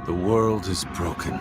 The world is broken.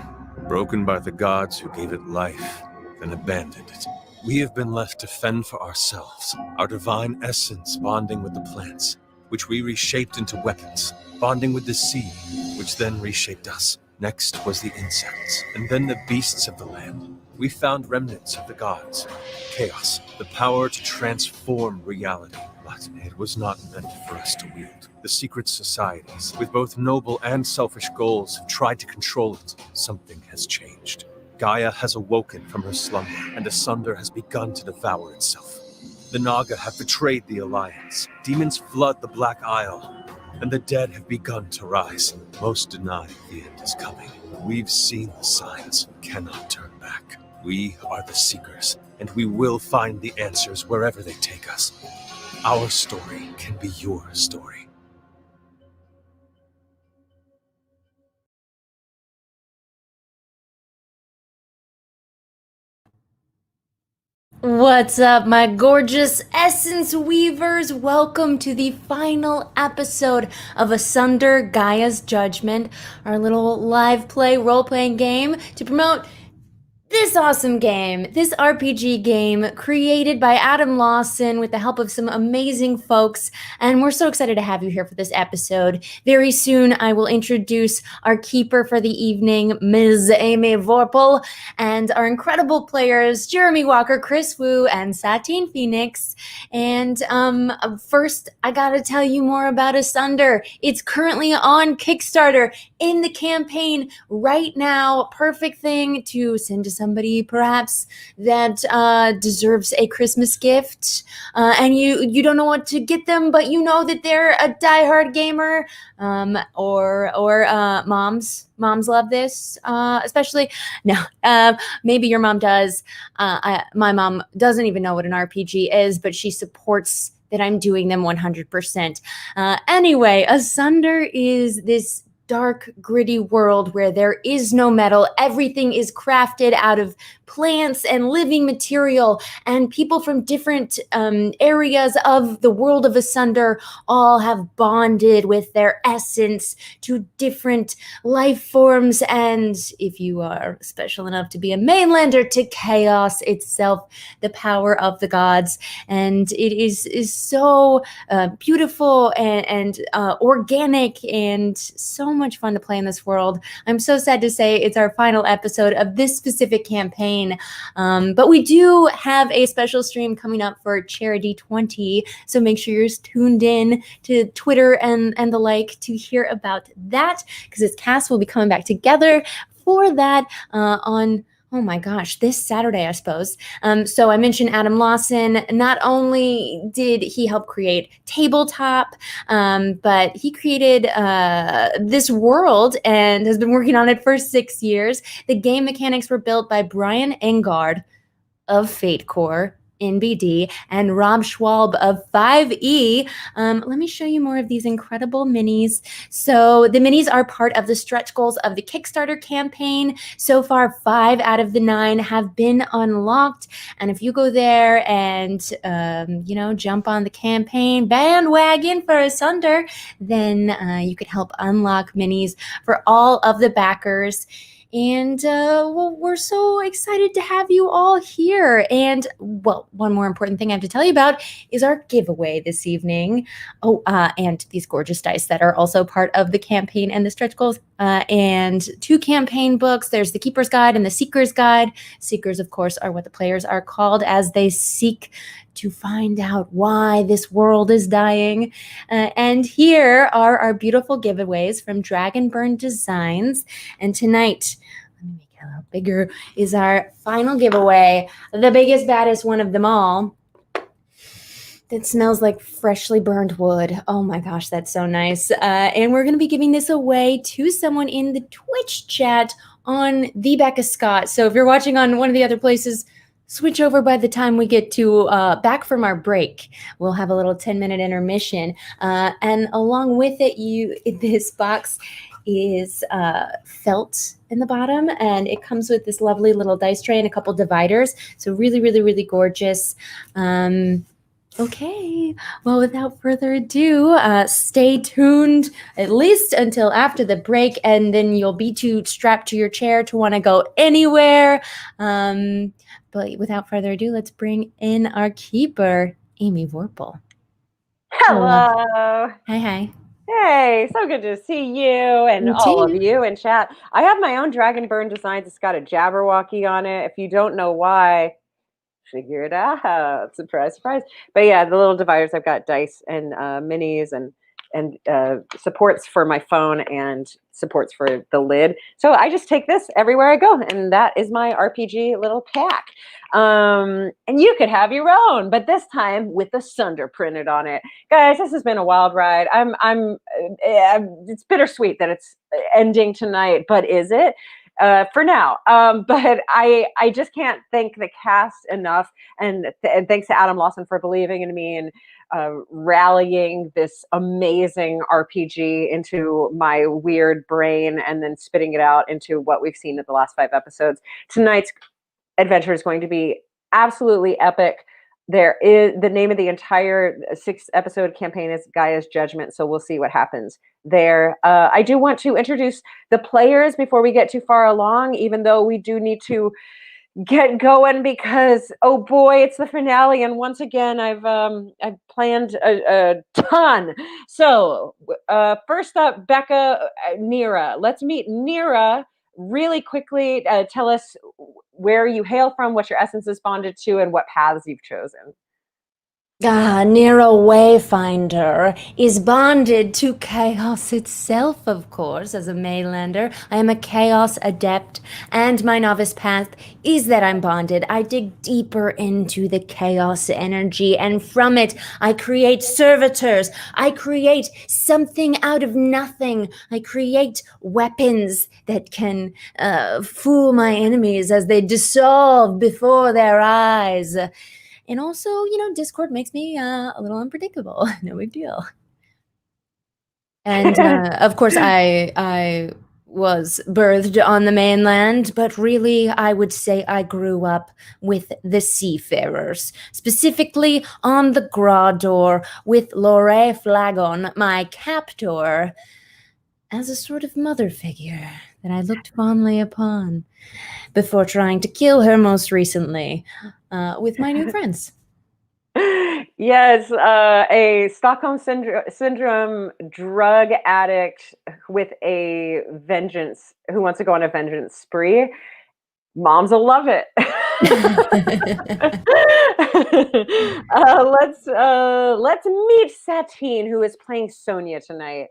Broken by the gods who gave it life, then abandoned it. We have been left to fend for ourselves, our divine essence bonding with the plants, which we reshaped into weapons, bonding with the sea, which then reshaped us. Next was the insects, and then the beasts of the land. We found remnants of the gods, chaos, the power to transform reality. But it was not meant for us to wield. The secret societies, with both noble and selfish goals, have tried to control it. Something has changed. Gaia has awoken from her slumber, and A Sunder has begun to devour itself. The Naga have betrayed the Alliance. Demons flood the Black Isle, and the dead have begun to rise. Most deny the end is coming. We've seen the signs, cannot turn back. We are the Seekers, and we will find the answers wherever they take us. Our story can be your story. What's up, my gorgeous Essence Weavers? Welcome to the final episode of Asunder, Gaia's Judgment, our little live play role-playing game to promote this awesome game, this RPG game created by Adam Lawson with the help of some amazing folks, and we're so excited to have you here for this episode. Very soon, I will introduce our keeper for the evening, Ms. Amy Vorpahl, and our incredible players, Jeremy Walker, Chris Wu, and Satine Phoenix. And first, I gotta tell you more about Asunder. It's currently on Kickstarter in the campaign right now. Perfect thing to send to somebody perhaps that deserves a Christmas gift, and you don't know what to get them, but you know that they're a diehard gamer, or moms love this, especially. No, maybe your mom does. My mom doesn't even know what an RPG is, but she supports that I'm doing them 100%. Anyway, Asunder is this dark, gritty world where there is no metal. Everything is crafted out of plants and living material, and people from different areas of the world of Asunder all have bonded with their essence to different life forms, and if you are special enough to be a mainlander, to chaos itself, the power of the gods. And it is so beautiful and organic and so much fun to play in this world. I'm so sad to say it's our final episode of this specific campaign. But we do have a special stream coming up for Charity 20, so make sure you're tuned in to Twitter and the like to hear about that, because this cast will be coming back together for that on, oh my gosh, this Saturday, I suppose. So I mentioned Adam Lawson. Not only did he help create Tabletop, but he created this world and has been working on it for 6 years. The game mechanics were built by Brian Engard of Fate Core, NBD, and Rob Schwalb of 5E. Let me show you more of these incredible minis. So the minis are part of the stretch goals of the Kickstarter campaign. So far, 5 out of the 9 have been unlocked. And if you go there and, jump on the campaign bandwagon for Asunder, then you could help unlock minis for all of the backers. And we're so excited to have you all here. And, well, one more important thing I have to tell you about is our giveaway this evening. Oh, and these gorgeous dice that are also part of the campaign and the stretch goals. And 2 campaign books. There's the Keeper's Guide and the Seeker's Guide. Seekers, of course, are what the players are called as they seek to find out why this world is dying. And here are our beautiful giveaways from Dragonburn Designs. And tonight, let me make it a little bigger, is our final giveaway, the biggest, baddest one of them all. That smells like freshly burned wood. Oh my gosh, that's so nice. And we're going to be giving this away to someone in the Twitch chat on the Becca Scott. So if you're watching on one of the other places, switch over by the time we get to back from our break. We'll have a little 10-minute intermission. And along with it, this box is felt in the bottom, and it comes with this lovely little dice tray and a couple dividers. So really, really, really gorgeous. Okay, well, without further ado, stay tuned at least until after the break, and then you'll be too strapped to your chair to want to go anywhere. But without further ado, let's bring in our keeper, Amy Vorpahl. Hello. Hi. Hey, so good to see you and You all of too. you in chat. I have my own Dragonburn designs. It's got a Jabberwocky on it. If you don't know why, figure it out. Surprise, surprise. But yeah, the little dividers, I've got dice and minis and supports for my phone and supports for the lid. So I just take this everywhere I go, and that is my RPG little pack. And you could have your own, but this time with the Sunder printed on it. Guys, this has been a wild ride. It's bittersweet that it's ending tonight, but is it? For now. But I just can't thank the cast enough, and thanks to Adam Lawson for believing in me and rallying this amazing RPG into my weird brain and then spitting it out into what we've seen in the last 5 episodes. Tonight's adventure is going to be absolutely epic. There is the name of the entire 6-episode campaign is Gaia's Judgment, so we'll see what happens there. I do want to introduce the players before we get too far along, even though we do need to get going because oh boy, it's the finale, and once again I've planned a ton. So first up, Becca, Nira. Let's meet Nira really quickly. Tell us where you hail from, what your essence is bonded to, and what paths you've chosen. Nero Wayfinder is bonded to chaos itself, of course, as a Mainlander. I am a chaos adept, and my novice path is that I'm bonded. I dig deeper into the chaos energy, and from it, I create servitors. I create something out of nothing. I create weapons that can fool my enemies as they dissolve before their eyes. And also, Discord makes me a little unpredictable. No big deal. And of course, I was birthed on the mainland, but really, I would say I grew up with the seafarers, specifically on the Grador with Lore Flagon, my captor, as a sort of mother figure that I looked fondly upon before trying to kill her most recently with my new friends. Yes, a Stockholm syndrome drug addict with a vengeance who wants to go on a vengeance spree. Moms will love it. Let's meet Satine, who is playing Sonia tonight.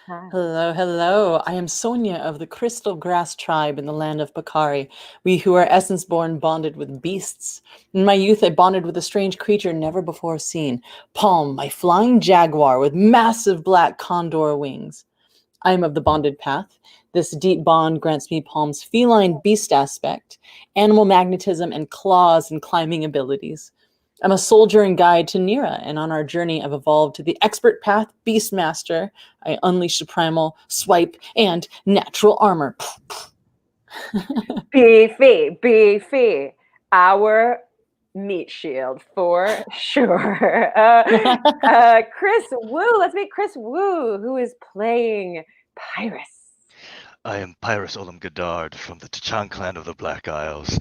Hi. Hello. I am Sonia of the Crystal Grass tribe in the land of Bakari. We who are essence-born bonded with beasts. In my youth, I bonded with a strange creature never before seen. Palm, my flying jaguar with massive black condor wings. I am of the bonded path. This deep bond grants me Palm's feline beast aspect, animal magnetism, and claws and climbing abilities. I'm a soldier and guide to Nira, and on our journey I've evolved to the expert path Beastmaster. I unleash the primal, swipe, and natural armor. Beefy. Our meat shield for sure. Chris Wu, let's meet Chris Wu, who is playing Pyrus. I am Pyrus Olam Godard from the T'Chang clan of the Black Isles.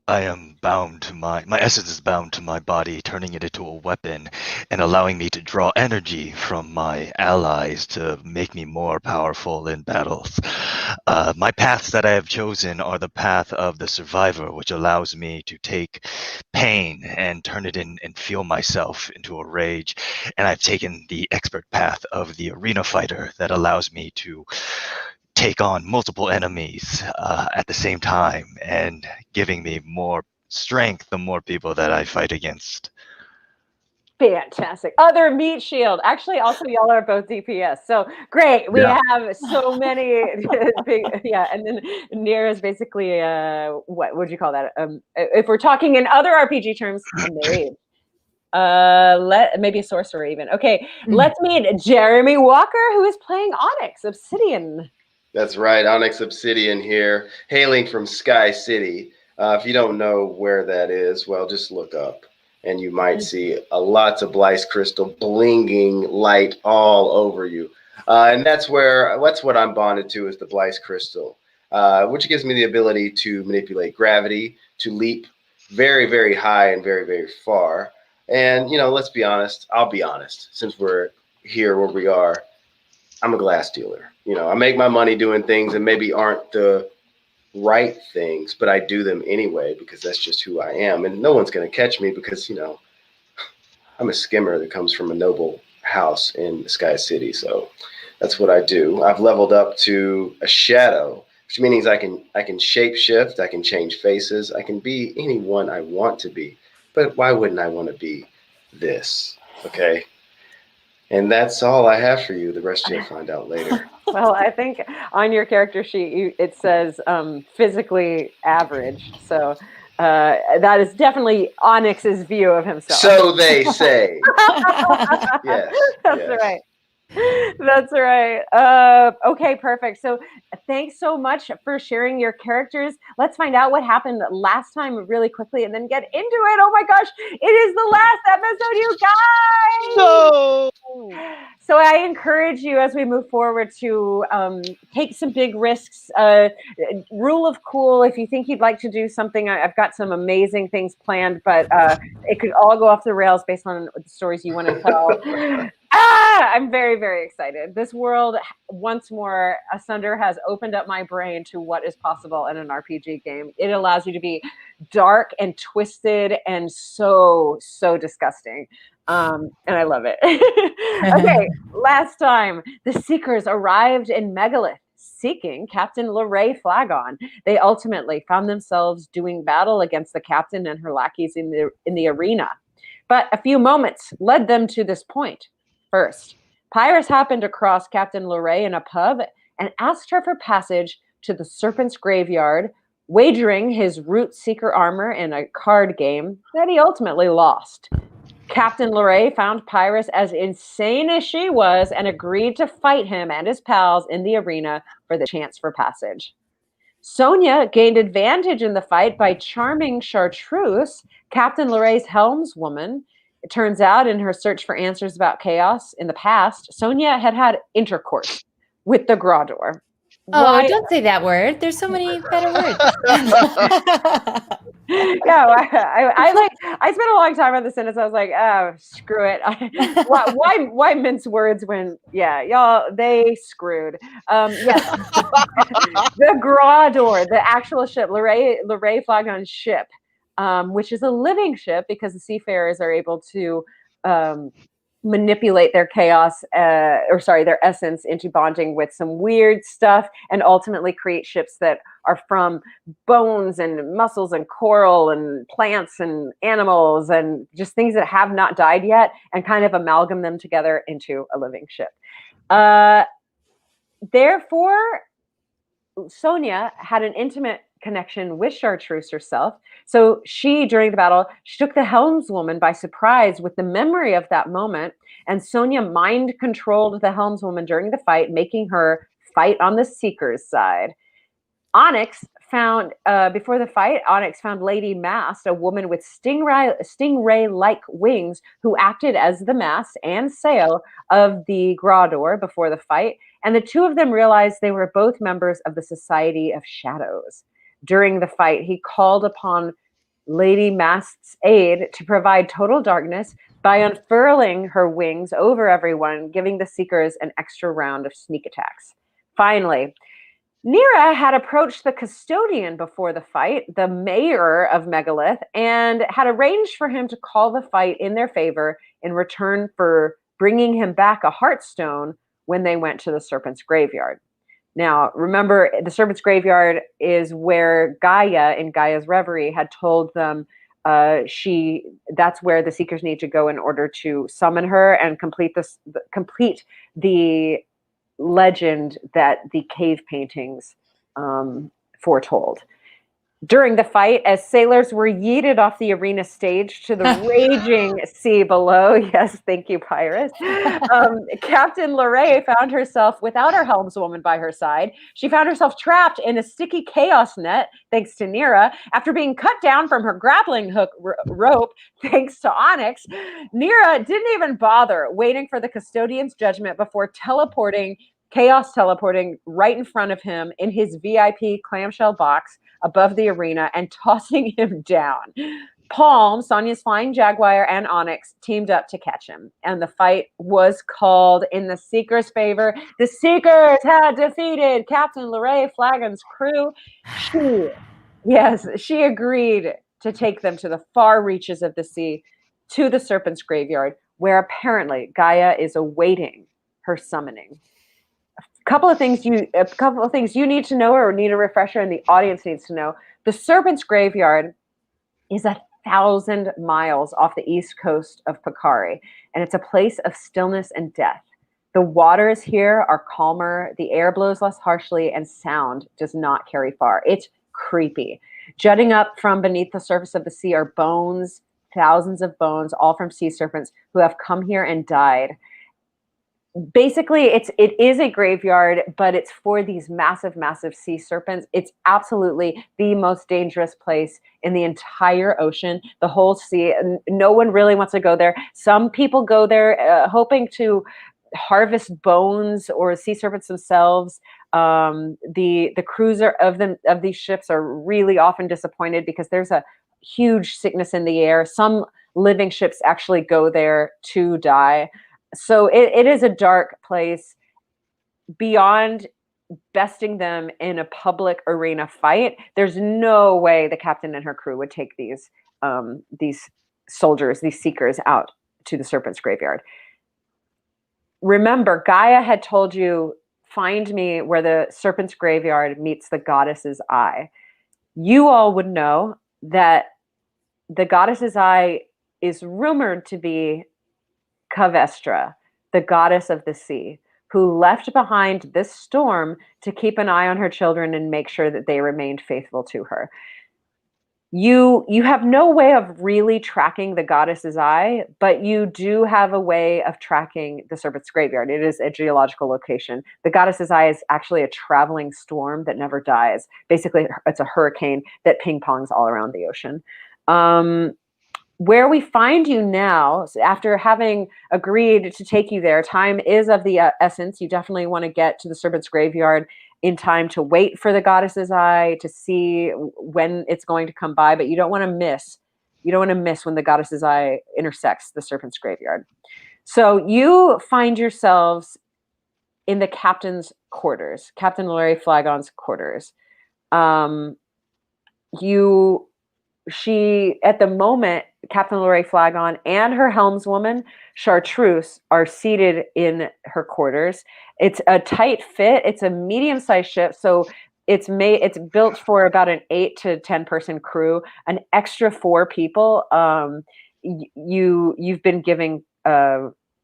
I am bound to my essence is bound to my body, turning it into a weapon and allowing me to draw energy from my allies to make me more powerful in battles. My paths that I have chosen are the path of the survivor, which allows me to take pain and turn it in and feel myself into a rage. And I've taken the expert path of the arena fighter that allows me to take on multiple enemies at the same time and giving me more strength the more people that I fight against. Fantastic. Other meat shield. Actually, also y'all are both DPS. So great. We have so many big, yeah. And then Nira is basically what would you call that? If we're talking in other RPG terms, a mage. Maybe a sorcerer even. Okay, let's meet Jeremy Walker, who is playing Onyx Obsidian. That's right, Onyx Obsidian here, hailing from Sky City. If you don't know where that is, well, just look up. and you might see lots of Blyce crystal blinging light all over you. And that's what I'm bonded to, is the Blyce crystal, which gives me the ability to manipulate gravity, to leap very, very high and very, very far. And, let's be honest. I'll be honest. Since we're here where we are, I'm a glass dealer. I make my money doing things that maybe aren't the right things, but I do them anyway because that's just who I am. And no one's going to catch me because, I'm a skimmer that comes from a noble house in the Sky City. So that's what I do. I've leveled up to a shadow, which means I can shape shift, I can change faces, I can be anyone I want to be. But why wouldn't I want to be this? Okay. And that's all I have for you. The rest you'll find out later. Well, I think on your character sheet, it says physically average. So that is definitely Onyx's view of himself. So they say. Yes. That's right. That's right. Okay, perfect. So thanks so much for sharing your characters. Let's find out what happened last time really quickly and then get into it. Oh my gosh, it is the last episode, you guys! No! So I encourage you as we move forward to take some big risks. Rule of cool, if you think you'd like to do something, I've got some amazing things planned, but it could all go off the rails based on the stories you want to tell. I'm very, very excited. This world, once more, Asunder has opened up my brain to what is possible in an RPG game. It allows you to be dark and twisted and so disgusting. And I love it. Okay, last time, the Seekers arrived in Megalith seeking Captain Lorray Flagon. They ultimately found themselves doing battle against the captain and her lackeys in the arena. But a few moments led them to this point. First, Pyrus happened across Captain Lorray in a pub and asked her for passage to the Serpent's Graveyard, wagering his Root Seeker armor in a card game that he ultimately lost. Captain Lorray found Pyrus as insane as she was and agreed to fight him and his pals in the arena for the chance for passage. Sonia gained advantage in the fight by charming Chartreuse, Captain Lorray's helmswoman. It turns out, in her search for answers about chaos in the past, Sonia had intercourse with the Grador. Oh, don't say that word. There's so many better words. Yeah, I spent a long time on the sentence. I was like, oh, screw it. Why mince words when, y'all, they screwed. Yes. The Grador, the actual ship, Lorray Flagon's ship, which is a living ship because the seafarers are able to manipulate their their essence into bonding with some weird stuff and ultimately create ships that are from bones and muscles and coral and plants and animals and just things that have not died yet and kind of amalgam them together into a living ship. Therefore, Sonia had an intimate connection with Chartreuse herself. So she, during the battle, she took the helmswoman by surprise with the memory of that moment. And Sonia mind controlled the helmswoman during the fight, making her fight on the Seeker's side. Before the fight, Onyx found Lady Mast, a woman with stingray-like wings, who acted as the mast and sail of the Grador before the fight. And the two of them realized they were both members of the Society of Shadows. During the fight, he called upon Lady Mast's aid to provide total darkness by unfurling her wings over everyone, giving the Seekers an extra round of sneak attacks. Finally, Nira had approached the custodian before the fight, the mayor of Megalith, and had arranged for him to call the fight in their favor in return for bringing him back a Heartstone when they went to the Serpent's Graveyard. Now, remember, the Serpent's Graveyard is where Gaia, in Gaia's Reverie, had told them that's where the Seekers need to go in order to summon her and complete the legend that the cave paintings foretold. during the fight as sailors were yeeted off the arena stage to the raging sea below. Yes, thank you, Pyrus. Captain Lorray found herself without her helmswoman by her side. She found herself trapped in a sticky chaos net, thanks to Nira. After being cut down from her grappling hook rope, thanks to Onyx, Nira didn't even bother waiting for the custodian's judgment before chaos teleporting right in front of him in his VIP clamshell box above the arena and tossing him down. Palm, Sonia's flying jaguar, and Onyx teamed up to catch him, and the fight was called in the Seekers' favor. The Seekers had defeated Captain Lorray Flagon's crew. She agreed to take them to the far reaches of the sea, to the Serpent's Graveyard, where apparently Gaia is awaiting her summoning. A couple of things you need to know or need a refresher, and the audience needs to know. The Serpent's Graveyard is 1,000 miles off the east coast of Picari, and it's a place of stillness and death. The waters here are calmer, the air blows less harshly, and sound does not carry far. It's creepy. Jutting up from beneath the surface of the sea are bones, thousands of bones, all from sea serpents who have come here and died. Basically, it is a graveyard, but it's for these massive sea serpents. It's absolutely the most dangerous place in the entire ocean, the whole sea. No one really wants to go there. Some people go there hoping to harvest bones or sea serpents themselves. The crews of these ships are really often disappointed because there's a huge sickness in the air. Some living ships actually go there to die. So it is a dark place. Beyond besting them in a public arena fight, there's no way the captain and her crew would take these soldiers, these seekers, out to the Serpent's Graveyard. Remember, Gaia had told you, find me where the Serpent's Graveyard meets the Goddess's Eye. You all would know that the Goddess's Eye is rumored to be Kavestra, the goddess of the sea, who left behind this storm to keep an eye on her children and make sure that they remained faithful to her. You have no way of really tracking the Goddess's Eye, but you do have a way of tracking the Serpent's Graveyard. It is a geological location. The Goddess's Eye is actually a traveling storm that never dies. Basically, it's a hurricane that ping-pongs all around the ocean. Where we find you now, after having agreed to take you there, time is of the essence. You definitely want to get to the Serpent's Graveyard in time to wait for the Goddess's Eye, to see when it's going to come by, but you don't want to miss. You don't want to miss when the Goddess's Eye intersects the Serpent's Graveyard. So you find yourselves in the captain's quarters, Captain Larry Flagon's quarters. She, at the moment, Captain Lorray Flagon and her helmswoman, Chartreuse, are seated in her quarters. It's a tight fit. It's a medium-sized ship, so it's built for about an 8 to 10 person crew. An extra 4 people. You've been giving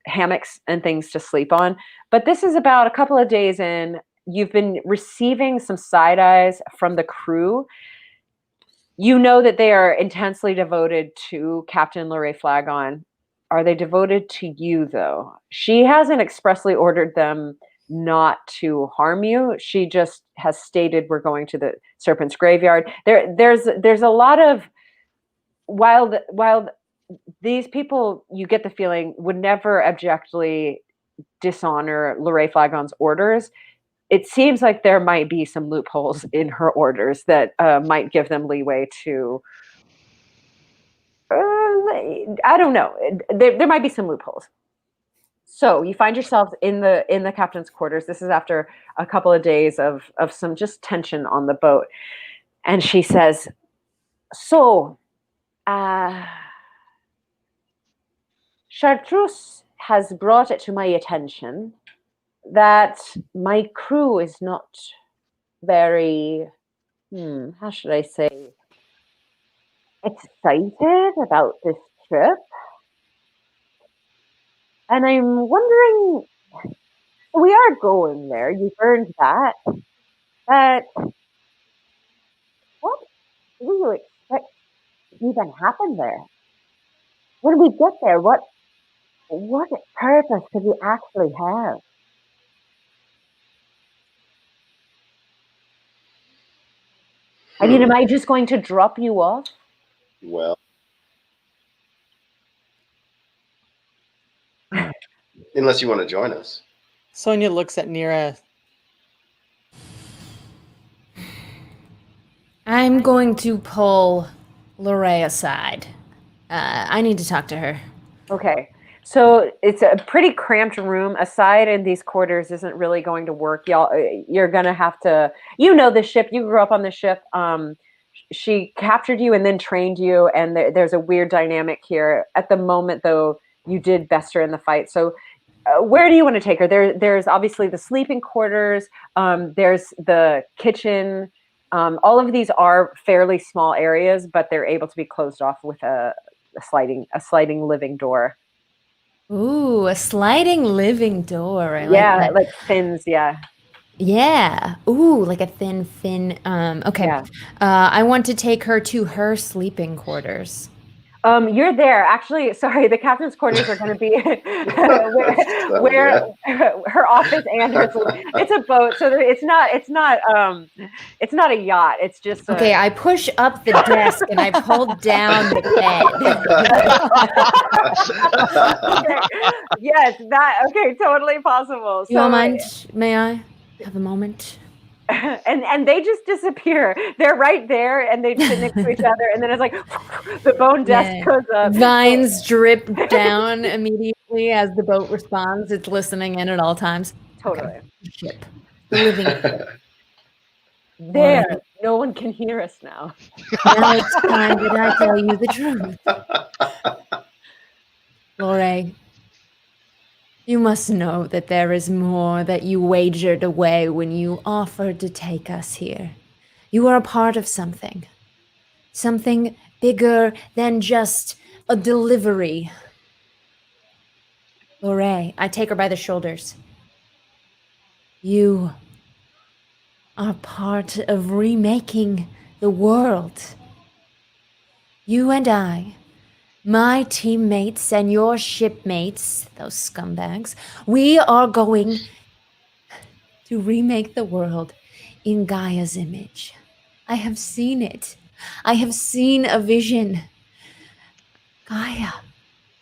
hammocks and things to sleep on, but this is about a couple of days in. You've been receiving some side eyes from the crew. You know that they are intensely devoted to Captain Lorray Flagon. Are they devoted to you, though? She hasn't expressly ordered them not to harm you. She just has stated, we're going to the Serpent's Graveyard. There's a lot of, while these people, you get the feeling, would never abjectly dishonor Lorray Flagon's orders, it seems like there might be some loopholes in her orders that might give them leeway to, I don't know. There might be some loopholes. So you find yourselves in the captain's quarters. This is after a couple of days of some just tension on the boat. And she says, so, Chartreuse has brought it to my attention that my crew is not very, how should I say, excited about this trip. And I'm wondering, we are going there, you've earned that, but do you expect to even happen there? When we get there, what purpose could we actually have? I mean, am I just going to drop you off? Well, unless you want to join us. Sonia looks at Nira. I'm going to pull Lorray aside. I need to talk to her. Okay. So it's a pretty cramped room. Aside in these quarters isn't really going to work. You're gonna have to. You know the ship. You grew up on the ship. She captured you and then trained you, and there's a weird dynamic here. At the moment, though, you did best her in the fight. So, where do you want to take her? There's obviously the sleeping quarters. There's the kitchen. All of these are fairly small areas, but they're able to be closed off with a sliding living door. Ooh, a sliding living door. I like Yeah, that. like fins. Yeah. Yeah. Ooh, like a thin. Okay. Yeah. I want to take her to her sleeping quarters. You're there. Actually, sorry, the captain's quarters are going to be where her office and her sleep. It's a boat, so it's not a yacht. It's just Okay, I push up the desk and I pull down the bed. Okay. Yes, that okay, totally possible. You don't mind? May I have a moment? And they just disappear. They're right there, and they sit next to each other, and then it's like the bone desk goes up. Vines drip down immediately as the boat responds. It's listening in at all times. Totally. Okay. Ship. The living ship. There, no one can hear us now. Now it's time that I tell you the truth. Lorray, you must know that there is more that you wagered away when you offered to take us here. You are a part of something. Something bigger than just a delivery. Lorray, I take her by the shoulders. You are part of remaking the world. You and I, my teammates and your shipmates, those scumbags, we are going to remake the world in Gaia's image. I have seen it. I have seen a vision. Gaia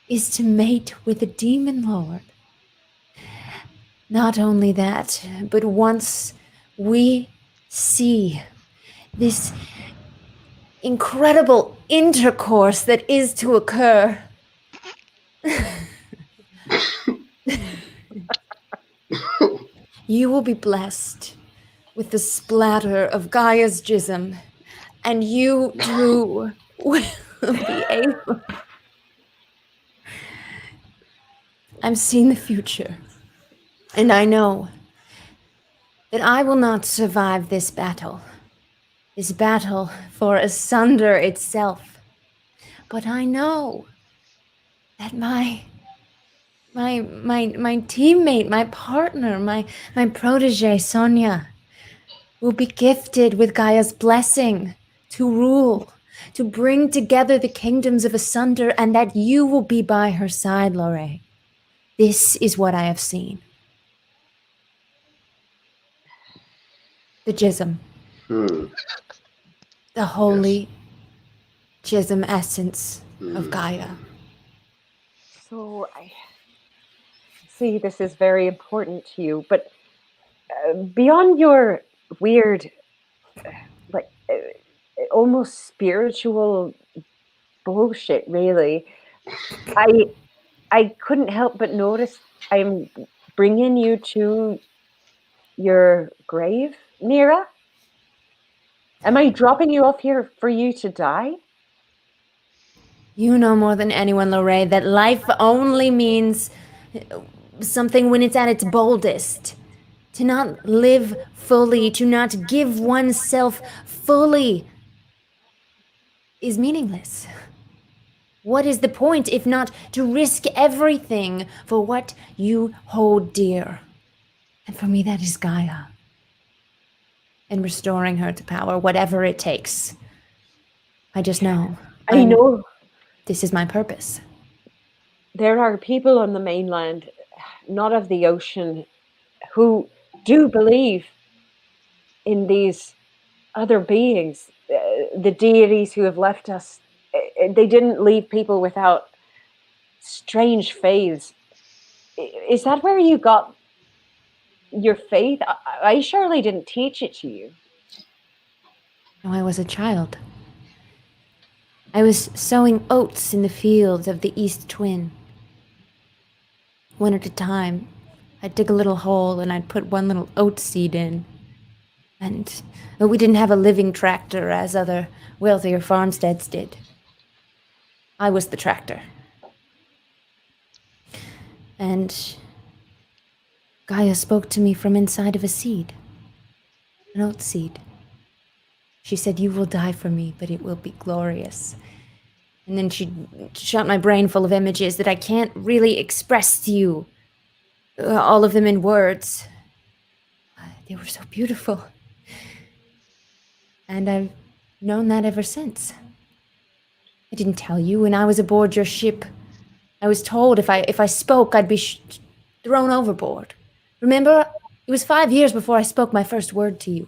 is to mate with the demon lord. Not only that, but once we see this incredible intercourse that is to occur, you will be blessed with the splatter of Gaia's jism, and you too will be able. I'm seeing the future, and I know that I will not survive this battle for Asunder itself. But I know that my teammate, my partner, my protege, Sonia, will be gifted with Gaia's blessing to rule, to bring together the kingdoms of Asunder, and that you will be by her side, Lorray. This is what I have seen. The jism. The holy jism essence of Gaia. So I see this is very important to you, but beyond your weird, almost spiritual bullshit, really, I couldn't help but notice I'm bringing you to your grave, Nira. Am I dropping you off here for you to die? You know more than anyone, Lorray, that life only means something when it's at its boldest. To not live fully, to not give oneself fully is meaningless. What is the point if not to risk everything for what you hold dear? And for me, that is Gaia. And restoring her to power, whatever it takes. I just know. I know This is my purpose. there are people on the mainland, not of the ocean, who do believe in these other beings, the deities who have left us. They didn't leave people without strange faiths. Is that where you got your faith? I surely didn't teach it to you. No, I was a child. I was sowing oats in the fields of the East Twin. One at a time, I'd dig a little hole and I'd put one little oat seed in. And we didn't have a living tractor as other wealthier farmsteads did. I was the tractor. And Gaia spoke to me from inside of a seed, an oat seed. She said, "You will die for me, but it will be glorious." And then she shot my brain full of images that I can't really express to you, all of them in words. They were so beautiful. And I've known that ever since. I didn't tell you when I was aboard your ship. I was told if I spoke, I'd be thrown overboard. Remember, it was 5 years before I spoke my first word to you.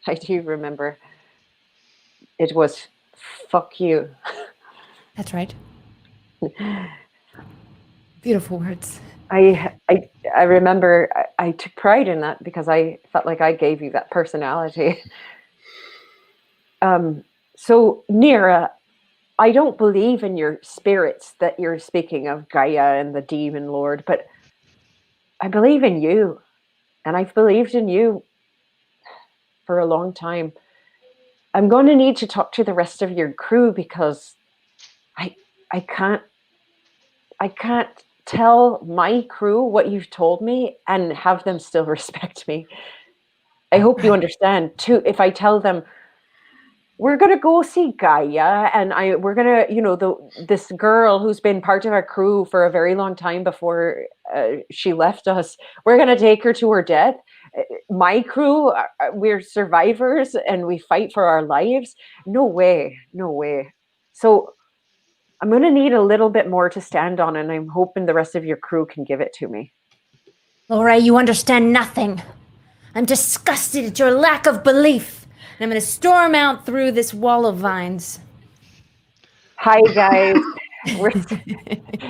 I do remember. It was fuck you. That's right. Beautiful words. I remember I took pride in that because I felt like I gave you that personality. So Nira, I don't believe in your spirits that you're speaking of, Gaia and the demon lord, but I believe in you, and I've believed in you for a long time. I'm going to need to talk to the rest of your crew because I can't tell my crew what you've told me and have them still respect me. I hope you understand too. If I tell them we're gonna go see Gaia, and we're gonna, this girl who's been part of our crew for a very long time before she left us, we're gonna take her to her death. My crew, we're survivors and we fight for our lives. No way, no way. So I'm gonna need a little bit more to stand on, and I'm hoping the rest of your crew can give it to me. Laura, you understand nothing. I'm disgusted at your lack of belief. And I'm going to storm out through this wall of vines. Hi, guys.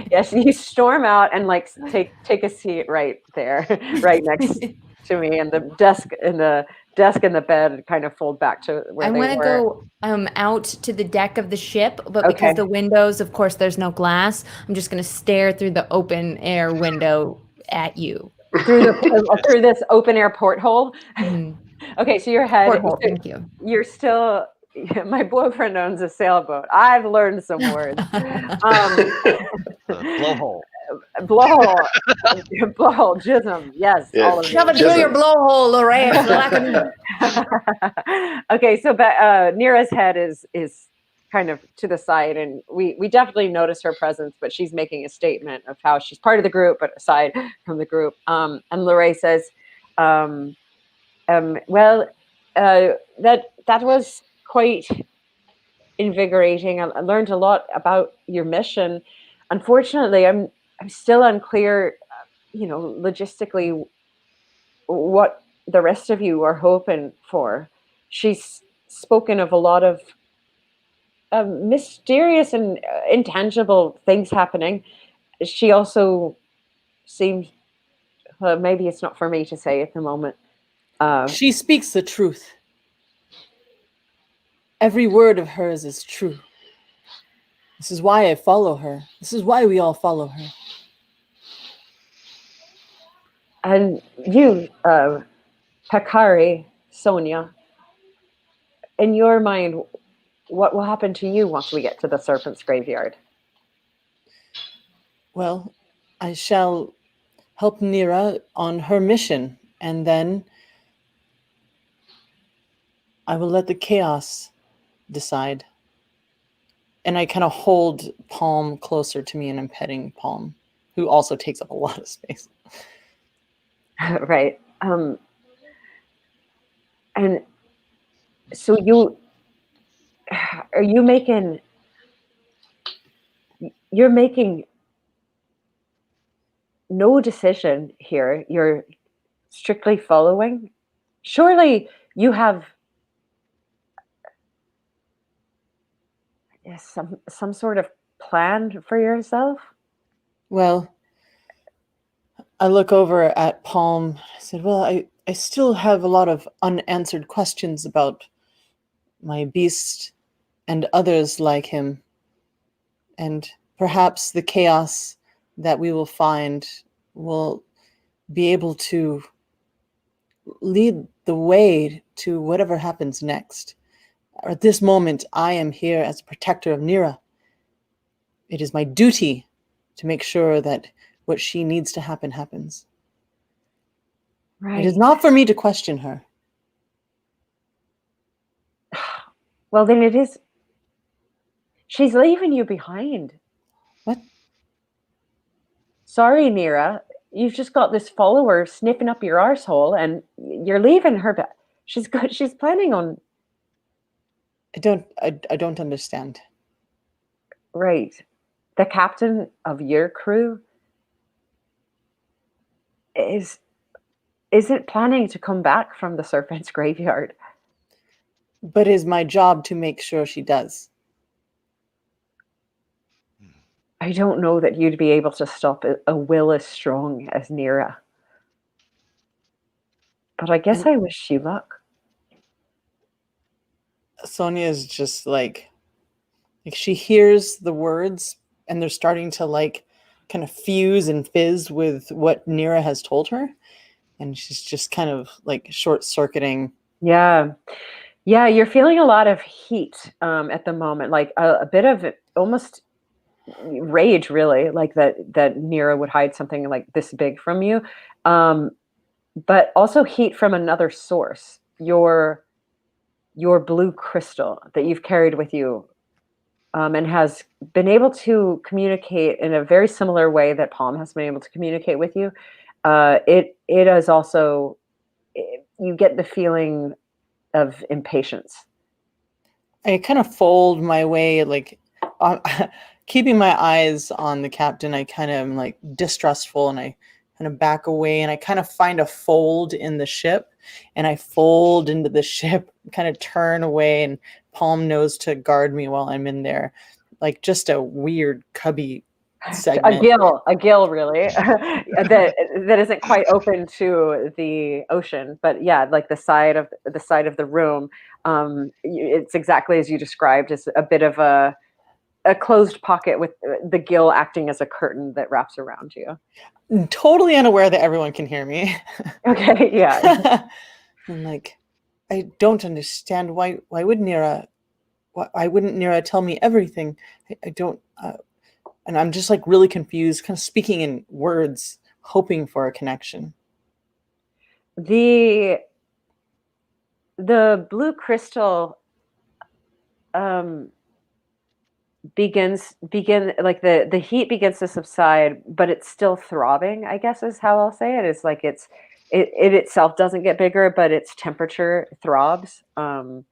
Yes, you storm out and take a seat right there, right next to me, and the desk and the bed kind of fold back to where they were. I want to go out to the deck of the ship, but Okay. because the windows, of course, there's no glass, I'm just going to stare through the open air window at you. Through this open air porthole. Mm-hmm. Okay, so your head. Porthole, thank you. You're still. My boyfriend owns a sailboat. I've learned some words. Blowhole. Blowhole. Blowhole. Jism. Yes. Yeah, all of Shove it you. through your blowhole, Lorraine. Okay, so Nira's head is kind of to the side, and we definitely notice her presence, but she's making a statement of how she's part of the group, but aside from the group. And Lorraine says, well, that was quite invigorating. I learned a lot about your mission. Unfortunately, I'm still unclear, logistically, what the rest of you are hoping for. She's spoken of a lot of mysterious and intangible things happening. She also seems, maybe it's not for me to say at the moment. She speaks the truth. Every word of hers is true. This is why I follow her. This is why we all follow her. And you, Pakari, Sonia, in your mind, what will happen to you once we get to the Serpent's Graveyard? Well, I shall help Nira on her mission, and then I will let the chaos decide. And I kind of hold Palm closer to me, and I'm petting Palm, who also takes up a lot of space. Right. And So you're making no decision here. You're strictly following. Surely you have some sort of plan for yourself. Well, I look over at Palm. I said, well, I still have a lot of unanswered questions about my beast and others like him. And perhaps the chaos that we will find will be able to lead the way to whatever happens next. At this moment, I am here as a protector of Nira. It is my duty to make sure that what she needs to happen happens. Right. It is not for me to question her. Well, then it is. She's leaving you behind. What? Sorry, Nira. You've just got this follower sniffing up your arsehole, and you're leaving her. She's good. She's planning on. I don't understand. Right. The captain of your crew isn't planning to come back from the serpent's graveyard. But it is my job to make sure she does. I don't know that you'd be able to stop a will as strong as Nira. But I guess I wish you luck. Sonia is just like she hears the words and they're starting to like kind of fuse and fizz with what Nira has told her. And she's just kind of like short-circuiting. Yeah. Yeah, you're feeling a lot of heat at the moment, like a bit of almost rage, really, like that Nira would hide something like this big from you. But also heat from another source, your blue crystal that you've carried with you, and has been able to communicate in a very similar way that Palm has been able to communicate with you. It is also, you get the feeling of impatience. I kind of fold my way, like keeping my eyes on the captain. I kind of am like distrustful, and I kind of back away, and I kind of find a fold in the ship, and I fold into the ship, kind of turn away, and Palm knows to guard me while I'm in there, like just a weird cubby segment. A gill, really, that isn't quite open to the ocean, but yeah, like the side of the room. It's exactly as you described. It's a bit of a closed pocket with the gill acting as a curtain that wraps around you. Totally unaware that everyone can hear me. Okay, yeah. I'm like, I don't understand why would Nira, why wouldn't Nira tell me everything? I don't, and I'm just like really confused, kind of speaking in words, hoping for a connection. The blue crystal begin like the heat begins to subside, but it's still throbbing, I guess is how I'll say it. It's like it itself doesn't get bigger, but its temperature throbs. And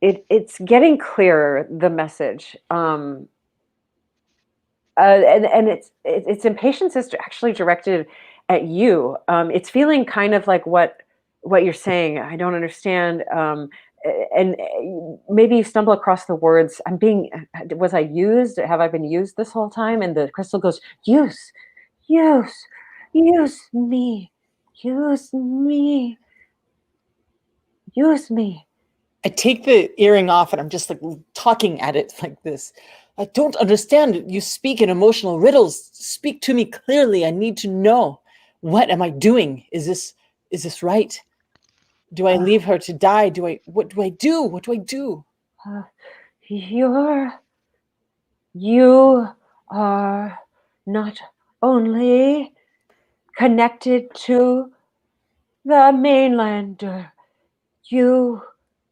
it's getting clearer, the message. And its impatience is actually directed at you. It's feeling kind of like what you're saying. I don't understand. And maybe you stumble across the words. Was I used? Have I been used this whole time? And the crystal goes, use me, use me, use me. I take the earring off and I'm just like talking at it like this. I don't understand. You speak in emotional riddles. Speak to me clearly. I need to know. What am I doing? Is this right? Do I leave her to die? What do I do? What do I do? You are not only connected to the mainlander, you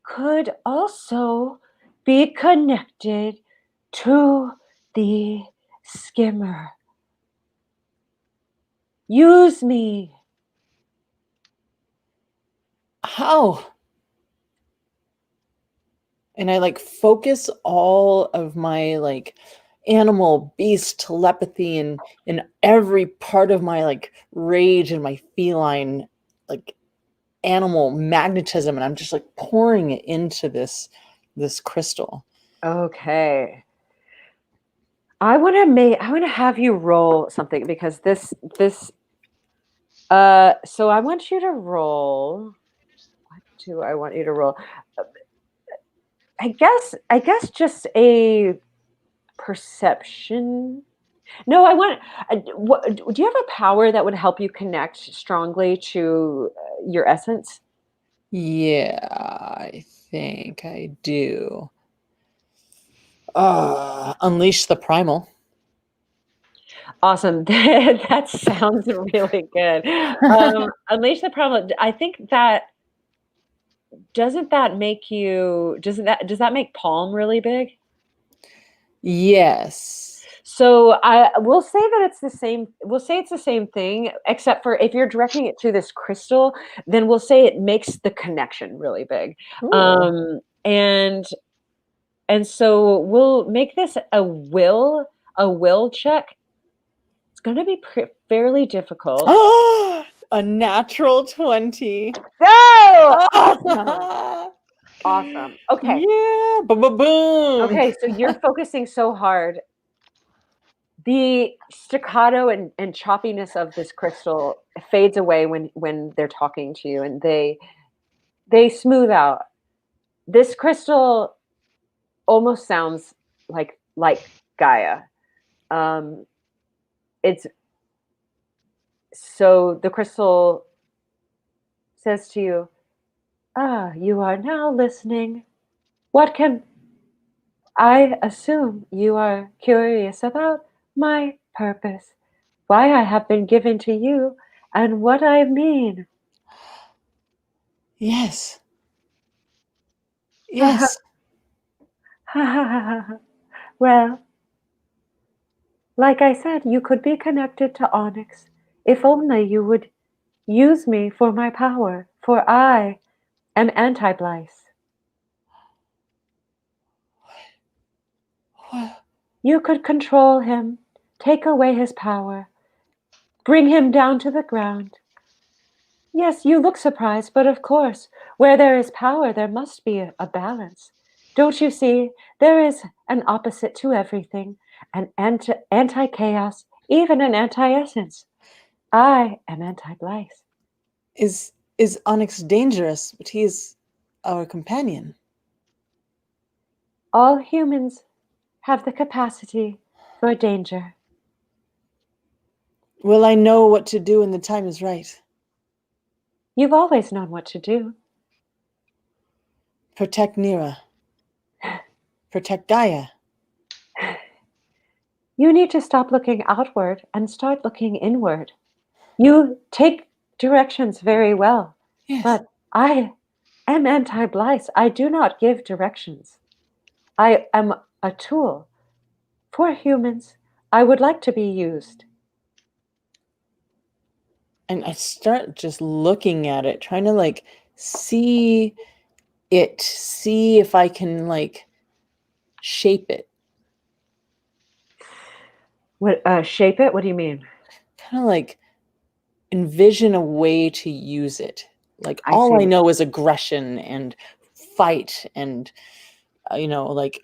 could also be connected to the skimmer. Use me. How? And I like focus all of my like animal beast telepathy and in every part of my like rage and my feline like animal magnetism, and I'm just like pouring it into this crystal. Okay. I want to have you roll something because so I want you to roll. What do I want you to roll? I guess just a perception. No, do you have a power that would help you connect strongly to your essence? Yeah, I think I do. Unleash the primal. Awesome. That sounds really good. Unleash the Primal. I think that doesn't that make you does that make Palm really big? Yes. So I will say that it's the same. We'll say it's the same thing, except for if you're directing it to this crystal, then we'll say it makes the connection really big. Ooh. And so we'll make this a will check. It's going to be fairly difficult. A natural 20. So awesome. Awesome. Okay. Yeah. Boom. Okay. So you're focusing so hard. The staccato and choppiness of this crystal fades away when they're talking to you, and they smooth out. This crystal almost sounds like Gaia. It's so the crystal says to you, "Ah, you are now listening. What can I assume you are curious about my purpose, why I have been given to you, and what I mean." Yes. Yes. Well, like I said, you could be connected to Onyx if only you would use me for my power, for I am anti-Blice. You could control him, take away his power, bring him down to the ground. Yes, you look surprised, but of course, where there is power, there must be a balance. Don't you see? There is an opposite to everything, an anti-chaos, even an anti-essence. I am anti-Blice. Is Onyx dangerous? But he is our companion. All humans have the capacity for danger. Will I know what to do when the time is right? You've always known what to do. Protect Nira. Protect Gaia. You need to stop looking outward and start looking inward. You take directions very well, Yes. but I am anti-Blice. I do not give directions. I am a tool for humans. I would like to be used. And I start just looking at it, trying to like see if I can like shape it. What shape it? What do you mean? Kind of like envision a way to use it. Like I all I see. know is aggression and fight and like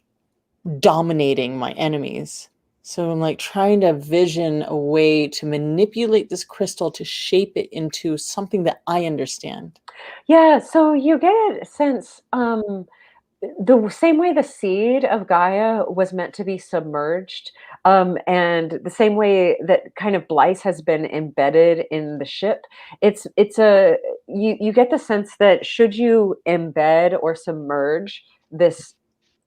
dominating my enemies. So I'm like trying to vision a way to manipulate this crystal to shape it into something that I understand. Yeah, so you get a sense, the same way the seed of Gaia was meant to be submerged, and the same way that kind of Blythe has been embedded in the ship, it's a you get the sense that should you embed or submerge this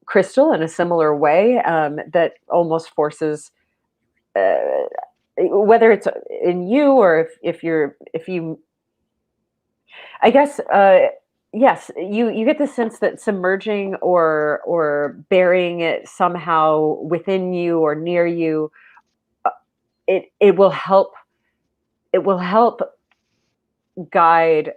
crystal in a similar way, that almost forces, uh, whether it's in you or if you I guess, yes, you get the sense that submerging or burying it somehow within you or near you, uh, it will help guide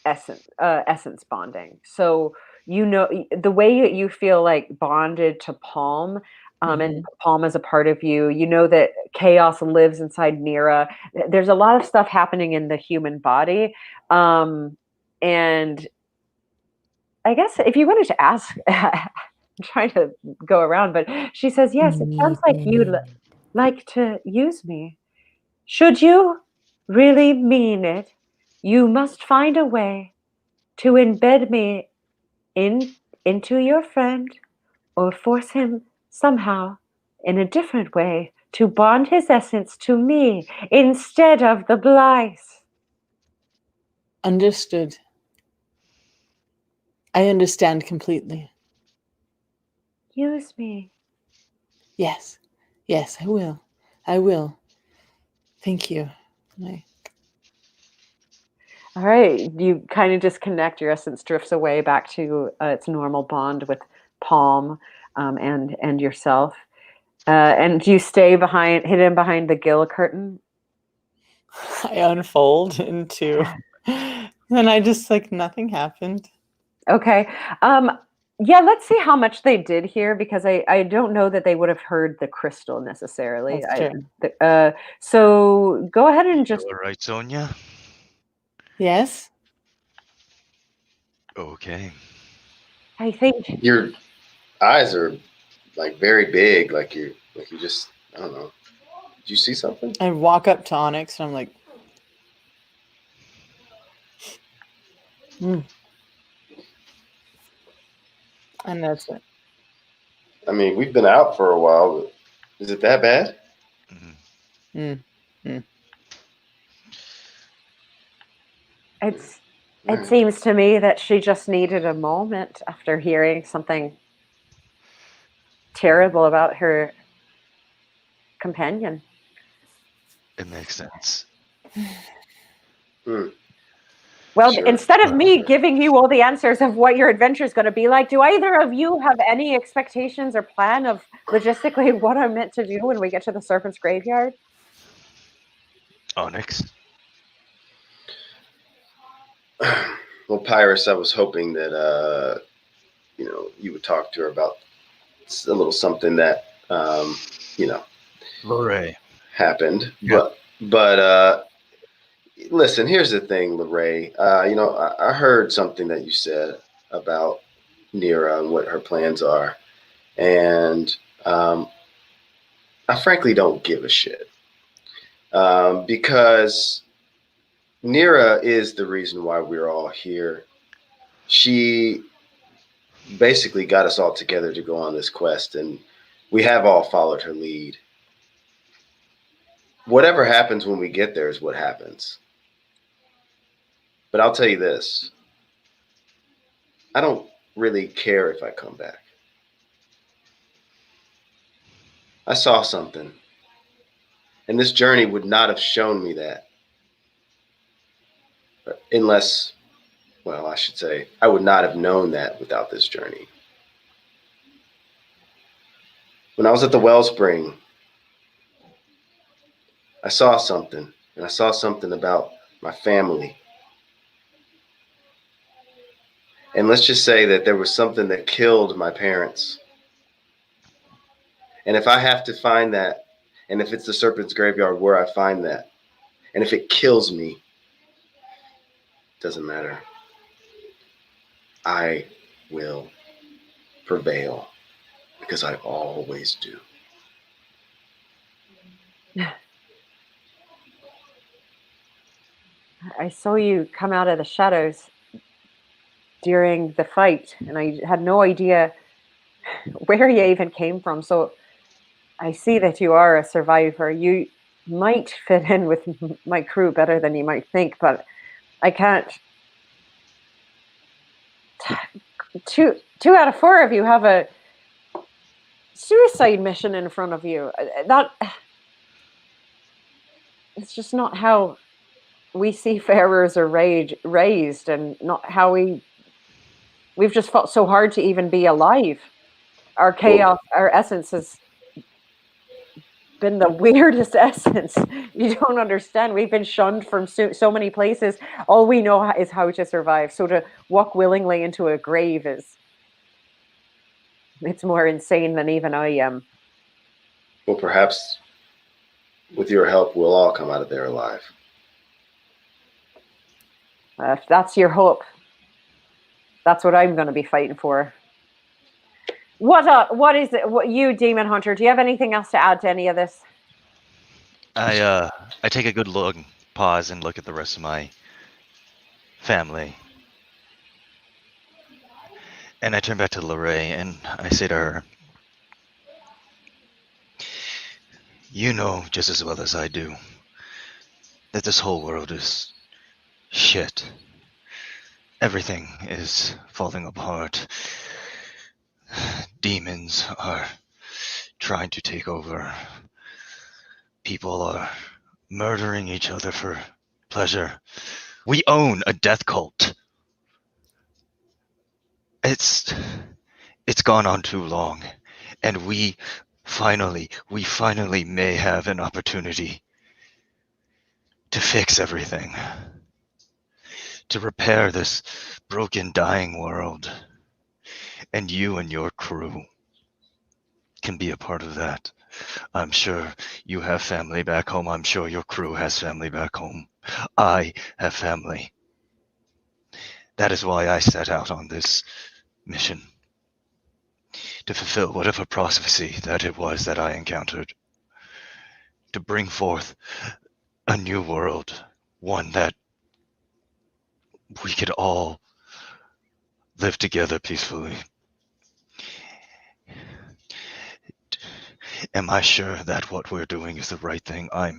essence bonding. So the way you feel like bonded to Palm, and Palm is a part of you. You know that chaos lives inside Nira. There's a lot of stuff happening in the human body, and I guess if you wanted to ask, I'm trying to go around, but she says, yes, it sounds like you'd like to use me. Should you really mean it, you must find a way to embed me into your friend, or force him somehow in a different way to bond his essence to me instead of the Blythe. Understood. I understand completely. Use me. Yes. Yes, I will. I will. Thank you. All right, you kind of disconnect. Your essence drifts away back to its normal bond with Palm, and yourself. And you stay hidden behind the gill curtain. I unfold into, and I just like nothing happened. Okay. Yeah, let's see how much they did here, because I don't know that they would have heard the crystal necessarily. That's true. So go ahead and just. All right, Sonia. Yes. Okay. I think Your eyes are like very big, like you just, I don't know. Did you see something? I walk up to Onyx and I'm like, and that's it. I mean, we've been out for a while, but is it that bad? It seems to me that she just needed a moment after hearing something terrible about her companion. It makes sense. Well, Sure. instead of me giving you all the answers of what your adventure is going to be like, do either of you have any expectations or plan of logistically what I'm meant to do when we get to the Serpent's Graveyard? Onyx. Well, Pyrus, I was hoping that you would talk to her about a little something that Lorray. happened. Yeah. But listen, here's the thing, Lorray. I heard something that you said about Nira and what her plans are, and I frankly don't give a shit, because Nira is the reason why we're all here. She basically got us all together to go on this quest, and we have all followed her lead. Whatever happens when we get there is what happens. But I'll tell you this. I don't really care if I come back. I saw something, and this journey would not have shown me that. Unless, well, I should say, I would not have known that without this journey. When I was at the wellspring, I saw something, and I saw something about my family. And let's just say that there was something that killed my parents. And if I have to find that, and if it's the Serpent's Graveyard where I find that, and if it kills me, it doesn't matter. I will prevail, because I always do. I saw you come out of the shadows during the fight, and I had no idea where you even came from. So I see that you are a survivor. You might fit in with my crew better than you might think, but I can't. Two out of four of you have a suicide mission in front of you. It's just not how we seafarers are raised, and not how we've just fought so hard to even be alive. Our chaos, our essence is been the weirdest essence. You don't understand. We've been shunned from so many places. All we know is how to survive. So to walk willingly into a grave it's more insane than even I am. Well, perhaps with your help, we'll all come out of there alive. If that's your hope, that's what I'm going to be fighting for. What is it? What, you, Demon Hunter, do you have anything else to add to any of this? I take a good look, pause, and look at the rest of my family. And I turn back to Lorraine and I say to her, you know just as well as I do that this whole world is shit. Everything is falling apart. Demons are trying to take over. People are murdering each other for pleasure. We own a death cult. It's gone on too long, and we finally may have an opportunity to fix everything, to repair this broken, dying world. And you and your crew can be a part of that. I'm sure you have family back home. I'm sure your crew has family back home. I have family. That is why I set out on this mission, to fulfill whatever prophecy that it was that I encountered, to bring forth a new world, one that we could all live together peacefully. Am I sure that what we're doing is the right thing? I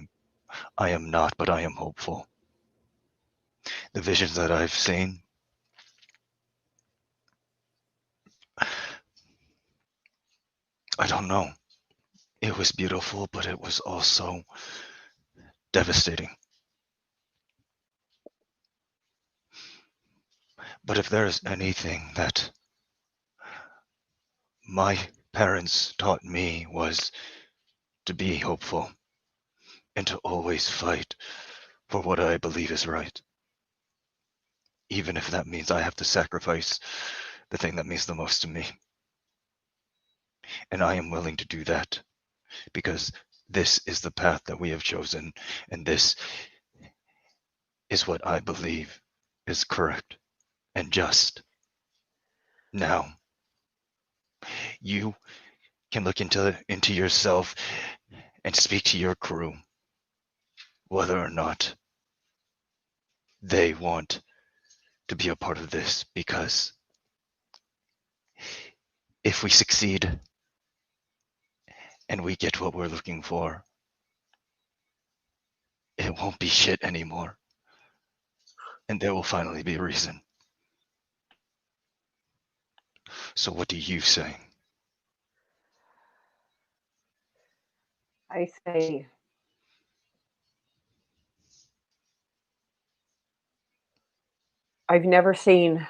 am not, but I am hopeful. The visions that I've seen, I don't know. It was beautiful, but it was also devastating. But if there is anything that my parents taught me, was to be hopeful and to always fight for what I believe is right. Even if that means I have to sacrifice the thing that means the most to me. And I am willing to do that because this is the path that we have chosen, and this is what I believe is correct and just. Now, you can look into yourself and speak to your crew whether or not they want to be a part of this, because if we succeed and we get what we're looking for, it won't be shit anymore. And there will finally be a reason. So what do you say? I say, I've never seen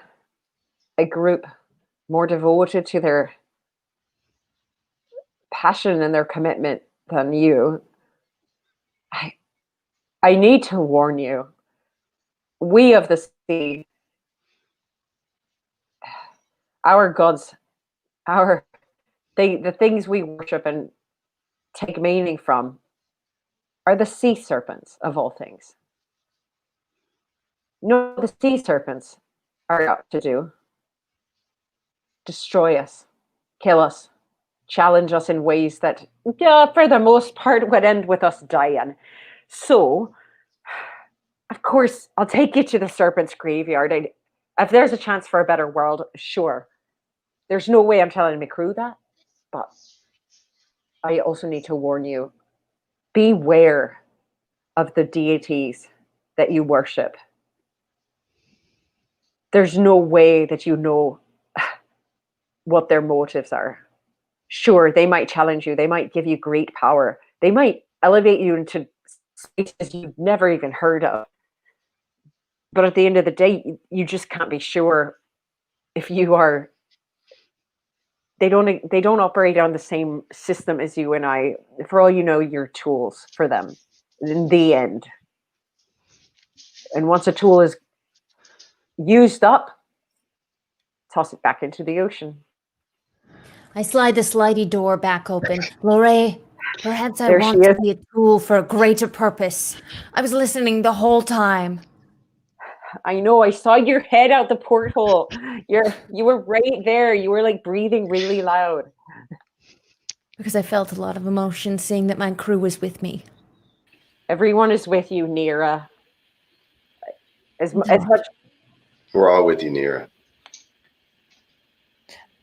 a group more devoted to their passion and their commitment than you. I need to warn you. We of the sea, our gods, the things we worship and take meaning from are the sea serpents of all things. You know what the sea serpents are out to do? Destroy us, kill us, challenge us in ways that, for the most part, would end with us dying. So, of course, I'll take you to the serpent's graveyard. If there's a chance for a better world, sure. There's no way I'm telling my crew that, but I also need to warn you, beware of the deities that you worship. There's no way that you know what their motives are. Sure, they might challenge you. They might give you great power. They might elevate you into spaces you've never even heard of. But at the end of the day, you just can't be sure if you are they don't operate on the same system as you and I. For all you know, you're tools for them in the end. And once a tool is used up, toss it back into the ocean. I slide the slidey door back open. Lorraine, perhaps I There she want to is. be a tool for a greater purpose. I was listening the whole time. I know, I saw your head out the porthole. You were right there. You were like breathing really loud. Because I felt a lot of emotion seeing that my crew was with me. Everyone is with you, Nira. As much. We're all with you, Nira.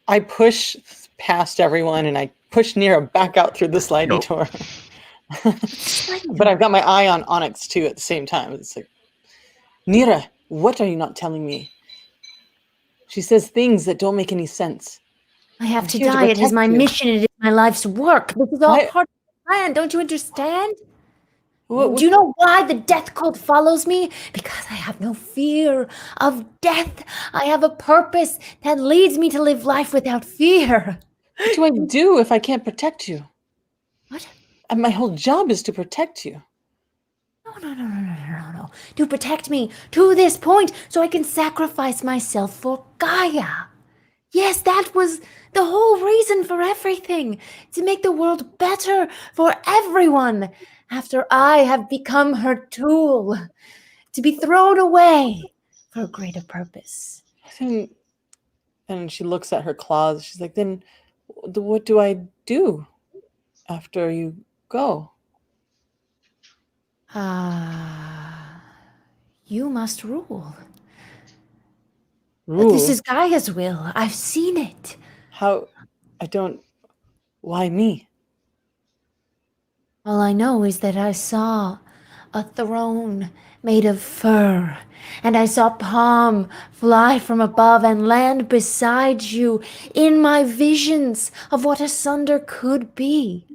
I push past everyone and I push Nira back out through the sliding door. But I've got my eye on Onyx too at the same time. It's like, Nira, what are you not telling me? She says things that don't make any sense. I have I'm to here to die. It is protect my you. mission. It is my life's work. This is all I- part of the plan. Don't you understand? What- Do you know why the death cult follows me? Because I have no fear of death. I have a purpose that leads me to live life without fear. What do I do if I can't protect you? What? And my whole job is to protect you. No. To protect me to this point so I can sacrifice myself for Gaia. Yes, that was the whole reason for everything. To make the world better for everyone. After I have become her tool. To be thrown away for a greater purpose. And she looks at her claws. She's like, then what do I do after you go? You must rule. Rule? This is Gaia's will. I've seen it. How? Why me? All I know is that I saw a throne made of fur, and I saw Palm fly from above and land beside you in my visions of what Asunder could be.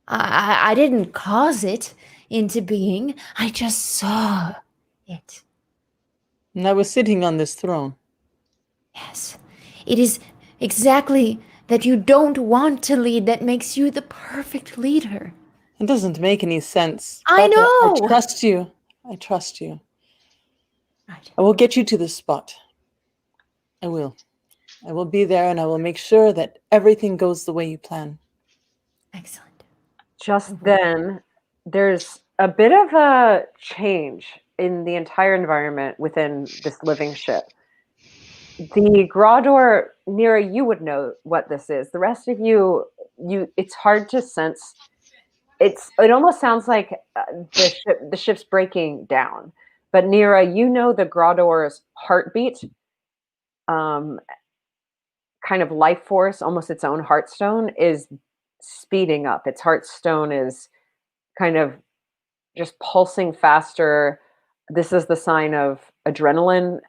I didn't cause it into being. I just saw it. And I was sitting on this throne. Yes, it is exactly that you don't want to lead that makes you the perfect leader. It doesn't make any sense. I but know! I trust you. I trust you. Right. I will get you to this spot. I will. I will be there and I will make sure that everything goes the way you plan. Excellent. Just then, there's a bit of a change in the entire environment within this living ship. The Grador, Nira, you would know what this is. The rest of you, it's hard to sense. It almost sounds like the ship's breaking down. But Nira, you know the Grador's heartbeat, kind of life force, almost its own heartstone, is speeding up. Its heartstone is kind of just pulsing faster. This is the sign of adrenaline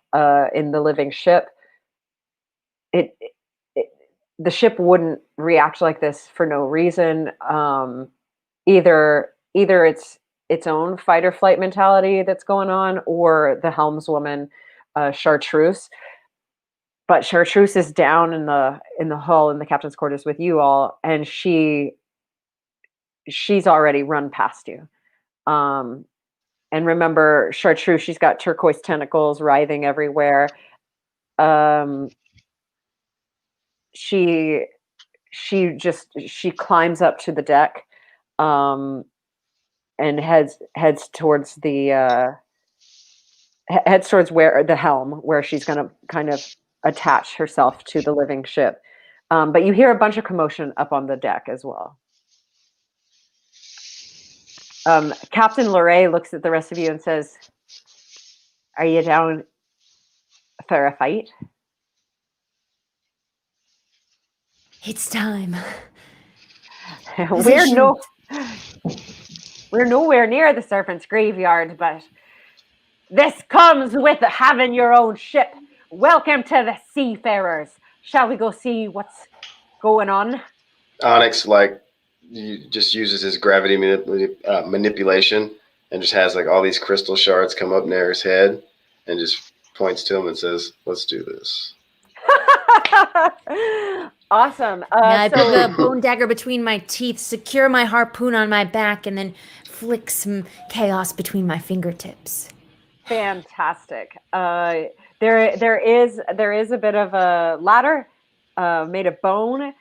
in the living ship. The ship wouldn't react like this for no reason. Either it's its own fight or flight mentality that's going on, or the helmswoman, Chartreuse. But Chartreuse is down in the hull in the captain's quarters with you all, and she's already run past you. And remember, Chartreuse, she's got turquoise tentacles writhing everywhere. She climbs up to the deck, and heads towards where the helm, where she's going to kind of attach herself to the living ship. But you hear a bunch of commotion up on the deck as well. Captain Lorraine looks at the rest of you and says, "Are you down for a fight?" It's time. We're nowhere near the serpent's graveyard, but this comes with having your own ship. Welcome to the seafarers. Shall we go see what's going on? Onyx just uses his gravity manipulation and just has like all these crystal shards come up near his head and just points to him and says, "Let's do this." Awesome. Yeah, I put So the bone dagger between my teeth, secure my harpoon on my back, and then flick some chaos between my fingertips. fantastic. There is a bit of a ladder made of bone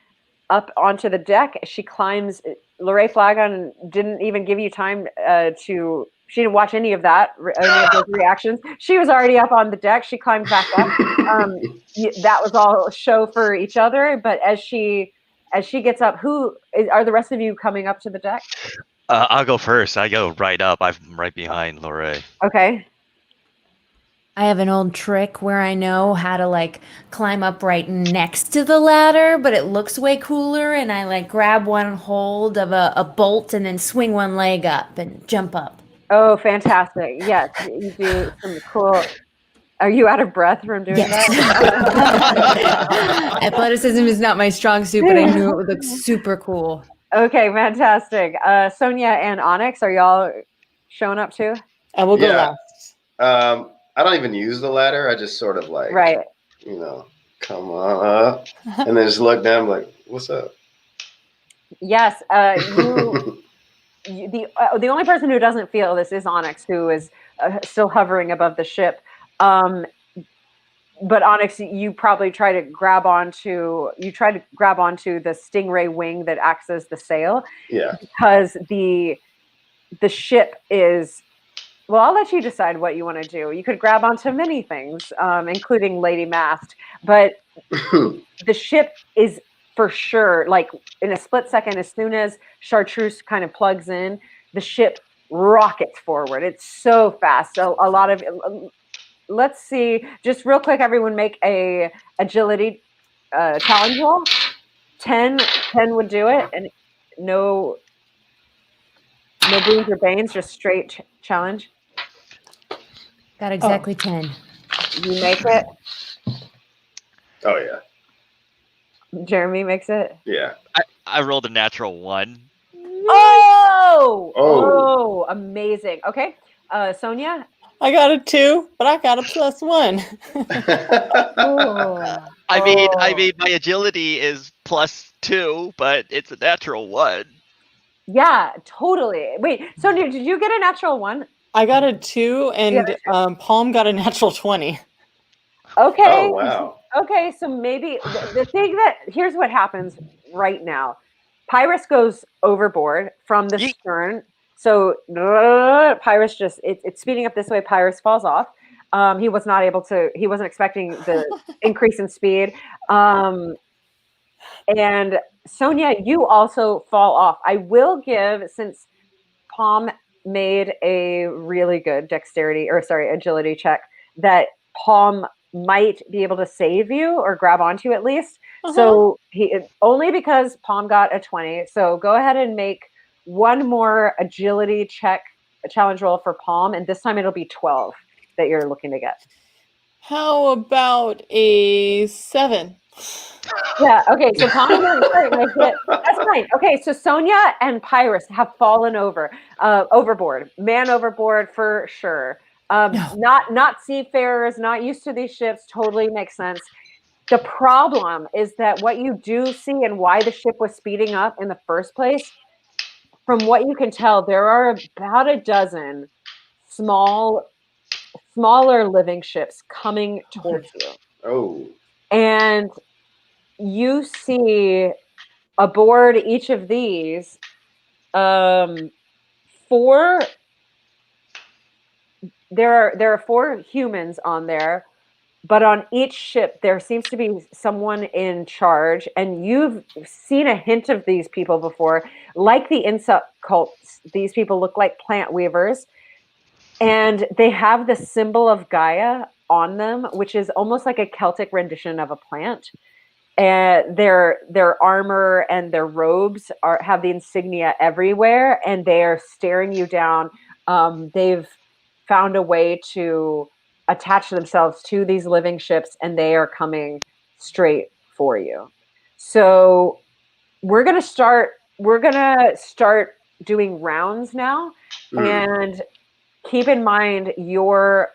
up onto the deck. She climbs. Lorraine Flagon didn't even give you time to. She didn't watch any of that, any of those reactions. She was already up on the deck. She climbed back up. That was all show for each other. But as she gets up, are the rest of you coming up to the deck? I'll go first. I go right up. I'm right behind Lorraine. Okay. I have an old trick where I know how to like climb up right next to the ladder, but it looks way cooler, and I like grab one hold of a bolt and then swing one leg up and jump up. Oh, fantastic. Yes, you do some cool. Are you out of breath from doing Yes. that? Athleticism is not my strong suit, but I knew it would look super cool. Okay, fantastic. Sonia and Onyx, are y'all showing up too? I will go Yeah. last. I don't even use the ladder. I just sort of like, Right. Come on up, and then just look down, like, what's up? Yes. The only person who doesn't feel this is Onyx, who is still hovering above the ship. But Onyx, you probably try to grab onto the stingray wing that acts as the sail. Yeah. Because the ship is. Well, I'll let you decide what you want to do. You could grab onto many things, including Lady Mast, but the ship is for sure, like in a split second, as soon as Chartreuse kind of plugs in, the ship rockets forward. It's so fast. So a lot of, let's see, just real quick, everyone make a agility challenge roll. 10 would do it, and no boons or banes, just straight challenge. Got exactly 10. You make it. Oh yeah. Jeremy makes it. Yeah. I rolled a natural 1. Oh, amazing. Okay. Sonia? I got a 2, but I got a +1. I mean, my agility is +2, but it's a natural 1. Yeah, totally. Wait, Sonia, did you get a natural 1? I got a 2, and Palm got a natural 20. Okay. Oh wow. Okay, so maybe the thing here's what happens right now. Pyrus goes overboard from the stern. So Pyrus it's speeding up this way. Pyrus falls off. He wasn't expecting the increase in speed. And Sonia, you also fall off. I will give, since Palm made a really good agility check, that Palm might be able to save you or grab onto you at least. So only because Palm got a 20. So go ahead and make one more agility check, a challenge roll for Palm, and this time it'll be 12 that you're looking to get. How about a 7? Yeah, okay, so Palm makes it. That's fine. Okay, so Sonia and Pyrus have fallen overboard. Man overboard for sure. Not seafarers, not used to these ships, totally makes sense. The problem is that what you do see and why the ship was speeding up in the first place, from what you can tell, there are about a dozen smaller living ships coming towards you. Oh. And you see aboard each of these, 4. There are 4 humans on there, but on each ship there seems to be someone in charge, and you've seen a hint of these people before. Like the insect cults, these people look like plant weavers, and they have the symbol of Gaia on them, which is almost like a Celtic rendition of a plant. And their armor and their robes have the insignia everywhere, and they are staring you down. They've found a way to attach themselves to these living ships, and they are coming straight for you. So we're gonna start doing rounds now, and keep in mind your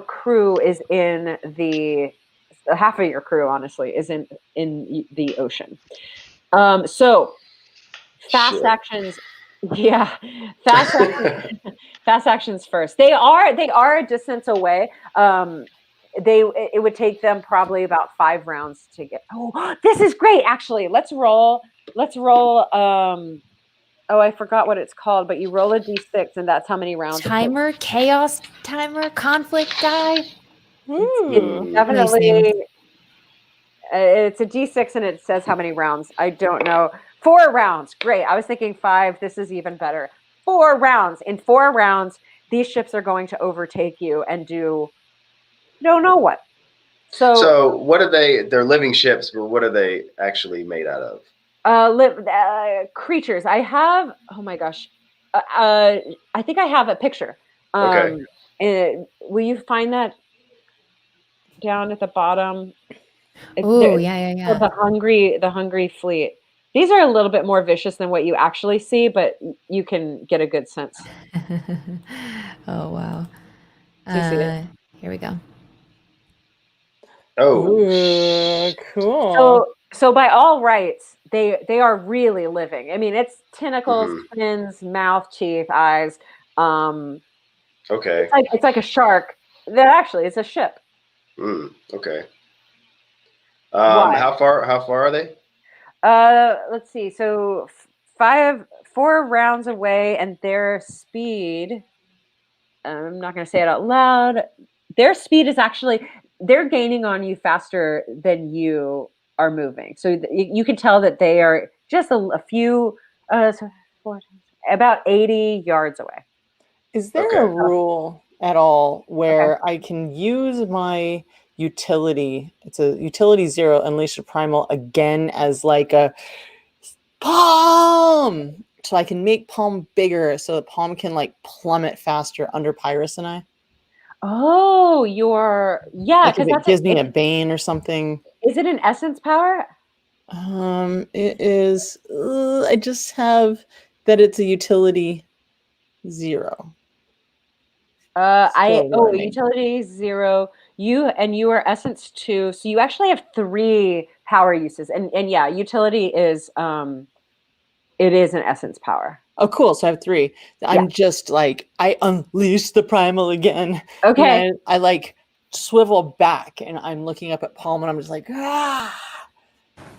crew is in the half of your crew, honestly, is in the ocean. So fast Shit. actions. Yeah, fast actions. Fast actions first. They are a distance away. It would take them probably about 5 rounds to get. Oh, this is great. Actually, let's roll. Oh, I forgot what it's called, but you roll a d6, and that's how many rounds. Timer, chaos timer, conflict die. It's Nice name. definitely. It's a d6, and it says how many rounds. I don't know. 4 rounds. Great. I was thinking 5. This is even better. 4 rounds. In 4 rounds, these ships are going to overtake you and do don't know what. So what are they? They're living ships, but what are they actually made out of? Creatures. I have. Oh my gosh. I think I have a picture. Okay. Will you find that down at the bottom? Oh, yeah. The hungry fleet. These are a little bit more vicious than what you actually see, but you can get a good sense. Oh, wow. Do you see it? Here we go. Oh, Ooh, cool. So by all rights, they are really living. I mean, it's tentacles, fins, mouth, teeth, eyes. okay. It's like a shark. That actually is a ship. Okay. Why? How far are they? Let's see. So 4 rounds away, and their speed. I'm not going to say it out loud. Their speed is actually they're gaining on you faster than you are moving. So you can tell that they are just a few, about 80 yards away. Is there Okay. a rule at all where Okay. I can use my utility? It's a utility 0, unleash a primal again as like a palm, so I can make palm bigger, so the palm can like plummet faster under Pyrus and I. Oh, yeah, Like if because it gives me a bane or something. Is it an essence power? It is. I just have that it's a utility 0. Still learning. Utility 0. You are essence 2, so you actually have 3 power uses, and yeah, utility is it is an essence power. Oh, cool. So I have 3. I'm just like, I unleash the primal again. Okay. And I like swivel back and I'm looking up at Palm and I'm just like, ah.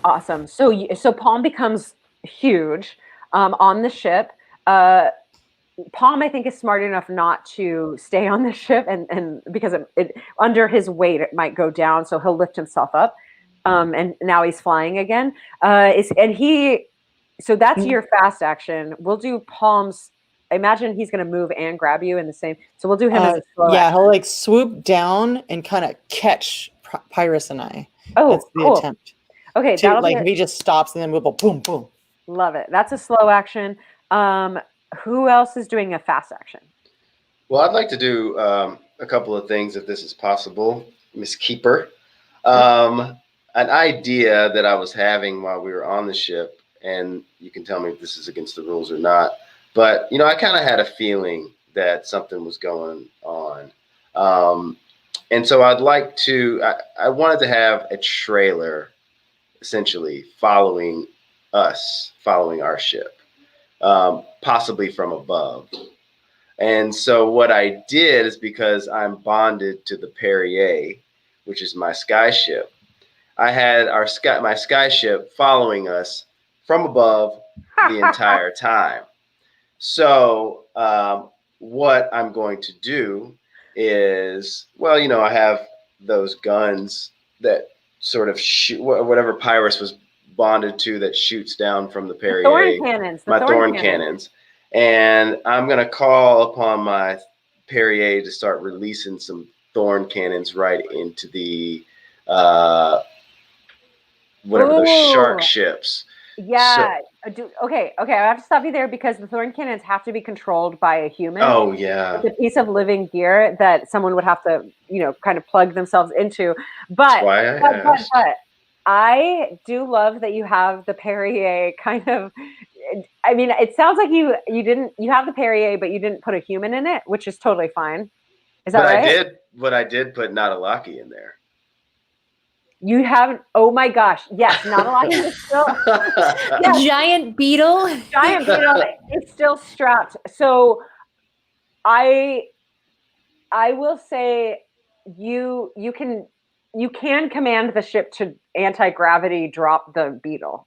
Awesome. So Palm becomes huge on the ship. Palm, I think, is smart enough not to stay on the ship, and because it under his weight it might go down, so he'll lift himself up. And now he's flying again. So that's your fast action. We'll do Palm's. I imagine he's going to move and grab you in the same. So we'll do him as a slow action. He'll like swoop down and kind of catch Pyrus and I. Oh, that's the cool. attempt. Okay, if he just stops and then we'll go boom, boom. Love it. That's a slow action. Who else is doing a fast action? Well, I'd like to do a couple of things if this is possible, Miss Keeper. An idea that I was having while we were on the ship, and you can tell me if this is against the rules or not, but I kind of had a feeling that something was going on. And so I'd like to, I wanted to have a trailer essentially following our ship, possibly from above. And so what I did is, because I'm bonded to the Perrier, which is my sky ship, I had my sky ship following us from above the entire time. So what I'm going to do is, I have those guns that sort of shoot whatever Pyrus was bonded to that shoots down from the Perrier. The thorn cannons. And I'm going to call upon my Perrier to start releasing some thorn cannons right into the those shark ships. Yeah. Okay. I have to stop you there, because the thorn cannons have to be controlled by a human. Oh, yeah. It's a piece of living gear that someone would have to, kind of plug themselves into. But I do love that you have the Perrier kind of. I mean, it sounds like you have the Perrier, but you didn't put a human in it, which is totally fine. Is that right? I did put Natalaki in there. You haven't. Oh my gosh! Yes, not a lot. Is still, The giant beetle. giant beetle is still strapped. So I will say you can command the ship to anti-gravity drop the beetle.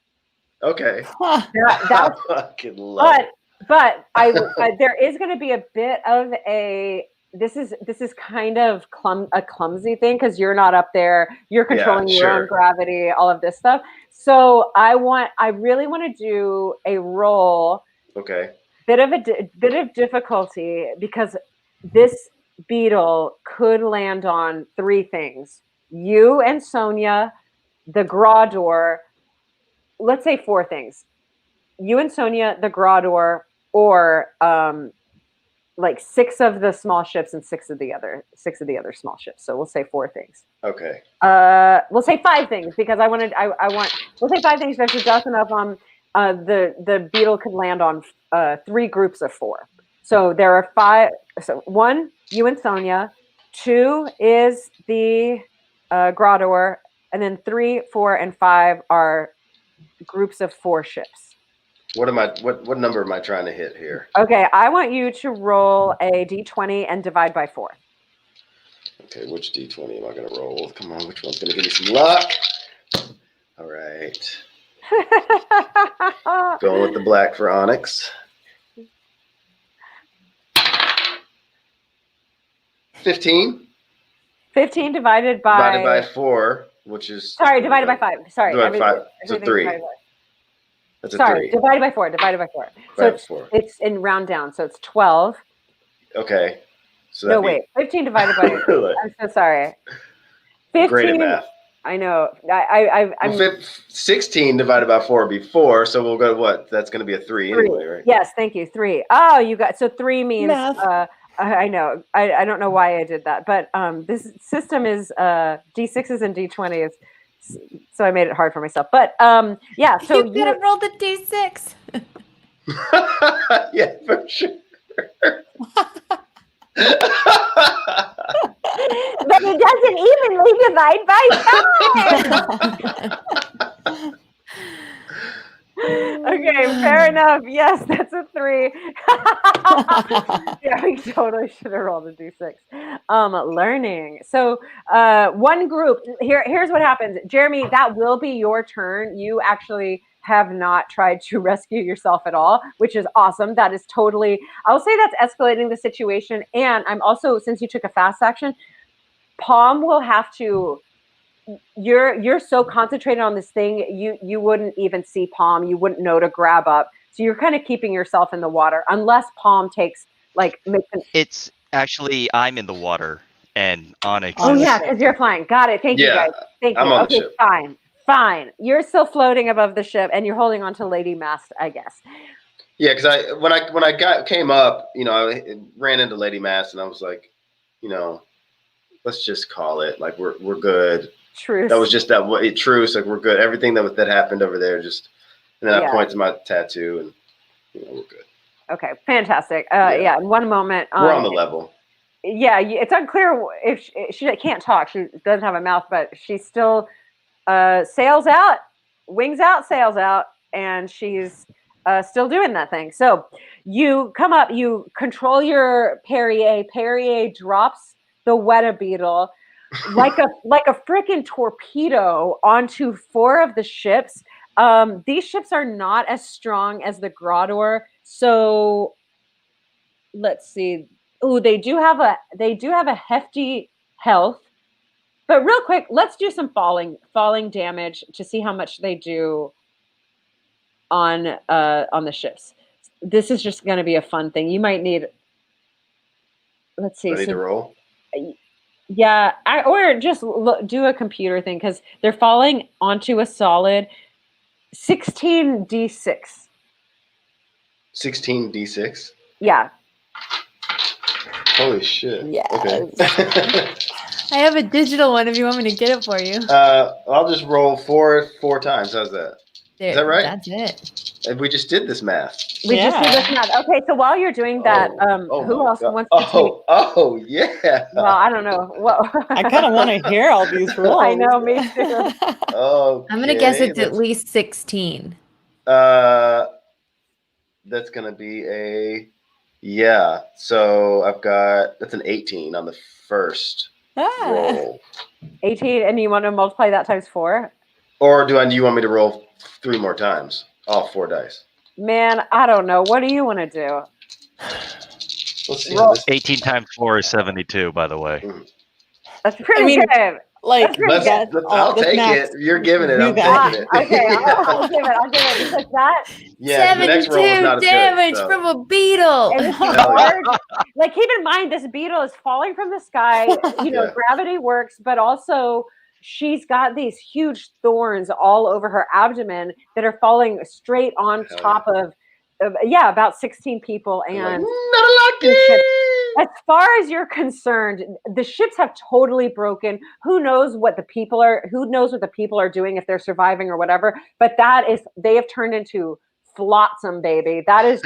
Okay. Huh. That's I fucking love it. but there is going to be a bit of a this is kind of a clumsy thing because you're not up there, you're controlling your own gravity, all of this stuff. So I really want to do a roll. Okay. Bit of difficulty because this beetle could land on 3 things: you and Sonia, the Grador. Let's say 4 things: you and Sonia, the Grador, or like 6 of the small ships and 6 of the other small ships. So we'll say 4 things. Okay. We'll say 5 things because we'll say 5 things just enough on the beetle could land on 3 groups of 4. So there are 5. So 1, you and Sonia. 2 is the Grador, and then 3, 4, and 5 are groups of 4 ships. What number am I trying to hit here? Okay, I want you to roll a d20 and divide by 4. Okay, which d20 am I going to roll? Come on, which one's going to give me some luck? All right. Going with the black for Onyx. 15. 15 divided by 4, which is... Sorry, divided by 5. Sorry. Divided by 5. It's a 3. That's a 3. Divided by 4. So it's in round down. So it's 12. Okay. So no, wait. 15 divided by... I'm so sorry. 15, great at math. I know. I'm 16 divided by 4 would be 4. So we'll go to what? That's going to be a 3 anyway, right? Yes, thank you. 3. Oh, you got... So 3 means... Math. I know. I don't know why I did that. But this system is D6s and D20s. So I made it hard for myself. But yeah, so you could have rolled the d6. Yeah, for sure. But it doesn't evenly divide by 5. Okay, fair enough. Yes, that's a 3. Yeah, we totally should have rolled a d6. Learning. So one group, here's what happens. Jeremy, that will be your turn. You actually have not tried to rescue yourself at all, which is awesome. That is totally, I'll say that's escalating the situation. And I'm also, since you took a fast action, Palm will have to... You're so concentrated on this thing, you wouldn't even see Palm. You wouldn't know to grab up. So you're kind of keeping yourself in the water unless Palm takes It's actually I'm in the water and Onyx. Oh yeah, because you're flying. Got it. Thank you guys. Thank you. I'm on okay, the ship. Fine. You're still floating above the ship and you're holding on to Lady Mast, I guess. Yeah, because when I came up, I ran into Lady Mast and I was like, let's just call it like we're good. Truce. That was just truce. Like we're good. Everything that happened over there, and then I point to my tattoo, and we're good. Okay, fantastic. Yeah. In one moment, we're on the level. Yeah, it's unclear if she can't talk. She doesn't have a mouth, but she still sails out, wings out, sails out, and she's still doing that thing. So you come up, you control your Perrier. Perrier drops the Weta beetle like a freaking torpedo onto 4 of the ships. These ships are not as strong as the Grador, so let's see. Oh, they do have a hefty health. But real quick, let's do some falling damage to see how much they do on the ships. This is just going to be a fun thing. You might need. Let's see. Ready to roll? Yeah, or just do a computer thing because they're falling onto a solid 16d6. 16d6? Yeah. Holy shit. Yes. Okay. I have a digital one if you want me to get it for you. I'll just roll 4 times. How's that? Is that right? That's it. And we just did this math. We just did this math. Okay, so while you're doing that, who my else God. wants to take? Oh, yeah. Well, I don't know. Well, I kind of want to hear all these rules. I know, me too. Okay, I'm gonna guess it's at least 16. That's gonna be so that's an 18 on the first roll. 18, and you want to multiply that times 4? Or do you want me to roll 3 more times? All 4 dice. Man, I don't know. What do you want to do? Let's see. How this 18 times 4 is 72, by the way. That's pretty good. Like, I'll take it. You're giving it. I'm taking it. Okay, I'll give it because that. Yeah, the next roll was 72 not as good, damage so. from a beetle. And this is large. Like, keep in mind, this beetle is falling from the sky. Gravity works, but also she's got these huge thorns all over her abdomen that are falling straight on top of about 16 people and not lucky. As far as you're concerned, the ships have totally broken. Who knows what the people are doing, if they're surviving or whatever, but they have turned into flotsam, baby. That is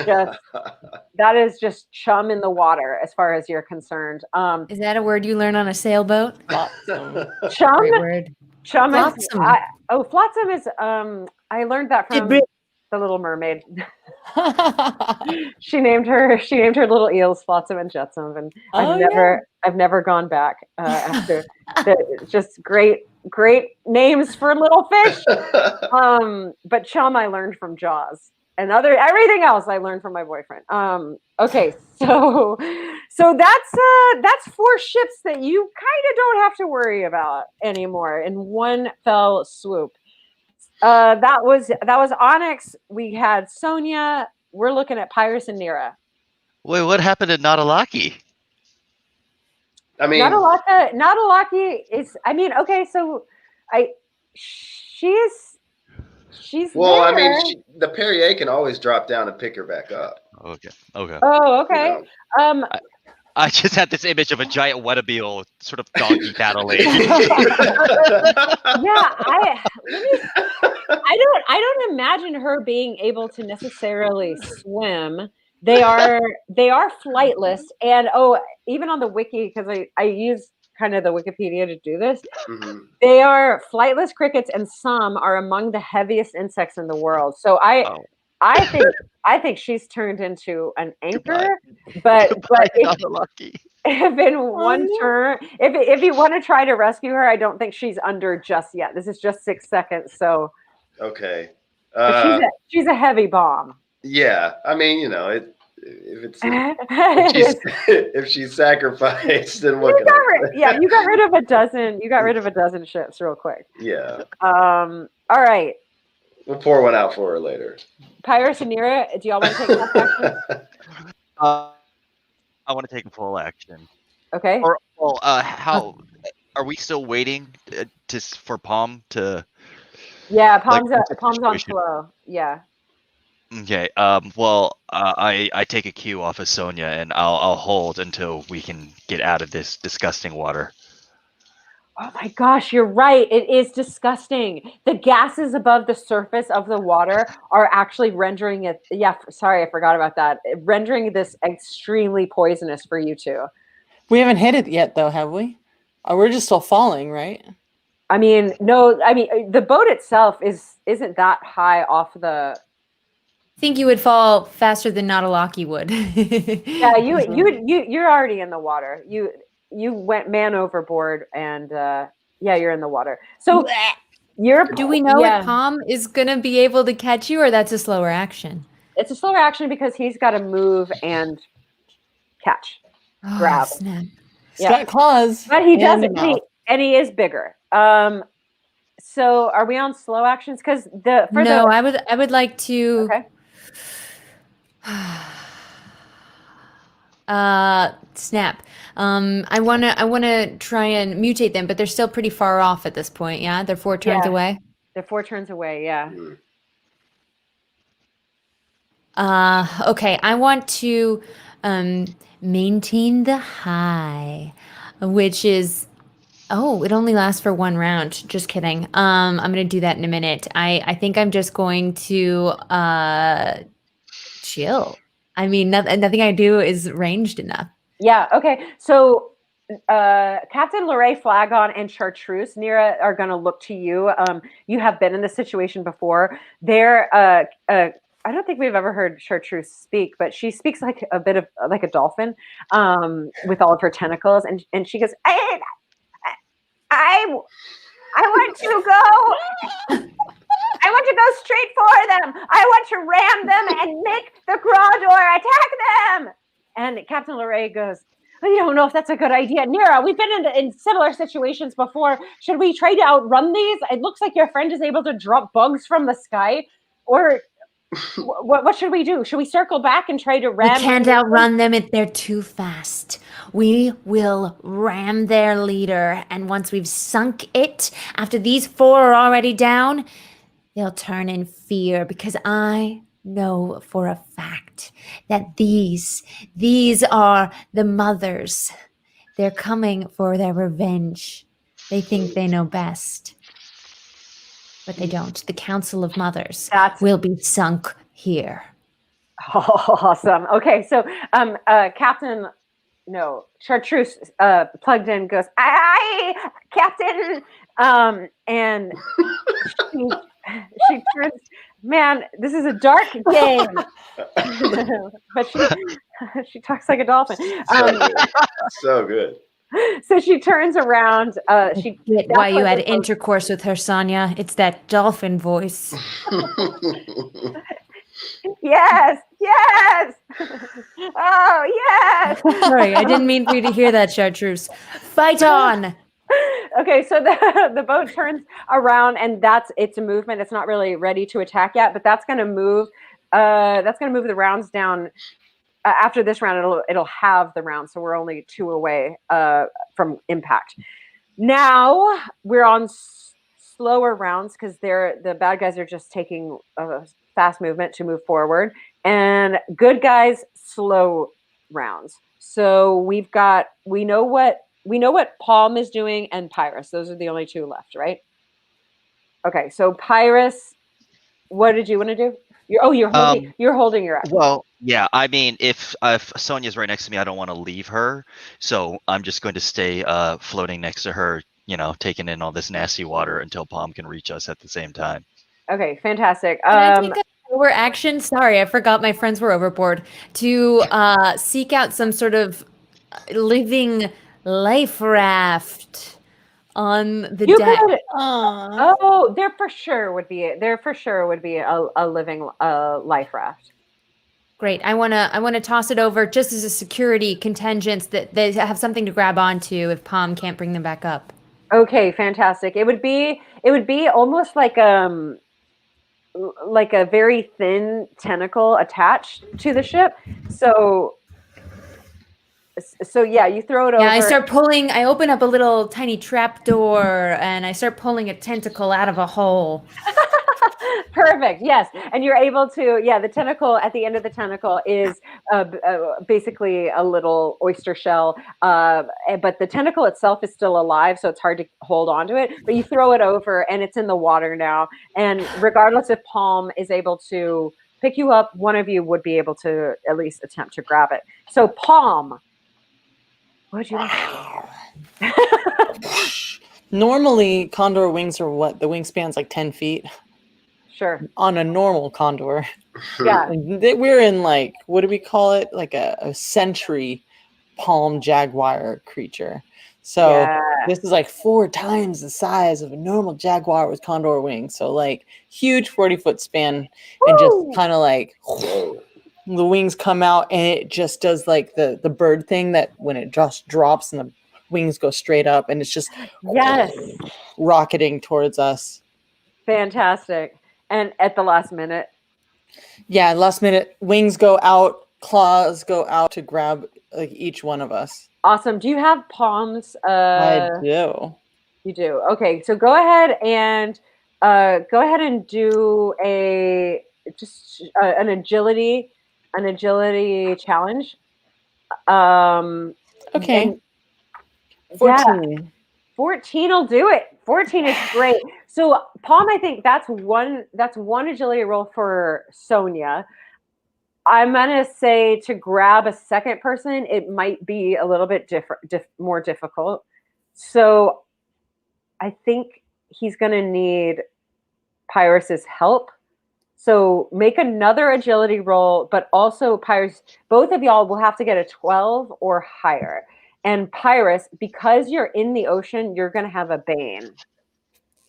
just chum in the water as far as you're concerned. Is that a word you learn on a sailboat? Chum. Great word. Chum Flotsam. Flotsam is I learned that from The Little Mermaid. she named her little eels Flotsam and Jetsam, and I've never gone back after. Just great names for little fish. But chum I learned from Jaws, and everything else I learned from my boyfriend. Okay, so that's 4 ships that you kind of don't have to worry about anymore in one fell swoop. That was Onyx. We had Sonia. We're looking at Pyrus and Nira. Wait, what happened to Natalaki? I mean, Natalaki is. I mean, okay, so she's. Well, there. I mean, the Perrier can always drop down and pick her back up. Okay. Oh, okay. I just had this image of a giant Wettabeetle sort of doggy paddling. I don't imagine her being able to necessarily swim. They are flightless, and even on the wiki, because I use kind of the Wikipedia to do this. Mm-hmm. They are flightless crickets, and some are among the heaviest insects in the world. So I think she's turned into an anchor, but if in one turn, if you want to try to rescue her, I don't think she's under just yet. This is just 6 seconds, so okay. She's a heavy bomb. Yeah, I mean, if she's sacrificed, then what? You got rid of a dozen. You got rid of a dozen ships real quick. Yeah. All right. We'll pour one out for her later. Pyrus and Nira, do y'all want to take that action? I want to take full action. Okay. How are we still waiting for Palm to? Yeah, Palm's on flow. Yeah. Okay. I take a cue off of Sonia, and I'll hold until we can get out of this disgusting water. Oh my gosh, you're right. It is disgusting. The gases above the surface of the water are actually rendering it. Yeah, sorry, I forgot about that. Rendering this extremely poisonous for you two. We haven't hit it yet, though, have we? We're just still falling, right? I mean, no. I mean, the boat itself isn't that high off the. I think you would fall faster than Natalaki would. Yeah, you're already in the water. You went man overboard, and you're in the water. So do we know if Palm is gonna be able to catch you, or that's a slower action? It's a slower action because he's got to move and catch, grab. Snap. He's got claws, but he doesn't. And he is bigger. So are we on slow actions? Because I would like to. Okay. Snap. I wanna try and mutate them, but they're still pretty far off at this point. Yeah, they're 4 turns away. They're 4 turns away. Yeah. Okay. I want to maintain the high, which is Oh, it only lasts for 1 round. Just kidding. I'm gonna do that in a minute. I think I'm just going to chill. I mean, nothing I do is ranged enough. Yeah. Okay. So, Captain Lorray, Flagon, and Chartreuse, Nira, are going to look to you. You have been in this situation before. They're. I don't think we've ever heard Chartreuse speak, but she speaks like a bit of like a dolphin, with all of her tentacles, and she goes, I want to go. I want to go straight for them. I want to ram them and make the Grawdor attack them. And Captain Lorray goes, I don't know if that's a good idea. Nira, we've been in similar situations before. Should we try to outrun these? It looks like your friend is able to drop bugs from the sky. Or what should we do? Should we circle back and try to ram? We can't outrun them if they're too fast. We will ram their leader, and once we've sunk it, after these 4 are already down, they'll turn in fear, because I know for a fact that these are the mothers. They're coming for their revenge. They think they know best, but they don't. The Council of Mothers will be sunk here. Awesome. Okay, so Chartreuse plugged in, goes, aye, Captain, and she turns, man, this is a dark game. But she talks like a dolphin. So good. So she turns around. She get why you had intercourse with her, Sonia. It's that dolphin voice. Yes. Oh, yes. Sorry, I didn't mean for you to hear that, Chartreuse. Fight on. Okay, so the boat turns around, and it's a movement. It's not really ready to attack yet, but that's going to move. That's going to move the rounds down. After this round, it'll have the round, so we're only 2 away from impact. Now we're on slower rounds because the bad guys are just taking a fast movement to move forward, and good guys slow rounds. So we know what Palm is doing and Pyrus. Those are the only 2 left, right? Okay, so Pyrus, what did you want to do? You're holding your action. Well, yeah. I mean, if Sonia's right next to me, I don't want to leave her, so I'm just going to stay floating next to her. Taking in all this nasty water until Palm can reach us at the same time. Okay, fantastic. Can I take a over action? Sorry, I forgot my friends were overboard. To seek out some sort of living life raft on the deck. There for sure would be a living life raft. Great. I wanna toss it over just as a security contingent that they have something to grab onto if Palm can't bring them back up. Okay, fantastic. It would be almost like a very thin tentacle attached to the ship. So yeah, you throw it over. Yeah, I start pulling. I open up a little tiny trap door, and I start pulling a tentacle out of a hole. Perfect. Yes, and you're able to. Yeah, the tentacle at the end of the tentacle is basically a little oyster shell, but the tentacle itself is still alive, so it's hard to hold onto it. But you throw it over, and it's in the water now. And regardless if Palm is able to pick you up, one of you would be able to at least attempt to grab it. So Palm. What'd you like? Normally, condor wings are what? The wingspan's like 10 feet. Sure. On a normal condor. Yeah. We're in like, what do we call it? Like a century palm jaguar creature. So this is like 4 times the size of a normal jaguar with condor wings. So like huge 40-foot span. Woo! And just kind of like... the wings come out, and it just does like the bird thing that when it just drops and the wings go straight up, and it's just rocketing towards us. Fantastic. And at the last minute? Yeah, last minute, wings go out, claws go out to grab like each one of us. Awesome. Do you have palms? I do. You do. Okay, so go ahead and do an agility challenge. Okay. 14. Yeah. 14 will do it. 14 is great. So Palm, I think that's one agility roll for Sonia. I'm gonna say to grab a second person, it might be a little bit more difficult. So I think he's gonna need Pyrus's help. So make another agility roll, but also Pyrus, both of y'all will have to get a 12 or higher. And Pyrus, because you're in the ocean, you're going to have a bane.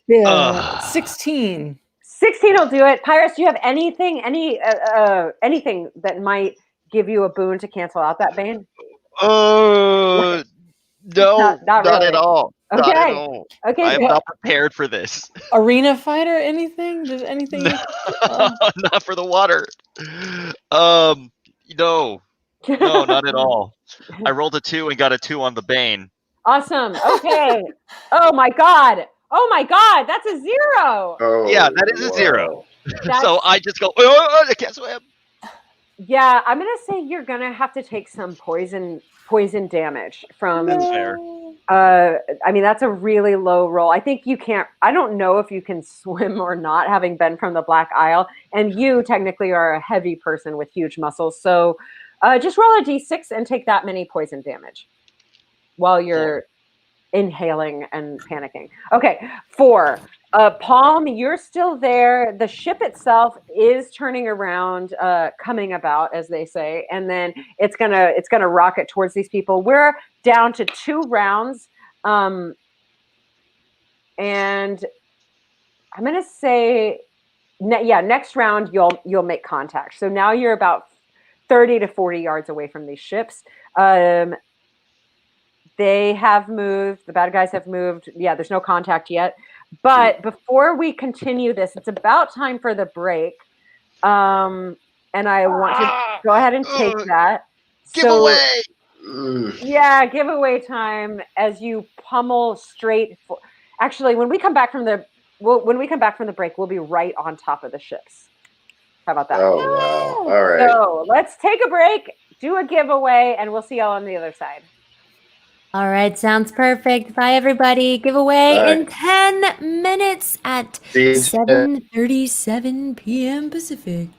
Yeah, 16. 16 will do it. Pyrus, do you have anything that might give you a boon to cancel out that bane? No, Not not really. at all. Not at Okay. all. Okay. I am not prepared for this. Arena fighter? Anything? Does anything? Not for the water. No, not at all. I rolled a 2 and got a 2 on the Bane. Awesome. Okay. Oh my God. That's a 0. Oh, Yeah, that is a 0. So I just go, I can't swim. Yeah, I'm gonna say you're gonna have to take some poison damage from. That's fair. I mean, that's a really low roll. I think you can't. I don't know if you can swim or not, having been from the Black Isle. And you technically are a heavy person with huge muscles, so just roll a d6 and take that many poison damage while you're inhaling and panicking. Okay, 4. Palm, you're still there. The ship itself is turning around, coming about, as they say, and then it's gonna rocket towards these people. We're down to 2 rounds, and I'm gonna say, next round you'll make contact. So now you're about 30 to 40 yards away from these ships. They have moved. The bad guys have moved. Yeah, there's no contact yet. But before we continue this, it's about time for the break. And I want to go ahead and take that. Give away. Yeah, giveaway time as you pummel straight. Actually, when we come back from the break, we'll be right on top of the ships. How about that? Oh wow! All right. So let's take a break, do a giveaway, and we'll see y'all on the other side. All right, sounds perfect. Bye, everybody. Giveaway in 10 minutes at 7:37 p.m. Pacific.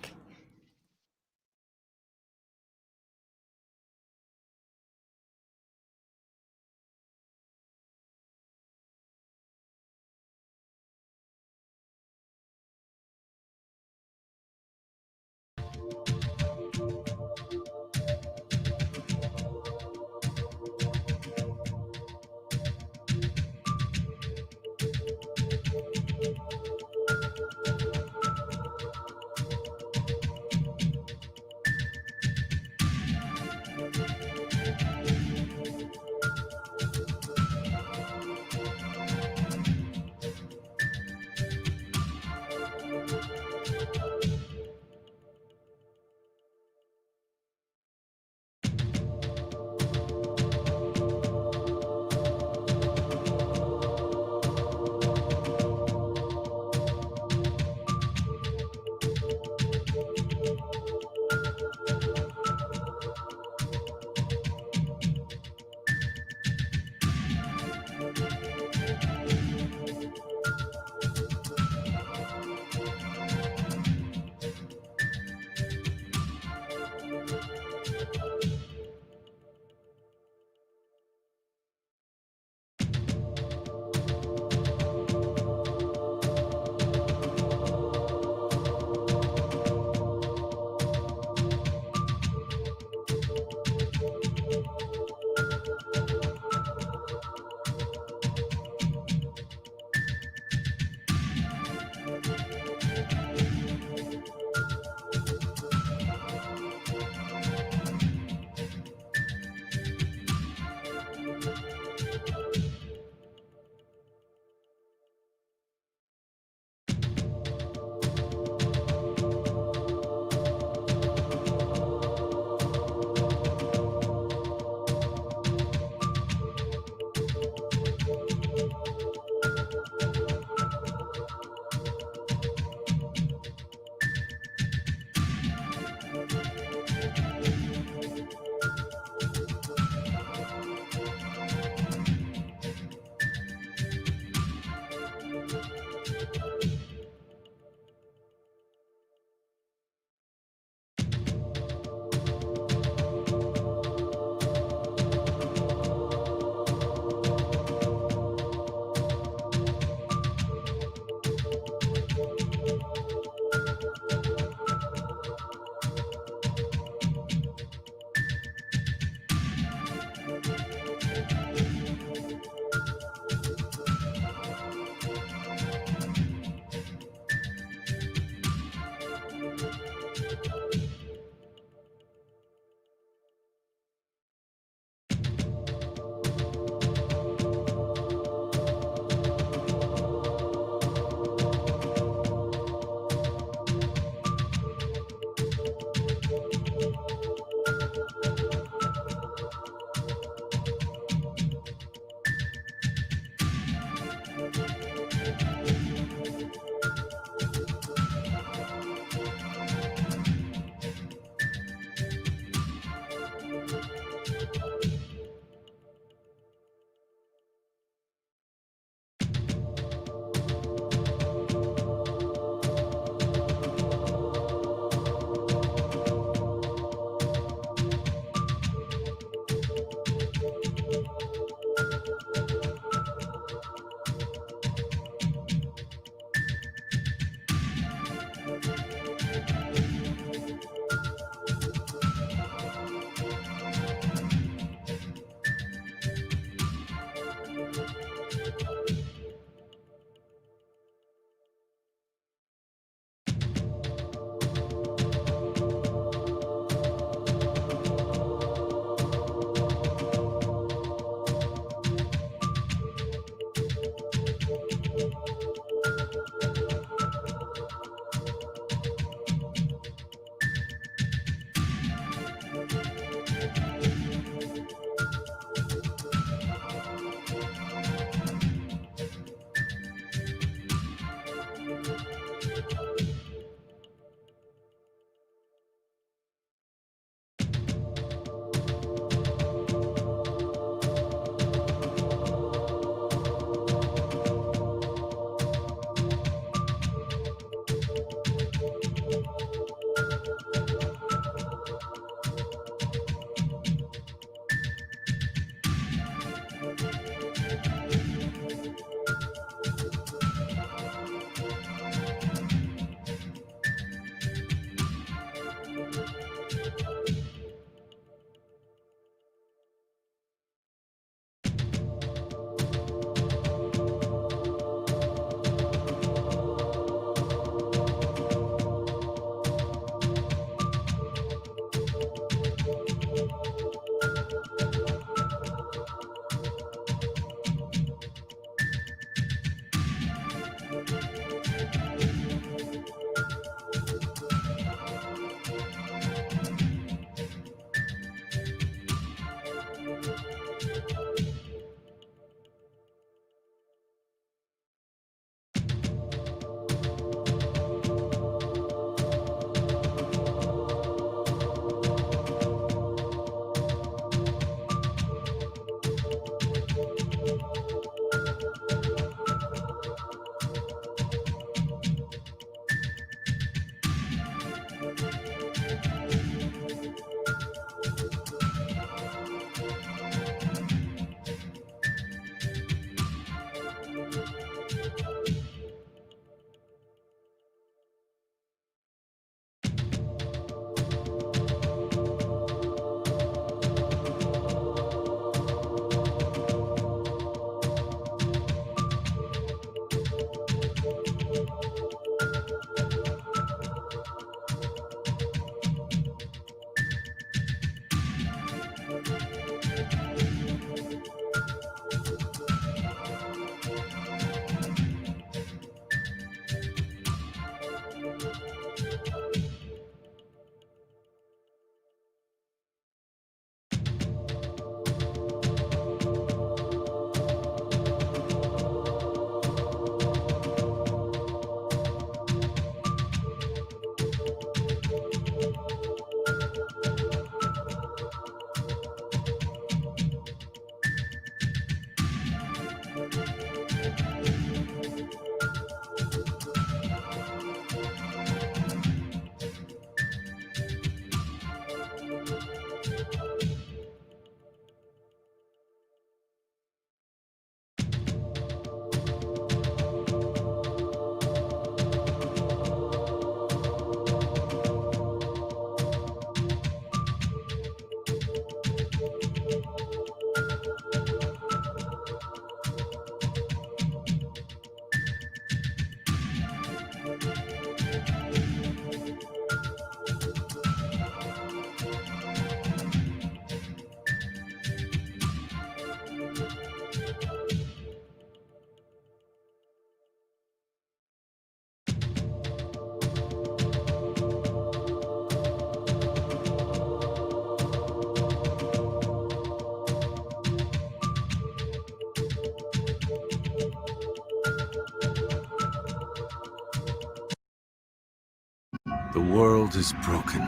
The world is broken.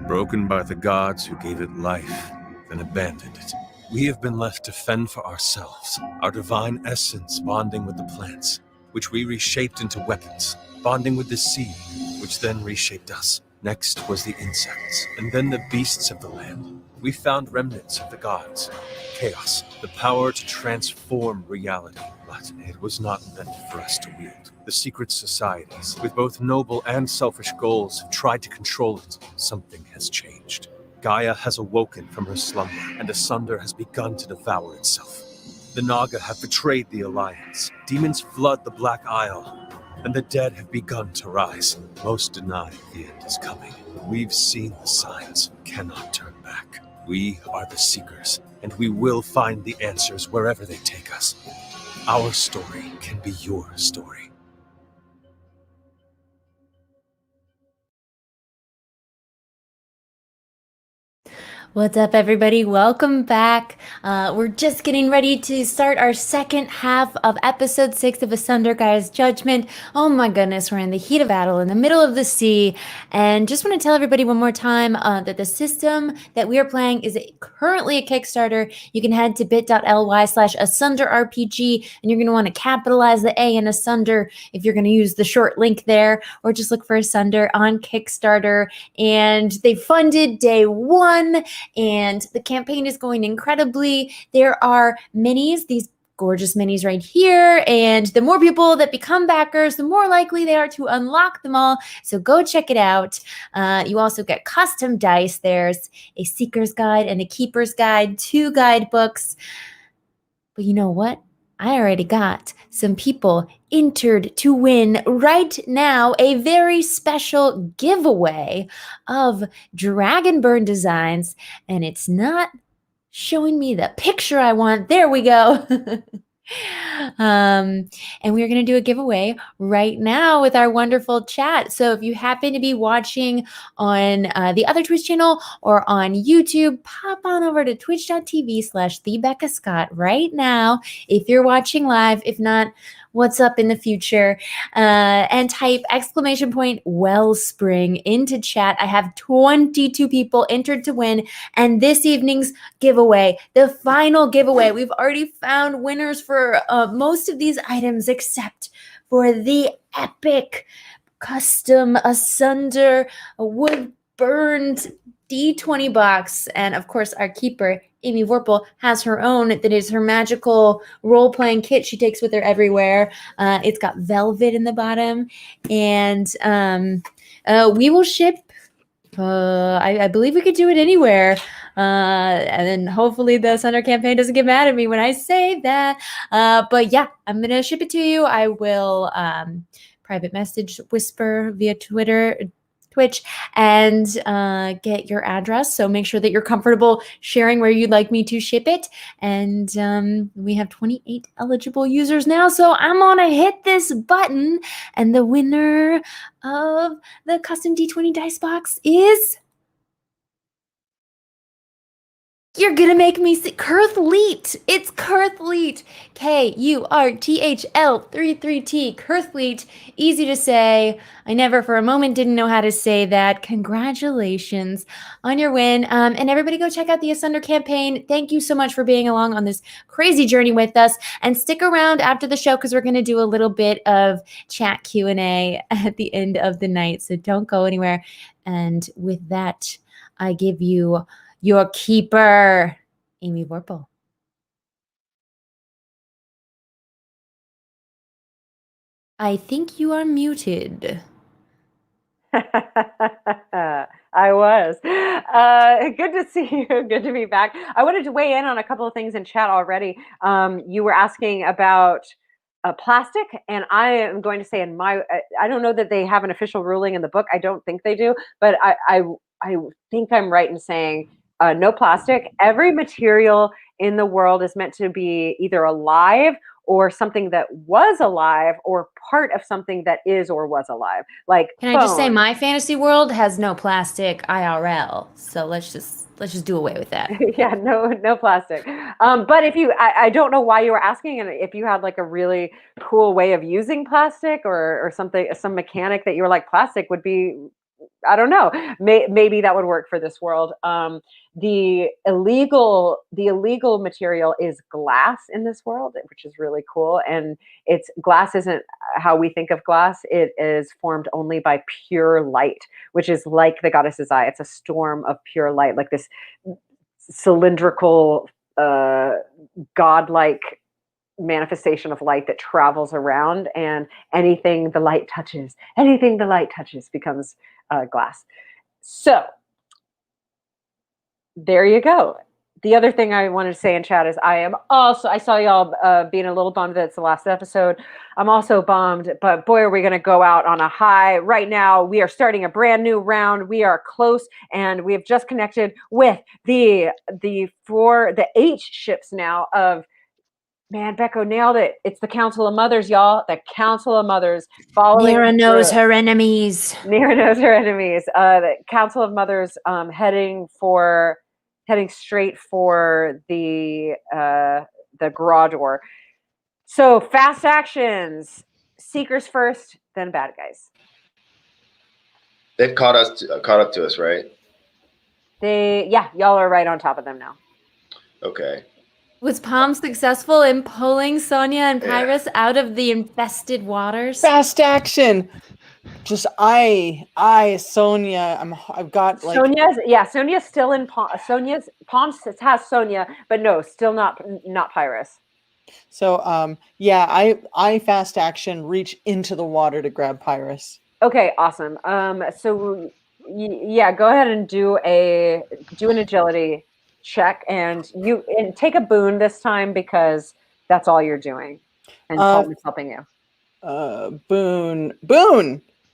Broken by the gods who gave it life, then abandoned it. We have been left to fend for ourselves, our divine essence bonding with the plants, which we reshaped into weapons, bonding with the sea, which then reshaped us. Next was the insects, and then the beasts of the land. We found remnants of the gods, chaos, the power to transform reality, but it was not meant for us to wield. The secret societies, with both noble and selfish goals, have tried to control it. Something has changed. Gaia has awoken from her slumber, and A Sunder has begun to devour itself. The Naga have betrayed the Alliance. Demons flood the Black Isle, and the dead have begun to rise. Most deny the end is coming. We've seen the signs, cannot turn back. We are the Seekers, and we will find the answers wherever they take us. Our story can be your story. What's up, everybody? Welcome back. We're just getting ready to start our second half of episode 6 of A Sunder, GAIA'S Judgment. Oh my goodness, we're in the heat of battle in the middle of the sea. And just want to tell everybody one more time that the system that we are playing is currently a Kickstarter. You can head to bit.ly/AsunderRPG, and you're going to want to capitalize the A in Asunder if you're going to use the short link there, or just look for Asunder on Kickstarter. And they funded day 1. And the campaign is going incredibly. There are minis, these gorgeous minis right here. And the more people that become backers, the more likely they are to unlock them all. So go check it out. You also get custom dice. There's a Seeker's Guide and a Keeper's Guide, 2 guidebooks. But you know what? I already got some people entered to win right now a very special giveaway of Dragonburn designs, and it's not showing me the picture I want. There we go. And we're going to do a giveaway right now with our wonderful chat. So if you happen to be watching on the other Twitch channel or on YouTube, pop on over to twitch.tv/Becca Scott right now if you're watching live. If not, what's up in the future, and type !Wellspring into chat. I have 22 people entered to win, and this evening's giveaway, the final giveaway, we've already found winners for most of these items except for the epic custom Asunder wood burned D20 box. And of course, our keeper, Amy Vorpahl, has her own that is her magical role-playing kit she takes with her everywhere. It's got velvet in the bottom, and we will ship. I believe we could do it anywhere. And then hopefully the Sunder campaign doesn't get mad at me when I say that. But yeah, I'm going to ship it to you. I will private message whisper via Twitch, and get your address. So make sure that you're comfortable sharing where you'd like me to ship it. And we have 28 eligible users now. So I'm going to hit this button, and the winner of the custom D20 dice box is... You're gonna make me say Kurthleet. It's Kurthleet. Kurthl33T. Kurthleet. Easy to say. I never for a moment didn't know how to say that. Congratulations on your win. And everybody go check out the Asunder campaign. Thank you so much for being along on this crazy journey with us. And stick around after the show because we're gonna do a little bit of chat Q&A at the end of the night. So don't go anywhere. And with that, I give you your keeper, Amy Vorpahl. I think you are muted. I was. Good to see you. Good to be back. I wanted to weigh in on a couple of things in chat already. You were asking about plastic, and I am going to say I don't know that they have an official ruling in the book. I don't think they do, but I think I'm right in saying no plastic. Every material in the world is meant to be either alive or something that was alive or part of something that is or was alive. Like, can I just say my fantasy world has no plastic IRL. So let's just do away with that. Yeah, no plastic. But if I don't know why you were asking, and if you had like a really cool way of using plastic or something, some mechanic that you were like, plastic would be I don't know. Maybe that would work for this world. The illegal material is glass in this world, which is really cool. And glass isn't how we think of glass. It is formed only by pure light, which is like the goddess's eye. It's a storm of pure light, like this cylindrical, godlike manifestation of light that travels around, and anything the light touches becomes glass. So there you go. The other thing I wanted to say in chat is I saw y'all being a little bummed that it's the last episode. I'm also bummed, but boy, are we going to go out on a high. Right now, we are starting a brand new round. We are close, and we have just connected with the 8 ships now of, man, Becca nailed it. It's the Council of Mothers, y'all. The Council of Mothers following. Mira knows her enemies. Mira knows her enemies. The Council of Mothers heading straight for the garage door. So fast actions. Seekers first, then bad guys. They've caught up to us, right? Y'all are right on top of them now. Okay. Was Palm successful in pulling Sonia and Pyrus out of the infested waters? Fast action. Just Sonia. I've got like Sonia's still in Palm. Palm has Sonia, but no, still not Pyrus. So I fast action reach into the water to grab Pyrus. Okay, awesome. So go ahead and do an agility check, and take a boon this time because that's all you're doing, and Palm is helping you. Boon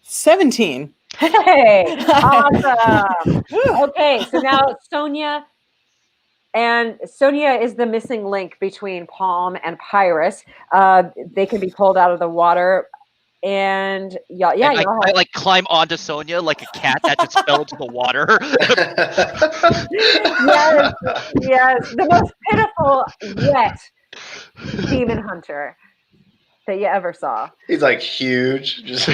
17. Hey, awesome. Okay, so now Sonia is the missing link between Palm and Pyrus. They can be pulled out of the water. And I like climb onto Sonia like a cat that just fell into the water. yes, the most pitiful yet demon hunter that you ever saw. He's like huge. Just I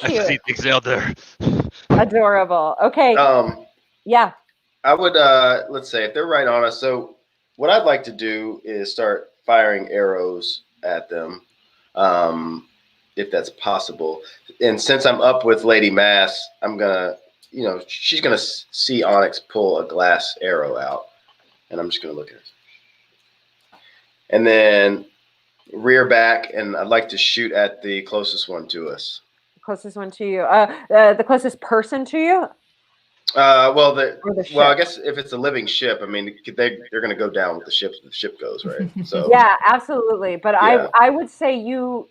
see things out there. Adorable. Okay. Yeah. I would let's say if they're right on us. So what I'd like to do is start firing arrows at them, if that's possible. And since I'm up with Lady Mass, I'm gonna, she's gonna see Onyx pull a glass arrow out, and I'm just gonna look at it, and then rear back, and I'd like to shoot at the closest one to us. Closest one to you. The closest person to you. I guess if it's a living ship, I mean, they're going to go down with the ship. The ship goes, right? So yeah, absolutely. But yeah. I would say you,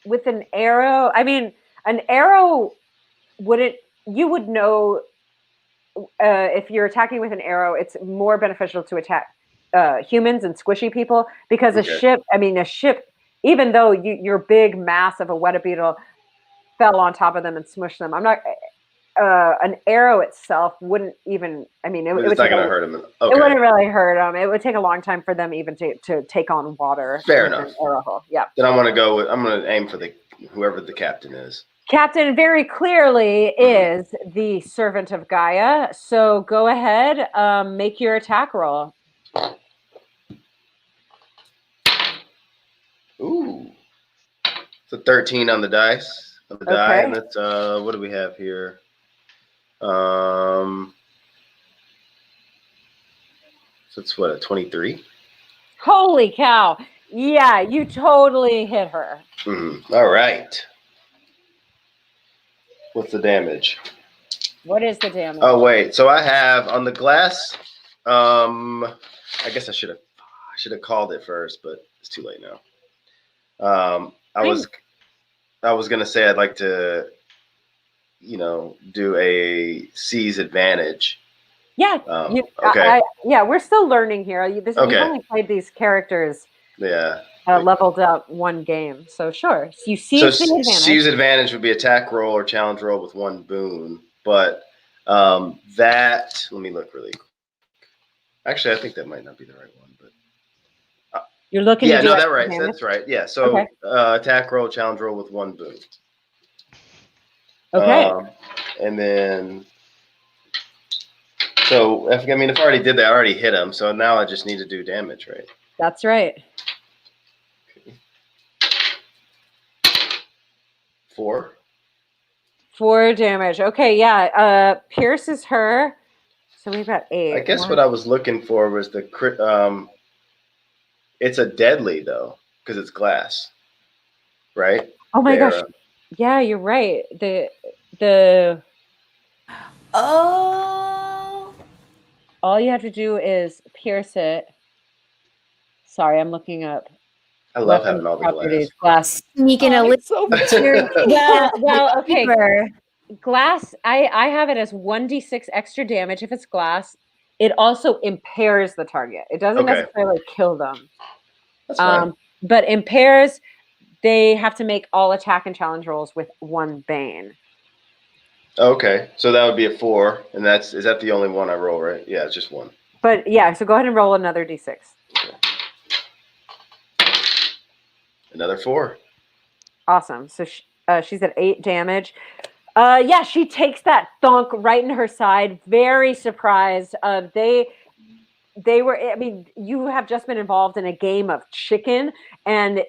with an arrow. I mean, an arrow you would know if you're attacking with an arrow, it's more beneficial to attack humans and squishy people, because a ship, even though your big mass of a weta beetle fell on top of them and smushed them, an arrow itself wouldn't even. I mean, it's not going to hurt them. Okay. It wouldn't really hurt them. It would take a long time for them even to take on water. Fair enough. Arrow hole. Yeah. Then I'm going to aim for whoever the captain is. Captain very clearly is the servant of Gaia. So go ahead, make your attack roll. Ooh, it's a 13 on the dice. Die, and that's what do we have here? So it's what, a 23? Holy cow. Yeah, you totally hit her. All right. What's the damage? What is the damage? Oh, wait. So I have on the glass, I guess I should have called it first, but it's too late now. I was going to say I'd like to do a seize advantage. Yeah. Okay. We're still learning here. You've only played these characters. Yeah. Leveled up one game. So sure. So you seize the advantage. Seize advantage would be attack roll or challenge roll with one boon. But let me look really quick. Actually, I think that might not be the right one, but you're looking that's right. Yeah. So attack roll, challenge roll with one boon. Okay. And then, so if I already did that, I already hit him. So now I just need to do damage, right? That's right. 4. 4 damage. Okay, yeah. Pierces her. So we've got 8. I guess what I was looking for was the crit. It's a deadly though, because it's glass, right? Oh my gosh. There. Yeah, you're right. The Oh. all you have to do is pierce it. Sorry, I'm looking up I love weapon having all the properties. glass. Glass. Sneaking a Oh, little it's so picture. Well, okay. Paper. Glass, I have it as 1d6 extra damage if it's glass. It also impairs the target. It doesn't Okay. necessarily kill them. That's fine. But impairs, they have to make all attack and challenge rolls with 1 bane. Okay, so that would be a 4, and is that the only one I roll, right? Yeah, it's just 1. But yeah, so go ahead and roll another d6. Another 4. Awesome. So she's at 8 damage. Yeah, she takes that thunk right in her side. Very surprised. They were. I mean, you have just been involved in a game of chicken, and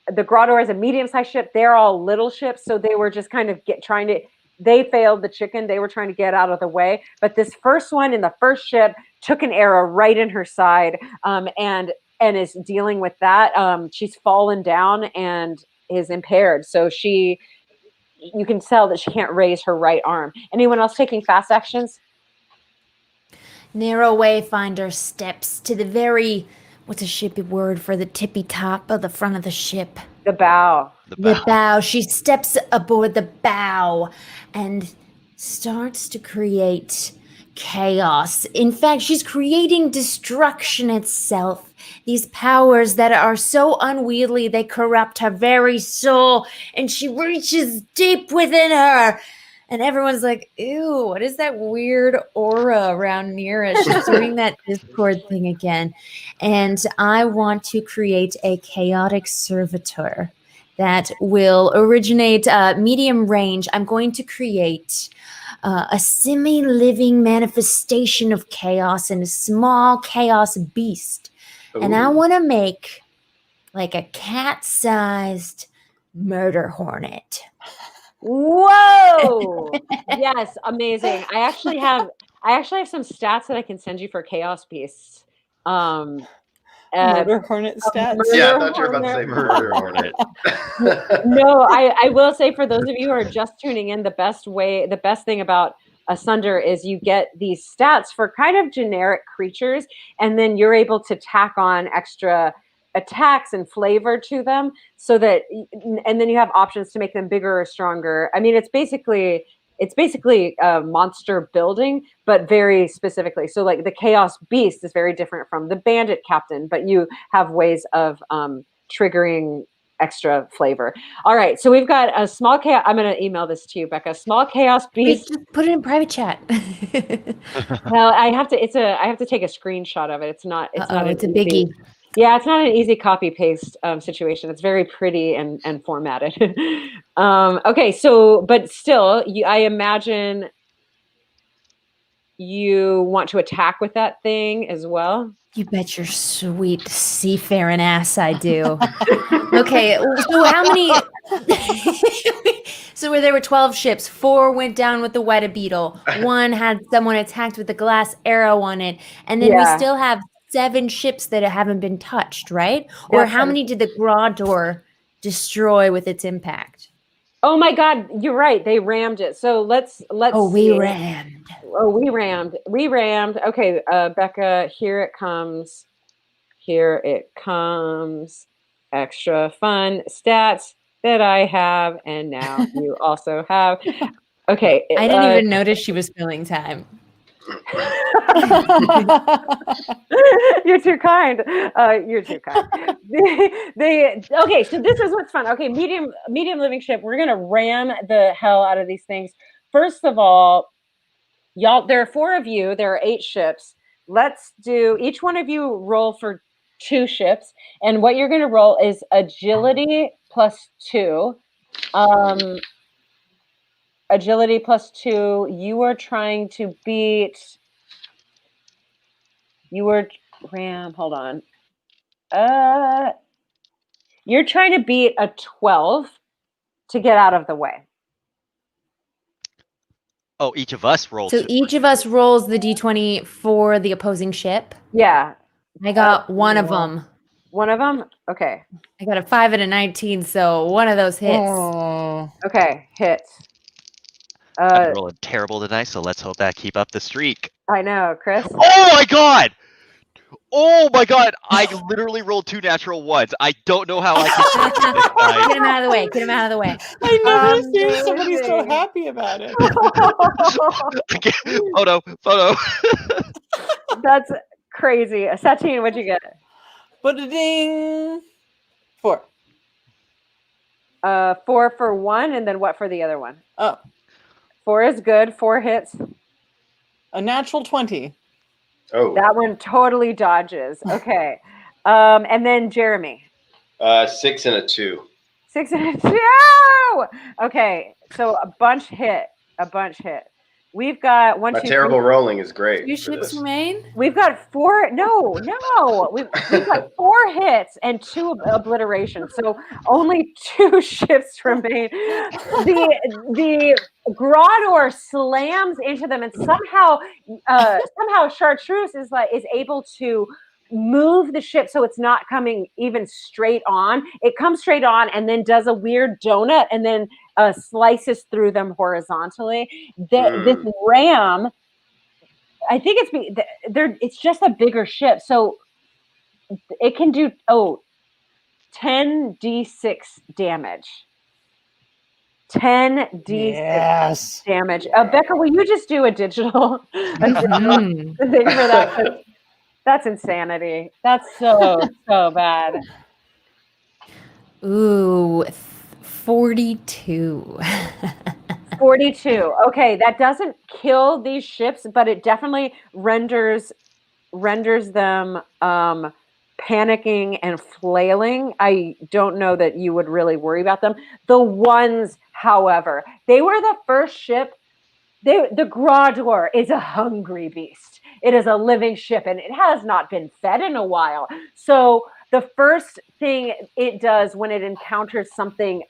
the Grottor is a medium-sized ship. They're all little ships, so they were just kind of trying to. They failed the chicken. They were trying to get out of the way. But this first one in the first ship took an arrow right in her side, and is dealing with that. She's fallen down and is impaired. So you can tell that she can't raise her right arm. Anyone else taking fast actions? Narrow Wayfinder steps to the very, what's a shippy word for the tippy top of the front of the ship? The bow. The bow. She steps aboard the bow and starts to create chaos. In fact, she's creating destruction itself. These powers that are so unwieldy, they corrupt her very soul, and she reaches deep within her. And everyone's like, ew, what is that weird aura around Nira? She's doing that Discord thing again. And I want to create a chaotic servitor that will originate medium range. I'm going to create a semi-living manifestation of chaos and a small chaos beast. And I want to make like a cat-sized murder hornet. Whoa! Yes, amazing. I actually have some stats that I can send you for chaos beasts. Murder hornet stats. Yeah, I thought you were about to say murder hornet. No, I will say for those of you who are just tuning in, the best thing about Asunder is you get these stats for kind of generic creatures, and then you're able to tack on extra attacks and flavor to them, so that, and then you have options to make them bigger or stronger. I mean, it's basically monster building, but very specifically. So like the Chaos Beast is very different from the Bandit Captain, but you have ways of triggering extra flavor. All right, so we've got a small chaos. I'm going to email this to you, Becca. Small Chaos Beast. Just put it in private chat. Well, I have to take a screenshot of it. It's not It's a biggie. Yeah, it's not an easy copy paste situation. It's very pretty and formatted. Okay, so but still, I imagine you want to attack with that thing as well. You bet your sweet seafaring ass I do. Okay, so how many? So where there were 12 ships, 4 went down with the Weta Beetle. 1 had someone attacked with a glass arrow on it, and then we still have 7 ships that haven't been touched, right? Or how many did the Grottor destroy with its impact? Oh my God, you're right. They rammed it. So let's. Oh, we rammed. Oh, we rammed. Okay, Becca, here it comes. Extra fun stats that I have, and now you also have. Okay. I didn't even notice she was filling time. You're too kind. Okay, so this is what's fun. Okay, medium living ship. We're gonna ram the hell out of these things. First of all, y'all, there are 4 of you. There are 8 ships. Let's do each one of you roll for 2 ships, and what you're gonna roll is agility +2. agility +2. You are trying to beat. Ram. Hold on. You're trying to beat a 12 to get out of the way. Oh, each of us rolled. So each of us rolls the d20 for the opposing ship. Yeah. I got one of them. One of them? Okay. I got a 5 and a 19, so one of those hits. Oh. Okay, hits. I'm rolling terrible tonight, so let's hope that keep up the streak. I know, Chris. Oh my god! Oh my god! I literally rolled 2 natural ones. I don't know how I can this guy. Get him out of the way. Get him out of the way. I never seen somebody so Amazing. happy about it. Photo. That's crazy. Satine, what'd you get? Ba-da-ding. 4. 4 for one, and then what for the other one? Oh, 4 is good. 4 hits. a natural 20. Oh, That one totally dodges. Okay. And then Jeremy. 6 and a 2. 6 and a 2. Okay. So a bunch hit. We've got one, My 2, terrible 3. rolling is great. Two for ships this. remain. We've got 4. No. We've got 4 hits and 2 obliterations. So only 2 ships remain. The Grodor slams into them, and somehow Chartreuse is able to move the ship so it's not coming even straight on. It comes straight on and then does a weird donut and then slices through them horizontally. This ram, I think it's just a bigger ship, so it can do 10d6 damage. 10d6 damage. Becca, will you just do a digital thing for that? 'Cause that's insanity. That's so bad. Ooh, 42. 42. Okay, that doesn't kill these ships, but it definitely renders them panicking and flailing. I don't know that you would really worry about them. The ones, however, they were the first ship. The Grodor is a hungry beast. It is a living ship, and it has not been fed in a while. So the first thing it does when it encounters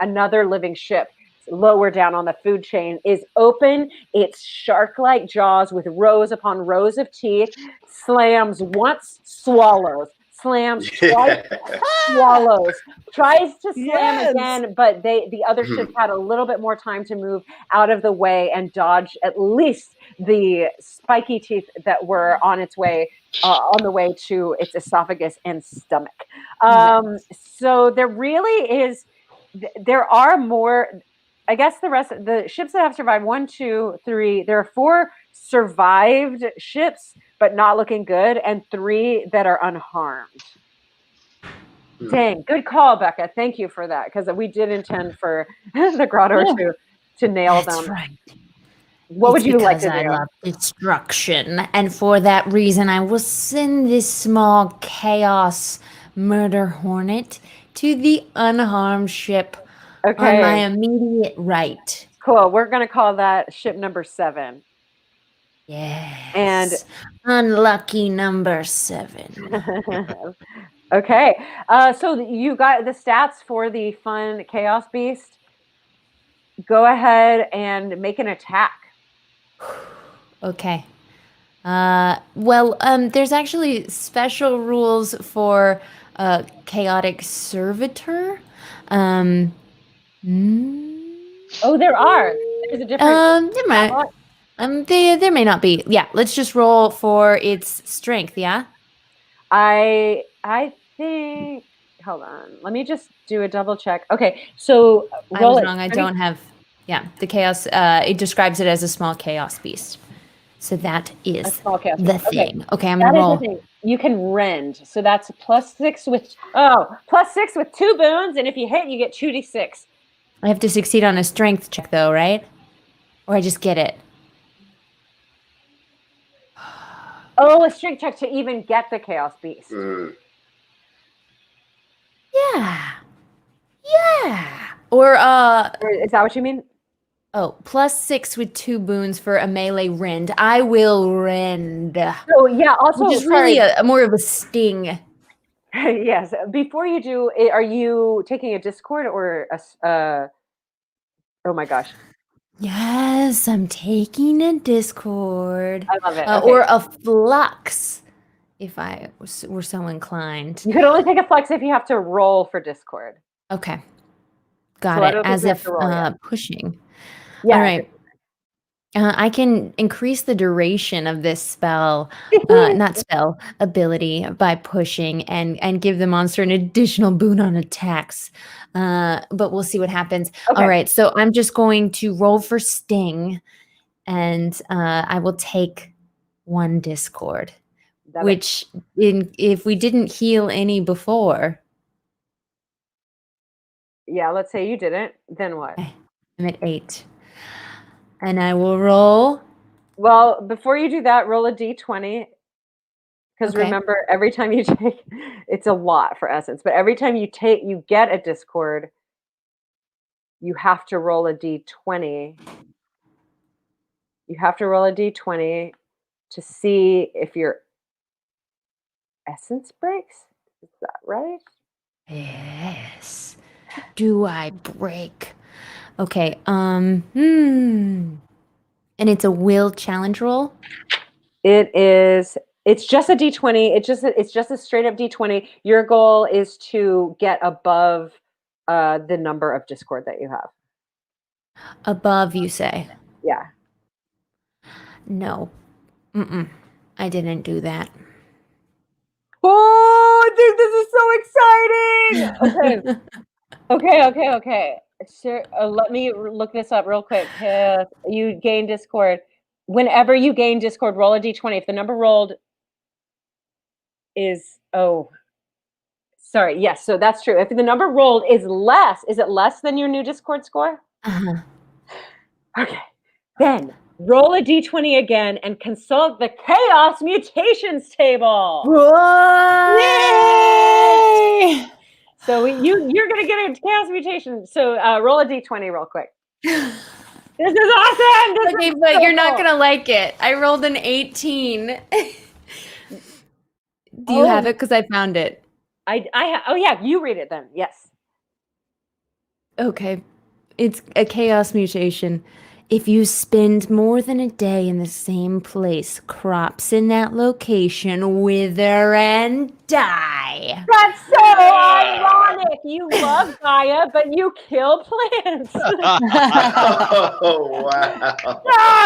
another living ship, lower down on the food chain, is open its shark-like jaws with rows upon rows of teeth, slams once, swallows, slams twice, swallows, tries to slam again, but the other ships had a little bit more time to move out of the way and dodge at least the spiky teeth that were on the way to its esophagus and stomach. So there are more. I guess the rest of the ships that have survived, 1, 2, 3, there are 4 survived ships, but not looking good, and 3 that are unharmed. Dang, good call, Becca. Thank you for that, because we did intend for the Grotto to nail them. That's right. What would you like to do? I love destruction, and for that reason, I will send this small chaos murder hornet to the unharmed ship on my immediate right. Cool. We're going to call that ship number 7. Yes. And unlucky number 7. Okay. So you got the stats for the fun chaos beast. Go ahead and make an attack. Okay. There's actually special rules for chaotic servitor. Oh, there are. There's a different. There may not be. Yeah, let's just roll for its strength. Yeah. I think. Hold on. Let me just do a double check. Okay, so I was wrong. I don't have. Yeah, the chaos. It describes it as a small chaos beast. So that is the thing. Okay, I'm gonna roll. You can rend. So that's +6 with 2 boons, and if you hit, you get 2d6. I have to succeed on a strength check, though, right? Or I just get it. Oh, a strength check to even get the chaos beast. Yeah. Or is that what you mean? Oh, +6 with 2 boons for a melee rend. I will rend. So yeah, also Which is really more of a sting. yes. Before you do, are you taking a discord or oh my gosh. Yes, I'm taking a discord. I love it. Or a flux, if I were so inclined. You could only take a flex if you have to roll for discord. Okay. Got So I it. don't think As you have if to roll yet. pushing. Yeah. All right. I can increase the duration of this spell, not spell, ability by pushing and give the monster an additional boon on attacks. But we'll see what happens. Okay. All right, so I'm just going to roll for sting, and I will take 1 discord, which if we didn't heal any before. Yeah, let's say you didn't, then what? I'm at 8. And I will roll. Well, before you do that, roll a d20. Because remember, every time you take, it's a lot for essence, but every time you get a discord, you have to roll a d20. You have to roll a d20 to see if your essence breaks. Is that right? Yes. Do I break? Okay. And it's a will challenge roll? It's just a d20. It's just a straight up d20. Your goal is to get above the number of discord that you have. Above, you say? Yeah. No. I didn't do that. Oh, dude, this is so exciting! Okay. Sure, let me look this up real quick. You gain discord. Whenever you gain discord, roll a d20. If the number rolled is yes, so that's true. If the number rolled is it less than your new discord score? Okay, then roll a d20 again and consult the chaos mutations table. Yay! So you're gonna get a chaos mutation. So roll a d20 real quick. This is awesome. Okay, but you're not gonna like it. I rolled an 18. Do you have it? Because I found it. Oh yeah, you read it then. Yes. Okay. It's a chaos mutation. If you spend more than a day in the same place, crops in that location wither and die. That's so ironic. You love Gaia, but you kill plants. Oh, wow.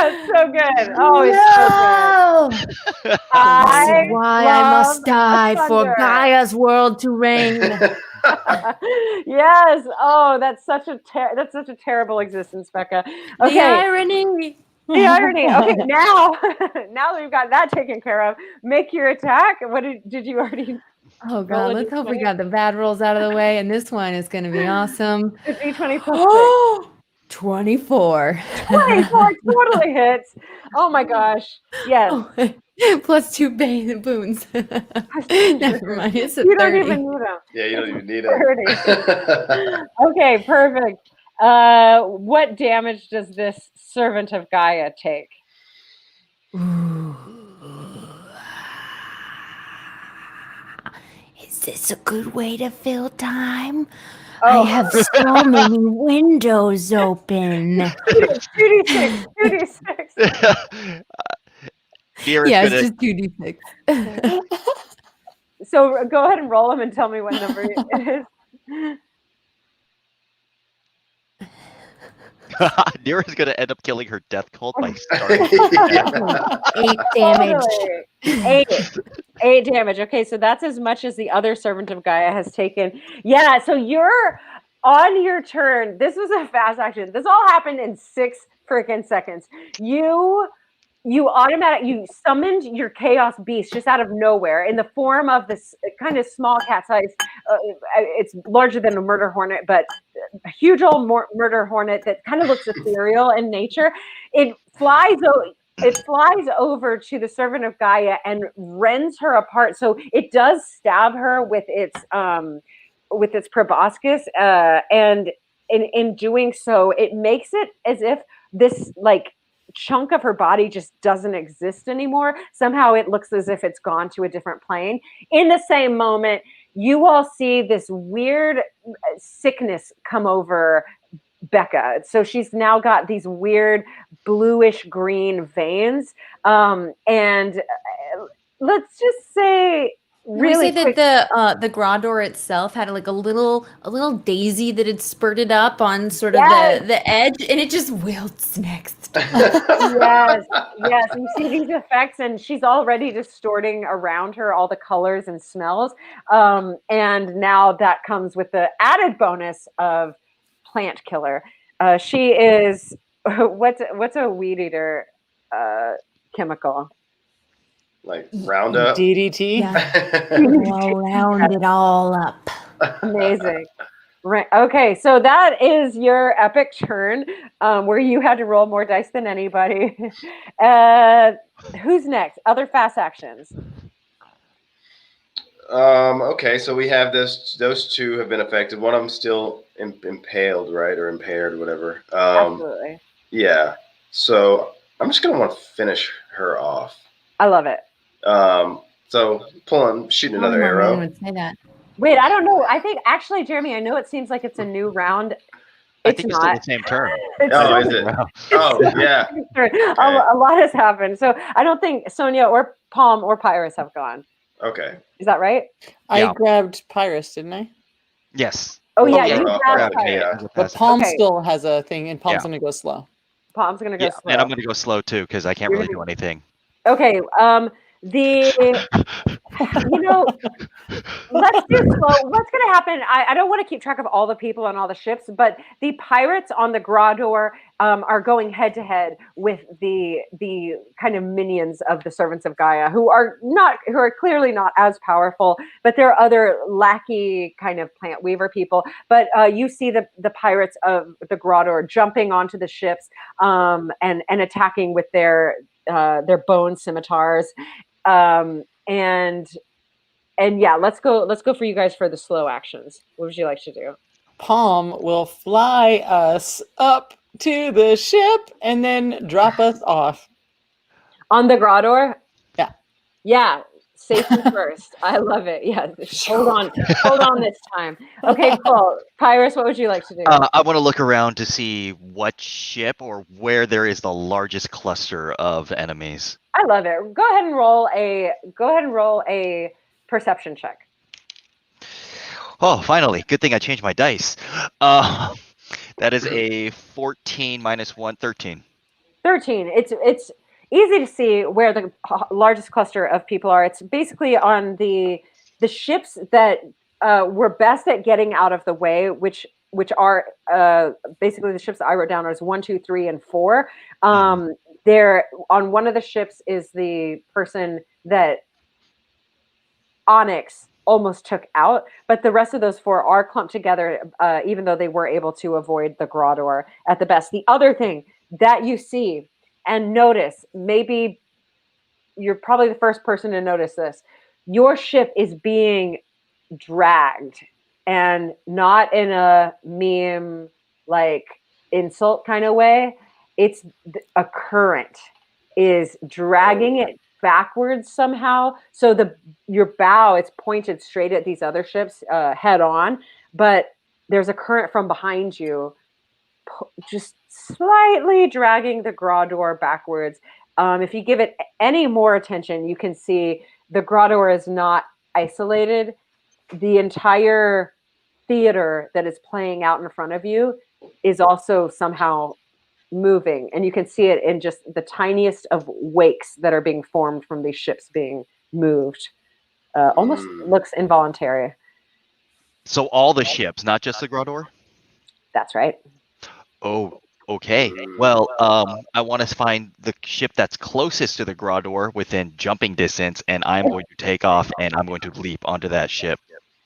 It's so good. Oh, it's so good. This is why I must die for Gaia's world to reign. Yes. Oh, that's such a terrible existence, Becca. Okay. The irony. The irony. Okay, now that we've got that taken care of, make your attack. What did you already? Oh God, let's hope we got the bad rolls out of the way, and this one is going to be awesome. The d20 plus 6. 24. 24 totally hits. Oh my gosh. Yes. Oh, plus 2 boons. Never mind. It's a you 30. don't even need them. Yeah, you don't even need them. Okay, perfect. What damage does this servant of Gaia take? Is this a good way to fill time? I have so many windows open. 2d6. 2d6. It's just 2d6. So go ahead and roll them and tell me what number it is. Nira's gonna end up killing her death cult by starting. 8 damage. Totally. 8 damage. Okay, so that's as much as the other servant of Gaia has taken. Yeah, so you're on your turn. This was a fast action. This all happened in 6 freaking seconds. You summoned your chaos beast just out of nowhere in the form of this kind of small cat size. It's larger than a murder hornet, but a huge old murder hornet that kind of looks ethereal in nature. It flies over to the servant of Gaia and rends her apart. So it does stab her with its proboscis, and in doing so, it makes it as if this like chunk of her body just doesn't exist anymore. Somehow it looks as if it's gone to a different plane. In the same moment, you all see this weird sickness come over Becca. So she's now got these weird bluish green veins. And let's just say really we say quick. that the Grador itself had like a little daisy that had spurted up on sort of Yes. the edge, and it just wilts next. Yes, yes. You see these effects, and she's already distorting around her all the colors and smells. And now that comes with the added bonus of plant killer. She is what's a weed eater chemical? Like Roundup. DDT. Yeah. We'll round it all up. Amazing. Right. Okay. So that is your epic turn, where you had to roll more dice than anybody. Who's next? Other fast actions. Okay, so we have this. Those two have been affected. One of them still impaled, right, or impaired, or whatever. Absolutely. Yeah. So I'm just gonna want to finish her off. I love it. So shooting another Only Maureen arrow. would say that. Wait, I don't know. I think actually, Jeremy, I know it seems like it's a new round. I It's think it's still not. the same turn. It's Oh, still- is it? Oh, yeah. A lot has happened. So I don't think Sonia or Palm or Pyrus have gone. Okay. Is that right? I Yeah. grabbed Pyrus, didn't I? Yes. Oh Oh, yeah, yeah, you oh, grabbed okay, Pyrus. yeah. But Palm Okay. still has a thing, and Palm's Yeah. gonna go slow. Palm's gonna go Yeah, slow. and I'm going to go slow too because I can't You're really gonna do anything. Okay. Let's do slow. What's going to happen? I don't want to keep track of all the people on all the ships, but the pirates on the Grador are going head to head with the kind of minions of the servants of Gaia, who are clearly not as powerful, but there are other lackey kind of plant weaver people. But you see the pirates of the Grador jumping onto the ships and attacking with their bone scimitars. And yeah, let's go for you guys for the slow actions. What would you like to do? Palm will fly us up to the ship and then drop us off. On the Grador? Yeah. Yeah. Safety first. I love it. Yeah. Hold on this time. Okay, cool. Pyrus, what would you like to do? I want to look around to see what ship or where there is the largest cluster of enemies. I love it. Go ahead and roll a perception check. Oh, finally. Good thing I changed my dice. That is a 14 minus 1, 13. 13. It's easy to see where the largest cluster of people are. It's basically on the ships that were best at getting out of the way, which are basically the ships that I wrote down as 1, 2, 3, and 4. There on one of the ships is the person that Onyx almost took out, but the rest of those 4 are clumped together, even though they were able to avoid the Grador at the best. The other thing that you see and notice, maybe you're probably the first person to notice this, your ship is being dragged, and not in a meme like insult kind of way. It's a current is dragging it backwards somehow. So your bow, it's pointed straight at these other ships head on, but there's a current from behind you just slightly dragging the Grador backwards. If you give it any more attention, you can see the Grador is not isolated. The entire theater that is playing out in front of you is also somehow moving, and you can see it in just the tiniest of wakes that are being formed from these ships being moved. Almost looks involuntary. So all the ships, not just the Grador? That's right. Oh, okay. Well, I want to find the ship that's closest to the Grador within jumping distance, and I'm going to take off and I'm going to leap onto that ship.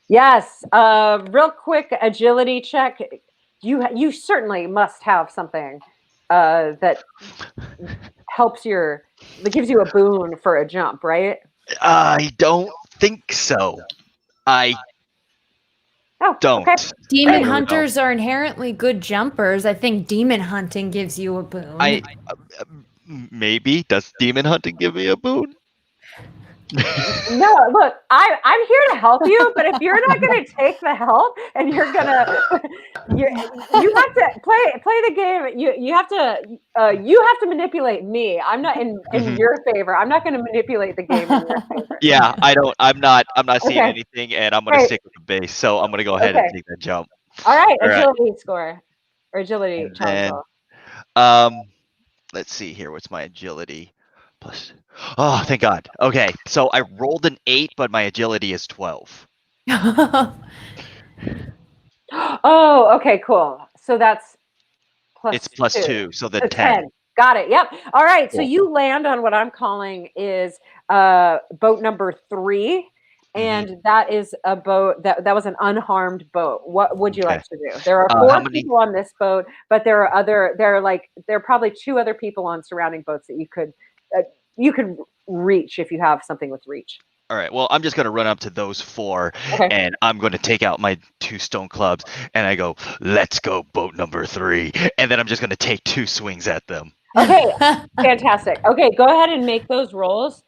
Yes. Real quick agility check. You certainly must have something that helps that gives you a boon for a jump, right? I don't think so. I Oh, Don't. okay. Demon really don't. hunters are inherently good jumpers. I think demon hunting gives you a boon. Maybe does demon hunting give me a boon? No, look, I'm here to help you, but if you're not going to take the help and you're gonna, you have to play the game. You have to manipulate me. I'm not in Mhm. your favor. I'm not going to manipulate the game in your favor. Yeah, I'm not seeing Okay. anything, and I'm gonna Great. stick with the base. So I'm gonna go ahead and Okay. take that jump. All right, All right. agility score or agility And challenge then, roll. let's see here. What's my agility? Plus. Oh, thank God. Okay, so I rolled an 8, but my agility is 12. Oh, okay, cool. So that's plus It's plus 2. 2, so the So 10. Got it. Yep. All right. So Cool. you land on what I'm calling is boat number 3. And that is a boat that was an unharmed boat. What would you Okay. like to do? There are How 4 many? people on this boat, but there are probably 2 other people on surrounding boats that you could reach if you have something with reach. All right. Well, I'm just gonna run up to those 4, Okay. and I'm gonna take out my 2 stone clubs, and I go, "Let's go, boat number 3," and then I'm just gonna take 2 swings at them. Okay. Fantastic. Okay, go ahead and make those rolls.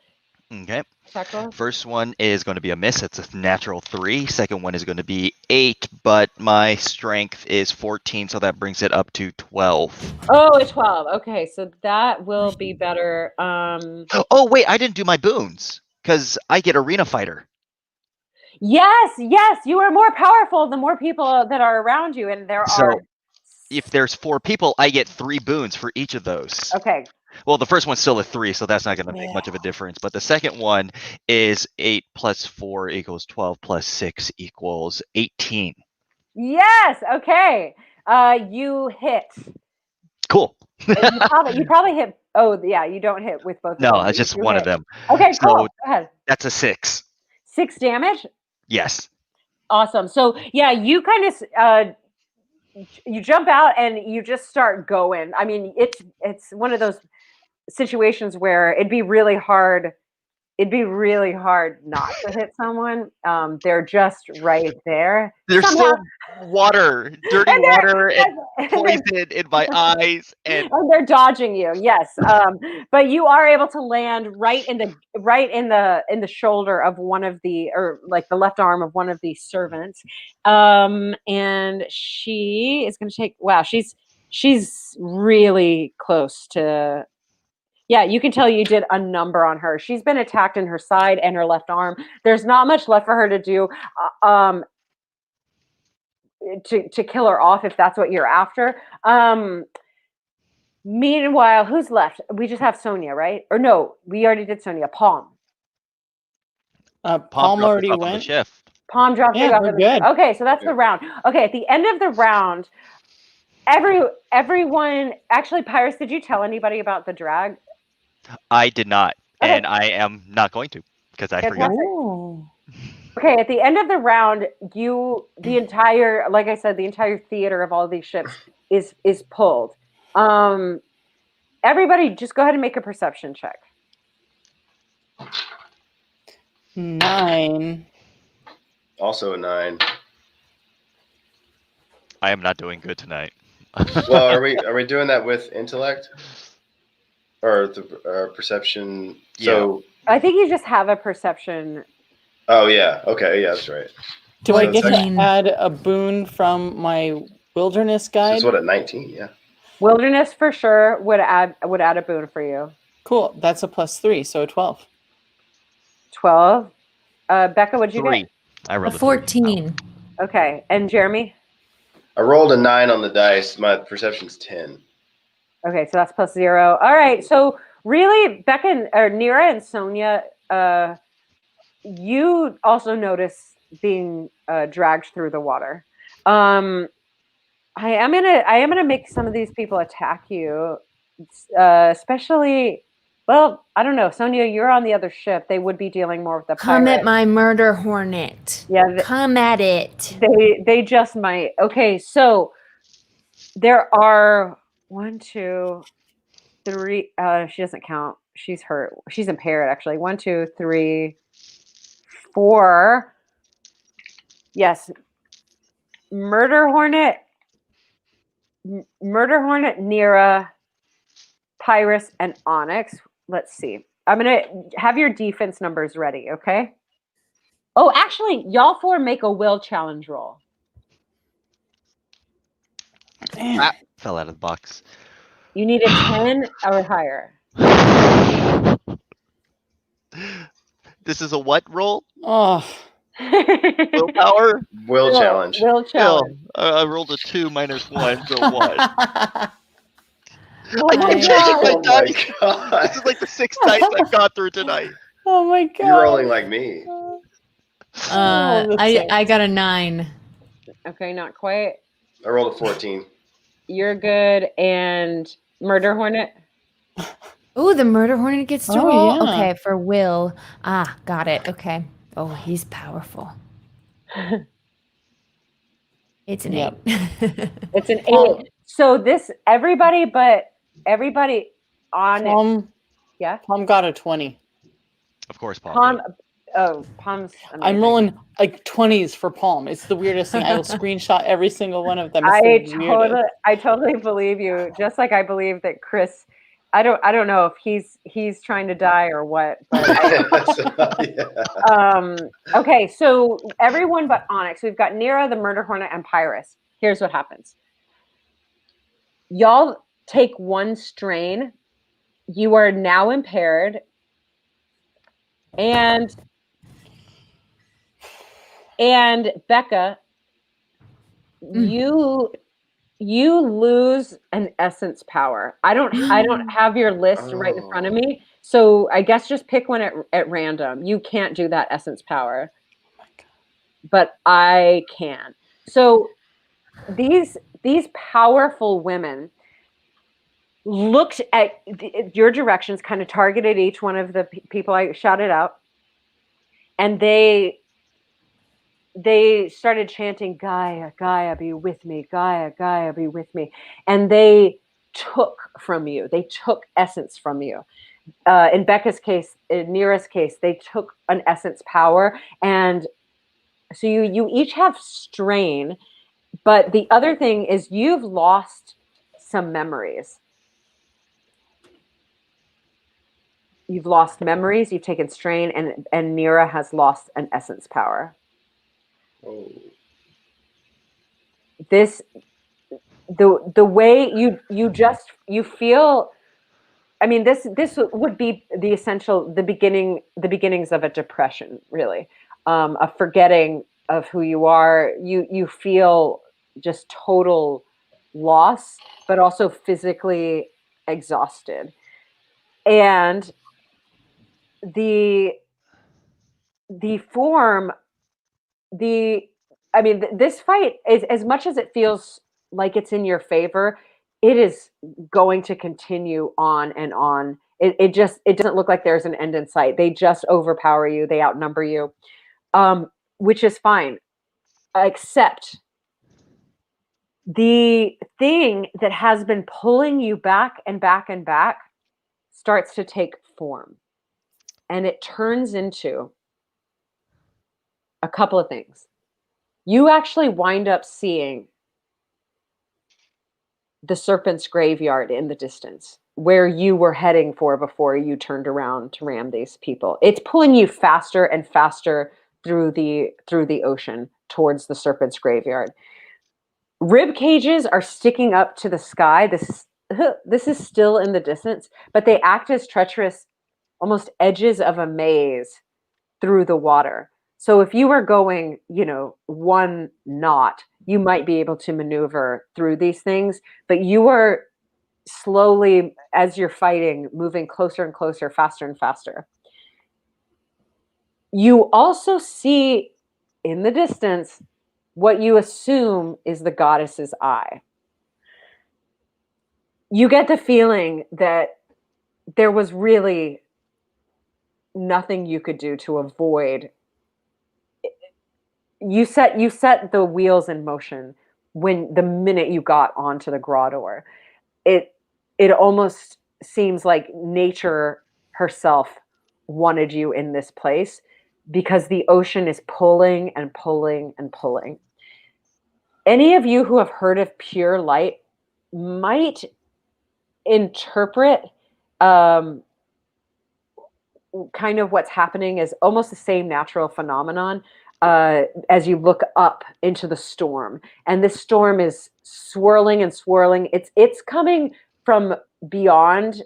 Okay. Check rolls. First one is going to be a miss. It's a natural 3. Second one is going to be 8, but my strength is 14, so that brings it up to 12. Oh, a 12. Okay, so that will be better. Oh wait, I didn't do my boons because I get arena fighter. Yes, you are more powerful the more people that are around you, and there So are. if there's 4 people, I get 3 boons for each of those. Okay. Well, the first one's still a 3, so that's not going to make much of a difference. But the second one is 8 plus 4 equals 12 plus 6 equals 18. Yes. Okay. You hit. Cool. You probably hit. Oh, yeah. You don't hit with both. No, of them. it's just You one hit. of them. Okay. Cool. So Go ahead. that's a 6. 6 damage. Yes. Awesome. So yeah, you kind of you jump out and you just start going. I mean, it's one of those situations where it'd be really hard not to hit someone. They're just right there. There's Somehow, still water, dirty and they're- water, and and poison in my eyes, and they're dodging you. Yes, but you are able to land right in the shoulder of one of or like the left arm of one of the servants, and she is going to take. Wow, she's really close to. Yeah, you can tell you did a number on her. She's been attacked in her side and her left arm. There's not much left for her to do to kill her off if that's what you're after. Meanwhile, who's left? We just have Sonia, right? Or no, we already did Sonia. Palm. Palm dropped already us off on the went. shift. Palm dropped Yeah, you off. we're good. Okay, so that's the round. Okay, at the end of the round, everyone. Actually, Pyrus, did you tell anybody about the drag? I did not, Okay. and I am not going to because I forgot. Fantastic. Ooh. Okay, at the end of the round, the entire, like I said, the entire theater of all these ships is pulled. Everybody, just go ahead and make a perception check. 9. Also a 9. I am not doing good tonight. Well, are we doing that with intellect or the perception? So I think you just have a perception. oh yeah, okay, yeah, that's right. Do I get to 14. add a boon from my wilderness So guide? it's what at 19, yeah. Wilderness for sure would add a boon for you. Cool. That's a +3, so a 12. 12. Becca, what'd you 3. get? I A rolled a 14. Okay, and Jeremy? I rolled a 9 on the dice. My perception's 10. Okay, so that's +0. All right, so really, Becca or Nira and Sonia, you also notice being dragged through the water. I am gonna make some of these people attack you, especially. Well, I don't know, Sonia. You're on the other ship. They would be dealing more with the Come pirate. at my murder hornet. Yeah, Come at it. they just might. Okay, so there are 1, 2, 3. She doesn't count. She's hurt. She's impaired actually. 1, 2, 3, 4. Yes. Murder Hornet, Nira, Pyrus, and Onyx. Let's see. I'm gonna have your defense numbers ready, okay? Oh, actually, y'all four make a will challenge roll. Damn. Fell out of the box. You need a 10 or higher. This is a what roll? Oh. Willpower? Will challenge. Will challenge. I rolled a 2 minus 1, so 1. Oh I my keep God. changing my Oh my dice. god. This is like the 6th dice I've got through tonight. Oh my god. You're rolling like me. I got a 9. Okay, not quite. I rolled a 14. You're good. And Murder Hornet? Ooh, the murder hornet gets to Oh, roll? yeah. Okay, for Will. Ah, got it. Okay. Oh, he's powerful. It's an Yep. 8. It's an 8. Palm. So this, everybody on it. Palm, Yeah? Palm got a 20. Of course, Paul. Palm. Oh, Palm's amazing. I'm rolling like 20s for Palm. It's the weirdest thing. I will screenshot every single one of them. It's the weirdest. I totally believe you. Just like I believe that Chris, I don't know if he's trying to die or what, but Yeah. okay, so everyone but Onyx. We've got Nira, the Murder Hornet, and Pyrus. Here's what happens. Y'all take 1 strain. You are now impaired. And Becca, you lose an essence power. I don't have your list right in front of me. So I guess just pick one at random. You can't do that essence power. But I can. So these powerful women looked at your directions, kind of targeted each one of the people I shouted out, and they started chanting, Gaia, Gaia, be with me, Gaia, Gaia, be with me. And they took from you. They took essence from you. In Becca's case, in Nira's case, they took an essence power. And so you each have strain. But the other thing is you've lost some memories. You've lost memories, you've taken strain, and Nira has lost an essence power. Oh. This, the way you feel, I mean, this would be the beginnings of a depression, really, a forgetting of who you are. You feel just total loss, but also physically exhausted. And the form, this fight is, as much as it feels like it's in your favor, it is going to continue on and on. It doesn't look like there's an end in sight. They just overpower you. They outnumber you, which is fine, except the thing that has been pulling you back and back and back starts to take form, and it turns into a couple of things. You actually wind up seeing the serpent's graveyard in the distance, where you were heading for before you turned around to ram these people. It's pulling you faster and faster through the ocean towards the serpent's graveyard. Rib cages are sticking up to the sky. This is still in the distance, but they act as treacherous, almost edges of a maze through the water. So if you were going, 1 knot, you might be able to maneuver through these things, but you are slowly, as you're fighting, moving closer and closer, faster and faster. You also see in the distance what you assume is the goddess's eye. You get the feeling that there was really nothing you could do to avoid. You set the wheels in motion when the minute you got onto the grottor. It almost seems like nature herself wanted you in this place, because the ocean is pulling and pulling and pulling. any of you who have heard of pure light might interpret kind of what's happening as almost the same natural phenomenon as you look up into the storm. And this storm is swirling and swirling. It's coming from beyond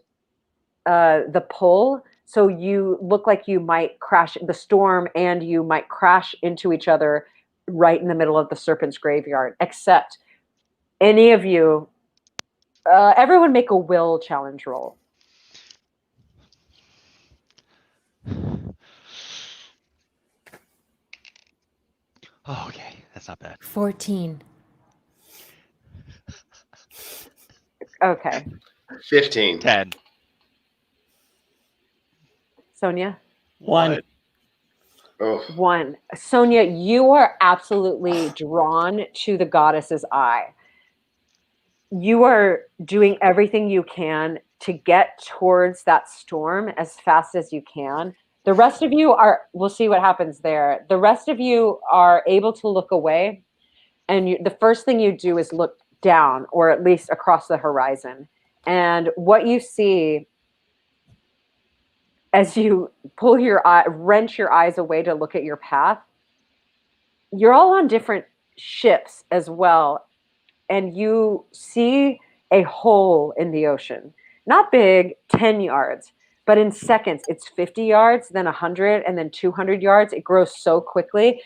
the pull. So you look like you might crash the storm, and you might crash into each other right in the middle of the serpent's graveyard. Except any of you, everyone make a will challenge roll. Oh, okay, that's not bad. 14. Okay. 15. 10. Sonia? 1. Oh, 1. Sonia, you are absolutely drawn to the goddess's eye. You are doing everything you can to get towards that storm as fast as you can. The rest of you we'll see what happens there. The rest of you are able to look away, and the first thing you do is look down, or at least across the horizon. And what you see as you wrench your eyes away to look at your path, you're all on different ships as well. And you see a hole in the ocean. Not big, 10 yards, but in seconds, it's 50 yards, then 100, and then 200 yards. It grows so quickly.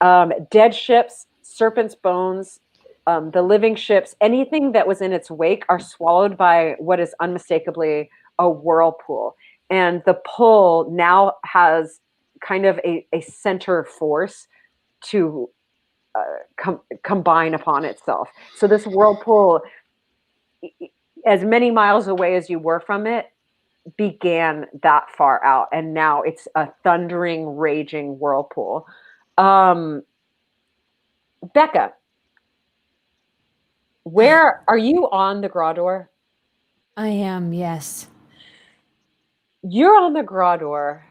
Dead ships, serpent's bones, the living ships, anything that was in its wake are swallowed by what is unmistakably a whirlpool. And the pull now has kind of a center force to combine upon itself. So this whirlpool, as many miles away as you were from it, began that far out. And now it's a thundering, raging whirlpool. Becca, where are you on the Grador? I am, yes. You're on the Grador.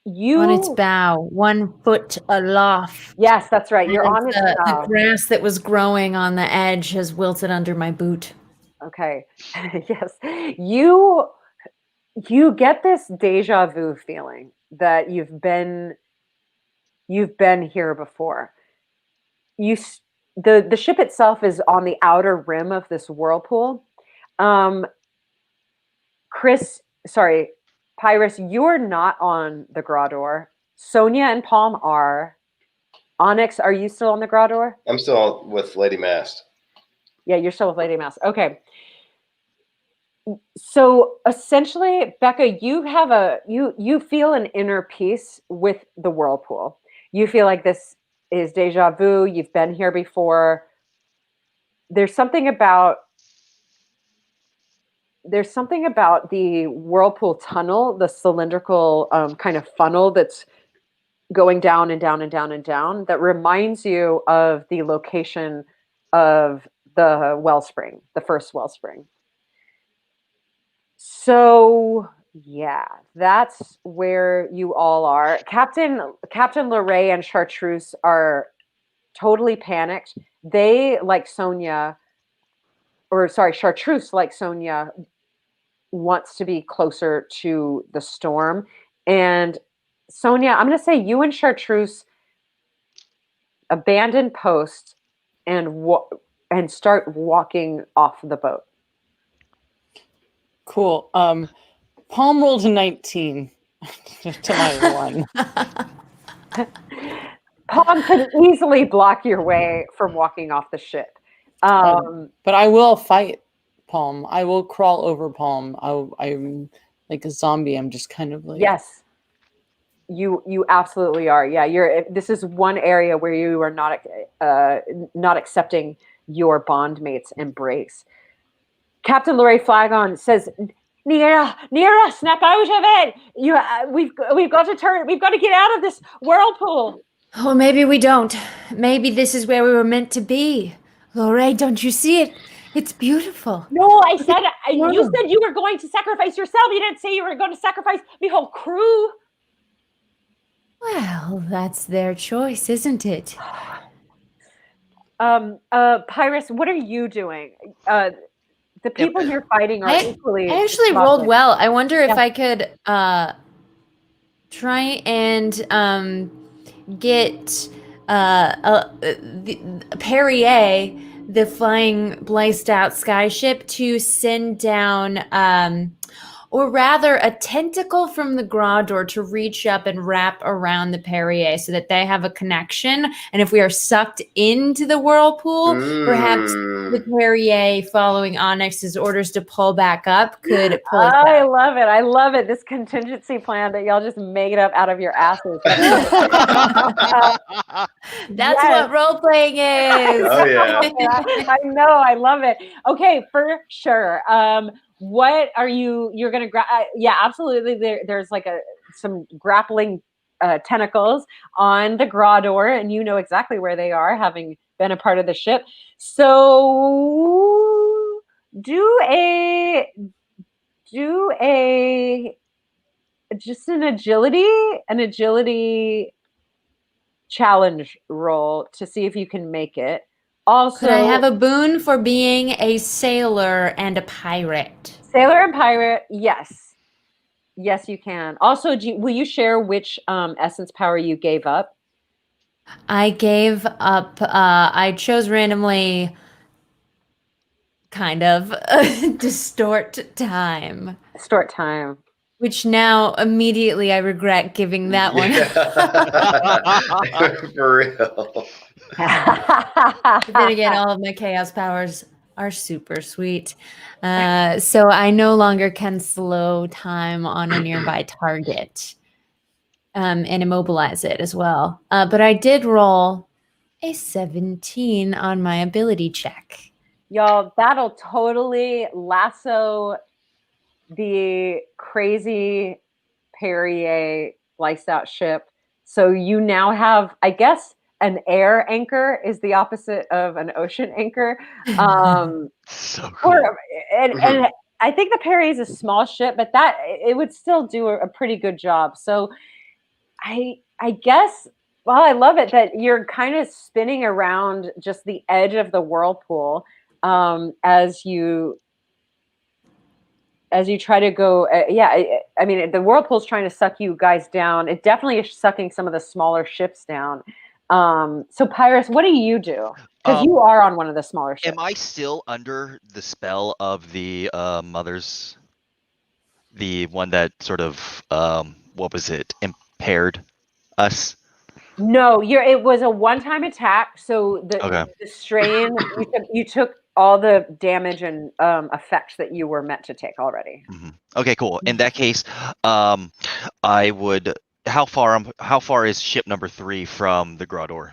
On its bow, 1 foot aloft. Yes, that's right. You're on its The bow. grass that was growing on the edge has wilted under my boot. Okay. Yes. You get this deja vu feeling that you've been here before. The ship itself is on the outer rim of this whirlpool. Pyrus, you're not on the Grador. Sonia and Palm are. Onyx, are you still on the Grador? I'm still with Lady Mast. Yeah, you're still with Lady Mouse. Okay. So essentially, Becca, you feel an inner peace with the whirlpool. You feel like this is deja vu. You've been here before. There's something about the whirlpool tunnel, the cylindrical kind of funnel that's going down and down and down and down, that reminds you of the location of the wellspring, the first wellspring. So yeah, that's where you all are. Captain Lorray and Chartreuse are totally panicked. They, like Sonia, Chartreuse, like Sonia, wants to be closer to the storm. And Sonia, I'm going to say you and Chartreuse abandon post and start walking off the boat. Cool. Palm rolled a 19 to my 1. Palm could easily block your way from walking off the ship. But I will fight Palm. I will crawl over Palm. I'm like a zombie. I'm just kind of like... Yes, you absolutely are. Yeah, this is one area where you are not accepting your bondmate's embrace. Captain Lorray Flagon says, Nira, snap out of it! We've got to turn. We've got to get out of this whirlpool. Oh, maybe we don't. Maybe this is where we were meant to be. Lorray, don't you see it? It's beautiful. No, I said you said you were going to sacrifice yourself. You didn't say you were going to sacrifice the whole crew. Well, that's their choice, isn't it? Pyrus, what are you doing? The people you're fighting are equally I actually rolled exhausted. well. I wonder if Yeah. I could try and get Perrier, the flying bliced out skyship, to send down or rather a tentacle from the Grador to reach up and wrap around the Perrier so that they have a connection. And if we are sucked into the whirlpool, perhaps the Perrier, following Onyx's orders to pull back up, could pull us I back. love it. I love it. This contingency plan that y'all just made up out of your asses. That's what role playing is. Oh, yeah. I know. I love it. Okay, for sure. What are you're gonna yeah, absolutely. There's like some grappling tentacles on the Grador, and you know exactly where they are, having been a part of the ship. So do a just an agility challenge roll to see if you can make it. Also, Could I have a boon for being a sailor and a pirate? sailor and pirate, yes. Yes, you can. Also, will you share which essence power you gave up? I gave up, I chose randomly, kind of, distort time. Distort time. Which now, immediately, I regret giving that one. For real. But then again, all of my chaos powers are super sweet. So I no longer can slow time on a nearby target and immobilize it as well. But I did roll a 17 on my ability check. Y'all, that'll totally lasso the crazy Perrier sliced out ship. So you now have, I guess, an air anchor is the opposite of an ocean anchor. So cool. And I think the Perrier is a small ship, but that it would still do a pretty good job. So I guess, well, I love it that you're kind of spinning around just the edge of the whirlpool as you try to go. I mean, the whirlpool's trying to suck you guys down. It definitely is sucking some of the smaller ships down. So Pyrus, what do you do? Because you are on one of the smaller ships. Am I still under the spell of the mothers? The one that sort of what was it? Impaired us? No, it was a one-time attack. So the strain, you took all the damage and effects that you were meant to take already. Mm-hmm. Okay, cool. In that case, I would. How far is ship number 3 from the Grador?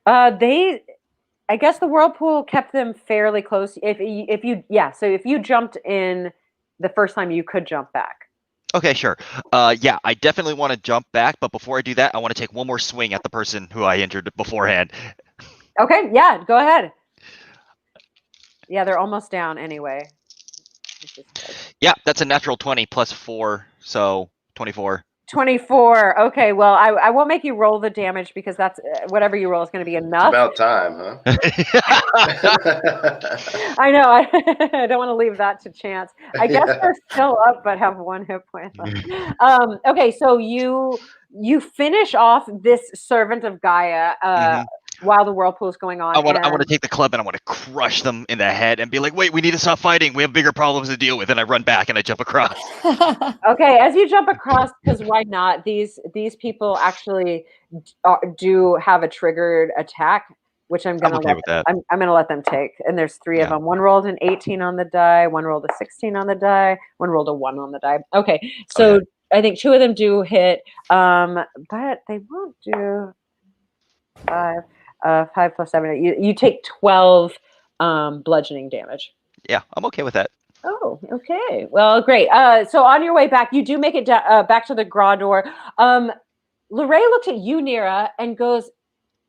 I guess the whirlpool kept them fairly close. So if you jumped in the first time, you could jump back. Okay, sure. Yeah, I definitely want to jump back, but before I do that, I want to take one more swing at the person who I injured beforehand. Okay, yeah, go ahead. Yeah, they're almost down anyway. Yeah, that's a natural 20 plus 4, so 24. 24. Okay, well, I won't make you roll the damage because that's whatever you roll is going to be enough. It's about time, huh? I know. I don't want to leave that to chance. I guess they're still up, but have 1 hit point left. Okay, so you finish off this servant of Gaia while the whirlpool is going on. I want to take the club and I want to crush them in the head and be like, wait, we need to stop fighting. We have bigger problems to deal with. And I run back and I jump across. Okay, as you jump across, because why not? These people actually do have a triggered attack, which I'm gonna I'm gonna let them take. And there's 3 of them. One rolled an 18 on the die, one rolled a 16 on the die, one rolled a 1 on the die. Okay, so I think 2 of them do hit, but they won't do 5. 5 plus 7. You take 12 bludgeoning damage. Yeah, I'm okay with that. Oh, okay. Well, great. So on your way back, you do make it back to the Grador. Lorray looks at you, Nira, and goes,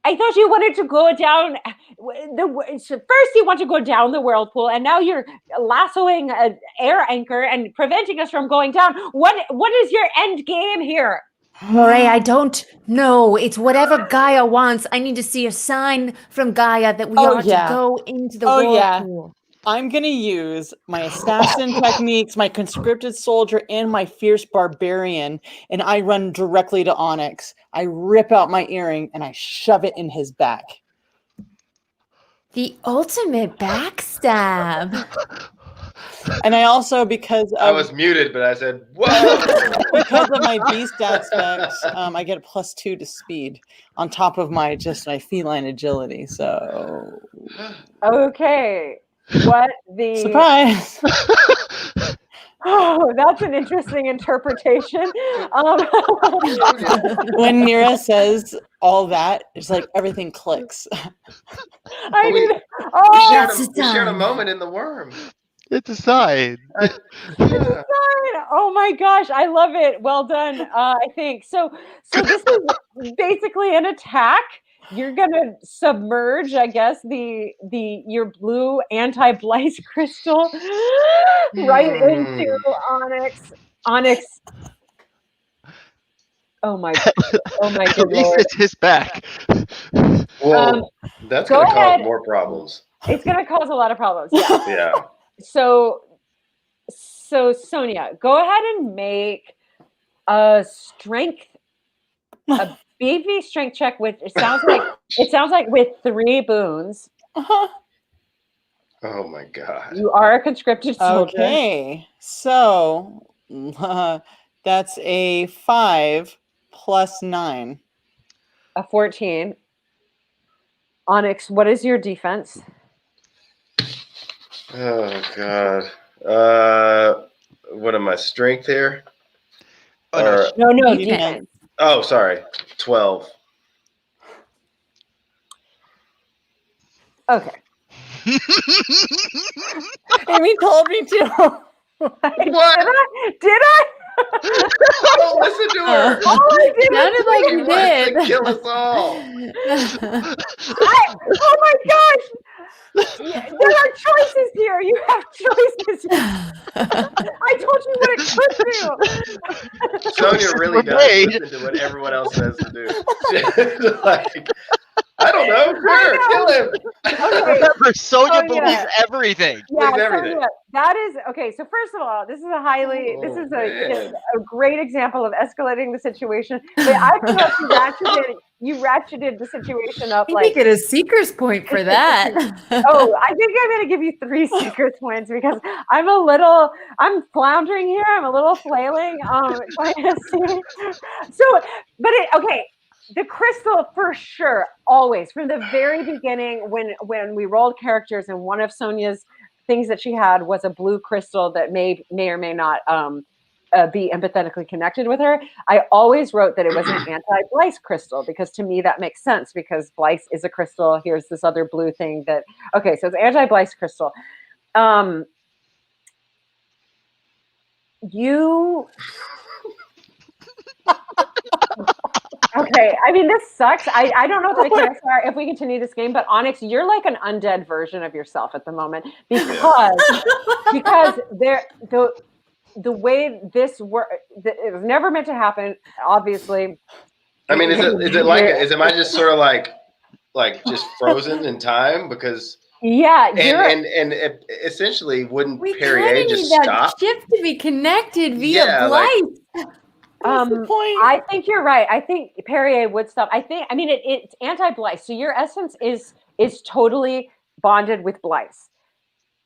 I thought you wanted to go down first you want to go down the whirlpool, and now you're lassoing an air anchor and preventing us from going down. What is your end game here? Moray, I don't know. It's whatever Gaia wants. I need to see a sign from Gaia that we Oh, ought yeah. to go into the Oh, yeah. whirlpool. I'm going to use my assassin techniques, my conscripted soldier, and my fierce barbarian, and I run directly to Onyx. I rip out my earring, and I shove it in his back. The ultimate backstab. And I also, because I of, was muted, but I said, "Whoa!" because of my beast aspects, I get a +2 to speed on top of my feline agility. So, Okay. What the surprise! Oh, that's an interesting interpretation. When Nira says all that, it's like everything clicks. I We- mean, we shared a moment in the worm. It's a sign. Yeah. oh my gosh, I love it. Well done. I think so. So this is basically an attack. You're gonna submerge, I guess, your blue anti-blight crystal right into Onyx. Onyx. Oh my At good least lord. it's his back. Well, that's go going to cause ahead. more problems. It's gonna cause a lot of problems. Yeah. Yeah. So Sonia, go ahead and make a beefy strength check, which it sounds like with 3 boons. Uh-huh. Oh my God. You are a conscripted soldier. Okay, so that's a 5 plus 9. A 14. Onyx, what is your defense? Oh God. What am I? Strength here? Oh, no, Or- No, Defense. defense. oh, sorry. 12. Okay. Amy told me to. What? Did I? Don't listen to her. Oh, I did. Sounded like She you wants to did. kill us all. Oh my gosh. There are choices here. You have choices. I told you what it could do. Sonia really does Brigade. listen to what everyone else says to do. She's like, I don't know. Sure, kill him. Okay. Remember, Sonia Oh, believes yeah. everything. Yeah, Please, everything. Sonia, that is okay. So first of all, this is a great example of escalating the situation. But I feel like you ratcheted the situation up. You get a seeker's point for that. Oh, I think I'm going to give you 3 secret points because I'm floundering here. I'm a little flailing. Trying to see. Okay. The crystal, for sure, always from the very beginning, when we rolled characters, and one of Sonia's things that she had was a blue crystal that may or may not be empathetically connected with her. I always wrote that it was an anti-Blyce crystal because to me that makes sense because Blyce is a crystal. Here's this other blue thing that okay, so it's anti-Blyce crystal. Okay, I mean this sucks. I don't know if the mechanics are if we continue this game, but Onyx, you're like an undead version of yourself at the moment because the way this works, it was never meant to happen. Obviously, I mean, am I just sort of like just frozen in time because? Yeah, and it essentially wouldn't We Perrier kind of just need that stop? ship to be connected via Yeah, Blythe. What's the point? I think you're right. I think Perrier would stop. I mean, it's anti-Blythe. So your essence is totally bonded with Blythe.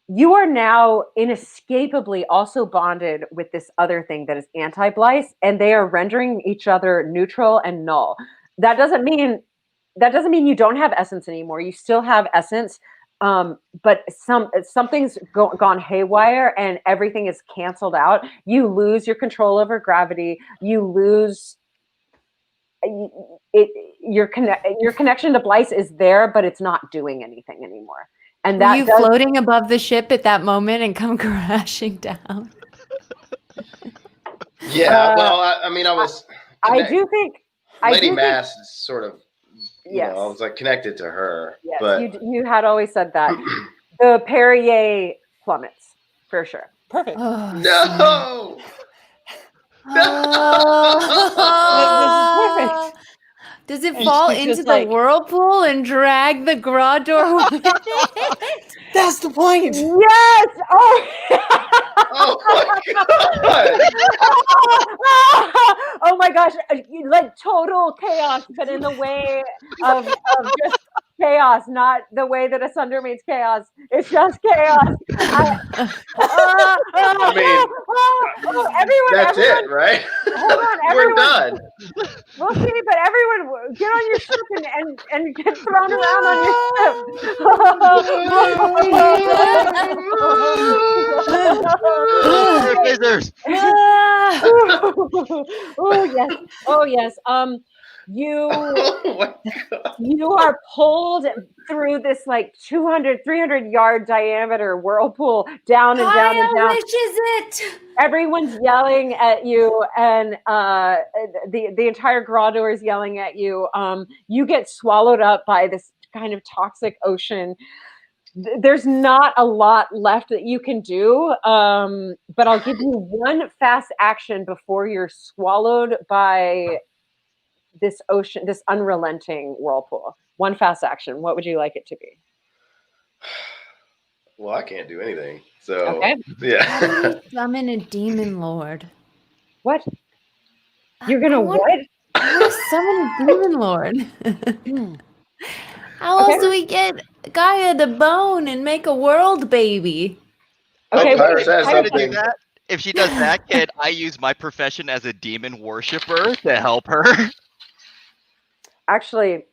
You are now inescapably also bonded with this other thing that is anti-Blythe, and they are rendering each other neutral and null. That doesn't mean you don't have essence anymore. You still have essence, but something's gone haywire and everything is canceled out. You lose your control over gravity. You lose your connection to Blythe is there, but it's not doing anything anymore. And Were you floating above the ship at that moment and come crashing down? Yeah, well, I mean, I was. I do think Lady Mass is sort of. Yes. I was like connected to her. Yes, but you had always said that. The Perrier plummets for sure. Perfect. Oh, no. The Does it And fall she's into just the like- whirlpool and drag the grottor with it? That's the point. Yes. Oh. Oh my god! Oh my gosh! Like total chaos, but in the way of just chaos, not the way that a Sunder means chaos. It's just chaos. Everyone, That's it, right? Hold on, We're everyone. done. We'll see, but everyone, get on your ship and get thrown around on your ship. Scissors. Oh yes, oh yes. Oh my god! You are pulled through this like 200, 300 yard diameter whirlpool down and down and down. Which is it? Everyone's yelling at you, and the entire grottor is yelling at you. You get swallowed up by this kind of toxic ocean. There's not a lot left that you can do, but I'll give you one fast action before you're swallowed by this ocean, this unrelenting whirlpool. One fast action. What would you like it to be? Well, I can't do anything. So Okay. yeah. Summon a demon lord. What? You're gonna what? I want to summon a demon lord. How else do we get Gaia the bone and make a world baby? Okay, Pyrus has How to do something. that? If she does that, can I use my profession as a demon worshiper to help her? actually,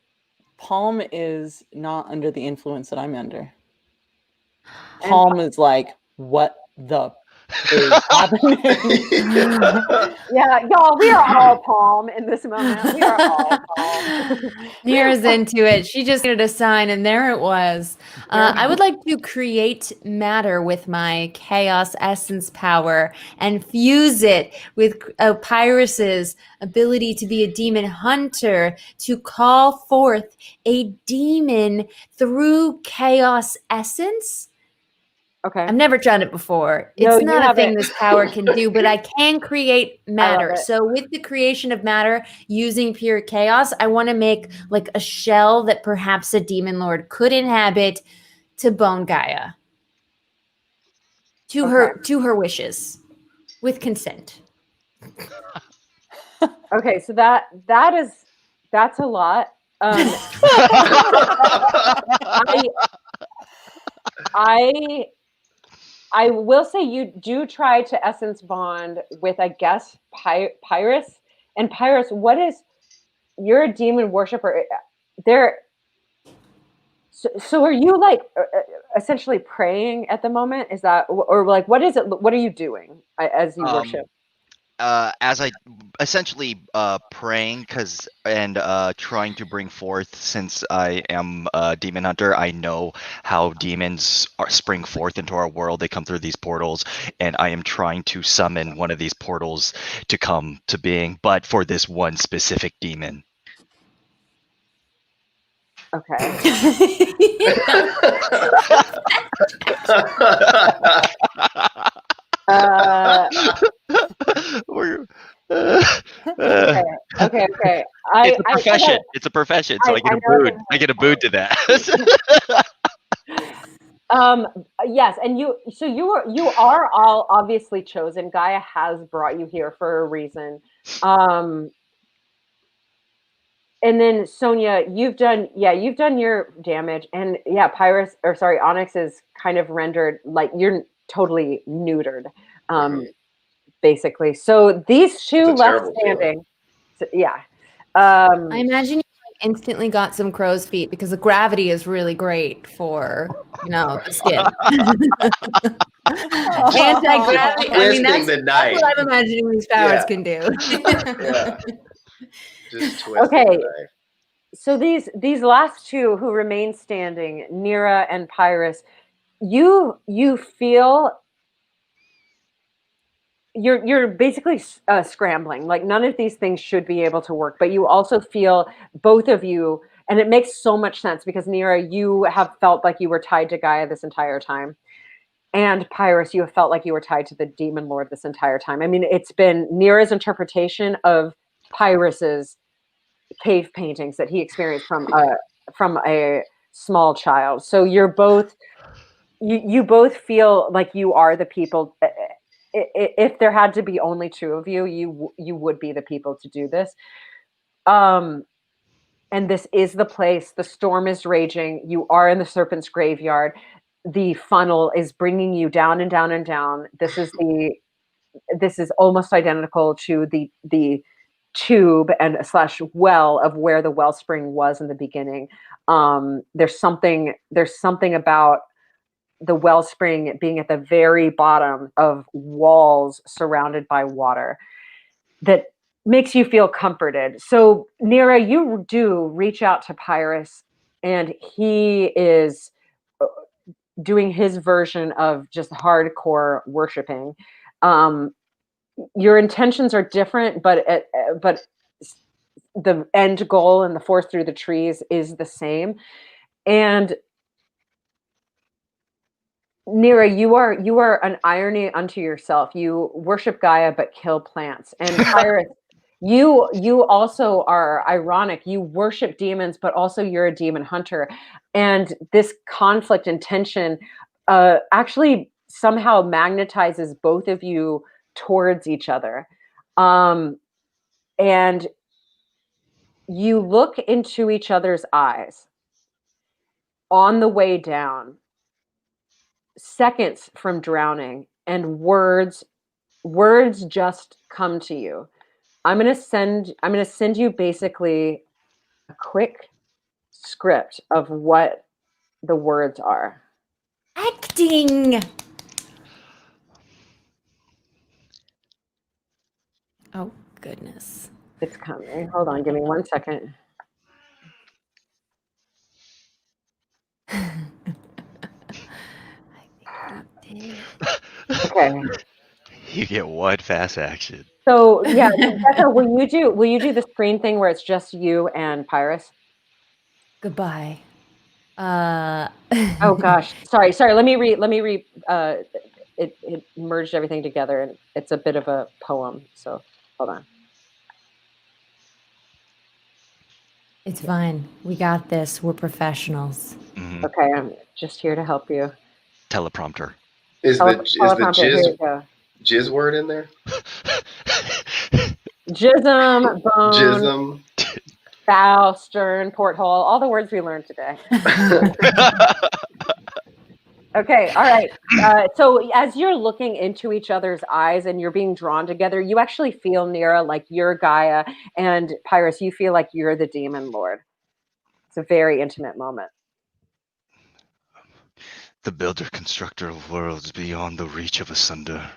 Palm is not under the influence that I'm under. Palm is like, what the is happening? yeah, y'all, we are all palm in this moment. We are all palm. Nira's into it. She just needed a sign, and there it was. I would like to create matter with my chaos essence power and fuse it with Pyrus's ability to be a demon hunter to call forth a demon through chaos essence. Okay. I've never done it before. No, It's you not a thing haven't. this power can do, but I can create matter. it. So with the creation of matter using pure chaos, I want to make like a shell that perhaps a demon lord could inhabit to bone Gaia. To her wishes. With consent. Okay, so that's a lot. I will say you do try to essence bond with, I guess, Pyrus. And Pyrus, you're a demon worshiper. So are you like essentially praying at the moment? Is that, or like, what is it? What are you doing as you worship? As I essentially praying and trying to bring forth, since I am a demon hunter, I know how demons spring forth into our world. They come through these portals, and I am trying to summon one of these portals to come to being, but for this one specific demon. Okay. Okay. It's a profession. It's a profession, so I get a boon. I get a boon to that. Yes, and you are all obviously chosen. Gaia has brought you here for a reason. And then Sonia, you've done your damage, and yeah, Onyx is kind of rendered like you're totally neutered, basically. So these two left standing. So, yeah. I imagine you instantly got some crow's feet because the gravity is really great for the skin. Anti-gravity. I mean, that's what I'm imagining these powers can do. Yeah. Just twist okay. the knife. So these last two who remain standing, Nira and Pyrus, you feel you're basically scrambling. Like none of these things should be able to work, but you also feel, both of you, and it makes so much sense because Nira, you have felt like you were tied to Gaia this entire time. And Pyrus, you have felt like you were tied to the demon lord this entire time. I mean, it's been Nira's interpretation of Pyrus's cave paintings that he experienced from a small child. So you're both you both feel like you are the people. If there had to be only two of you, you would be the people to do this. And this is the place. The storm is raging. You are in the serpent's graveyard. The funnel is bringing you down and down and down. This is almost identical to the tube and slash well of where the wellspring was in the beginning. There's something about the wellspring being at the very bottom of walls surrounded by water that makes you feel comforted. So Nira, you do reach out to Pyrus, and he is doing his version of just hardcore worshiping. Your intentions are different, but the end goal and the force through the trees is the same. And Nira, you are an irony unto yourself. You worship Gaia but kill plants. And Pyrus, you also are ironic. You worship demons, but also you're a demon hunter. And this conflict and tension actually somehow magnetizes both of you towards each other. And you look into each other's eyes on the way down, seconds from drowning, and words just come to you. I'm going to send you basically a quick script of what the words are. Acting. Oh, goodness. It's coming. Hold on, give me 1 second. Okay. You get one fast action. So yeah, Becca, will you do the screen thing where it's just you and Pyrus? Goodbye. Oh gosh, sorry. Let me read. It merged everything together, and it's a bit of a poem. So hold on. It's fine. We got this. We're professionals. Mhm. Okay, I'm just here to help you. Teleprompter. Is Teleprompter, the jizz word in there? Jism, bone, Jism. bow, stern, porthole, all the words we learned today. Okay, all right. So as you're looking into each other's eyes and you're being drawn together, you actually feel, Nira, like you're Gaia, and Pyrus, you feel like you're the demon lord. It's a very intimate moment. The builder constructor of worlds beyond the reach of Asunder.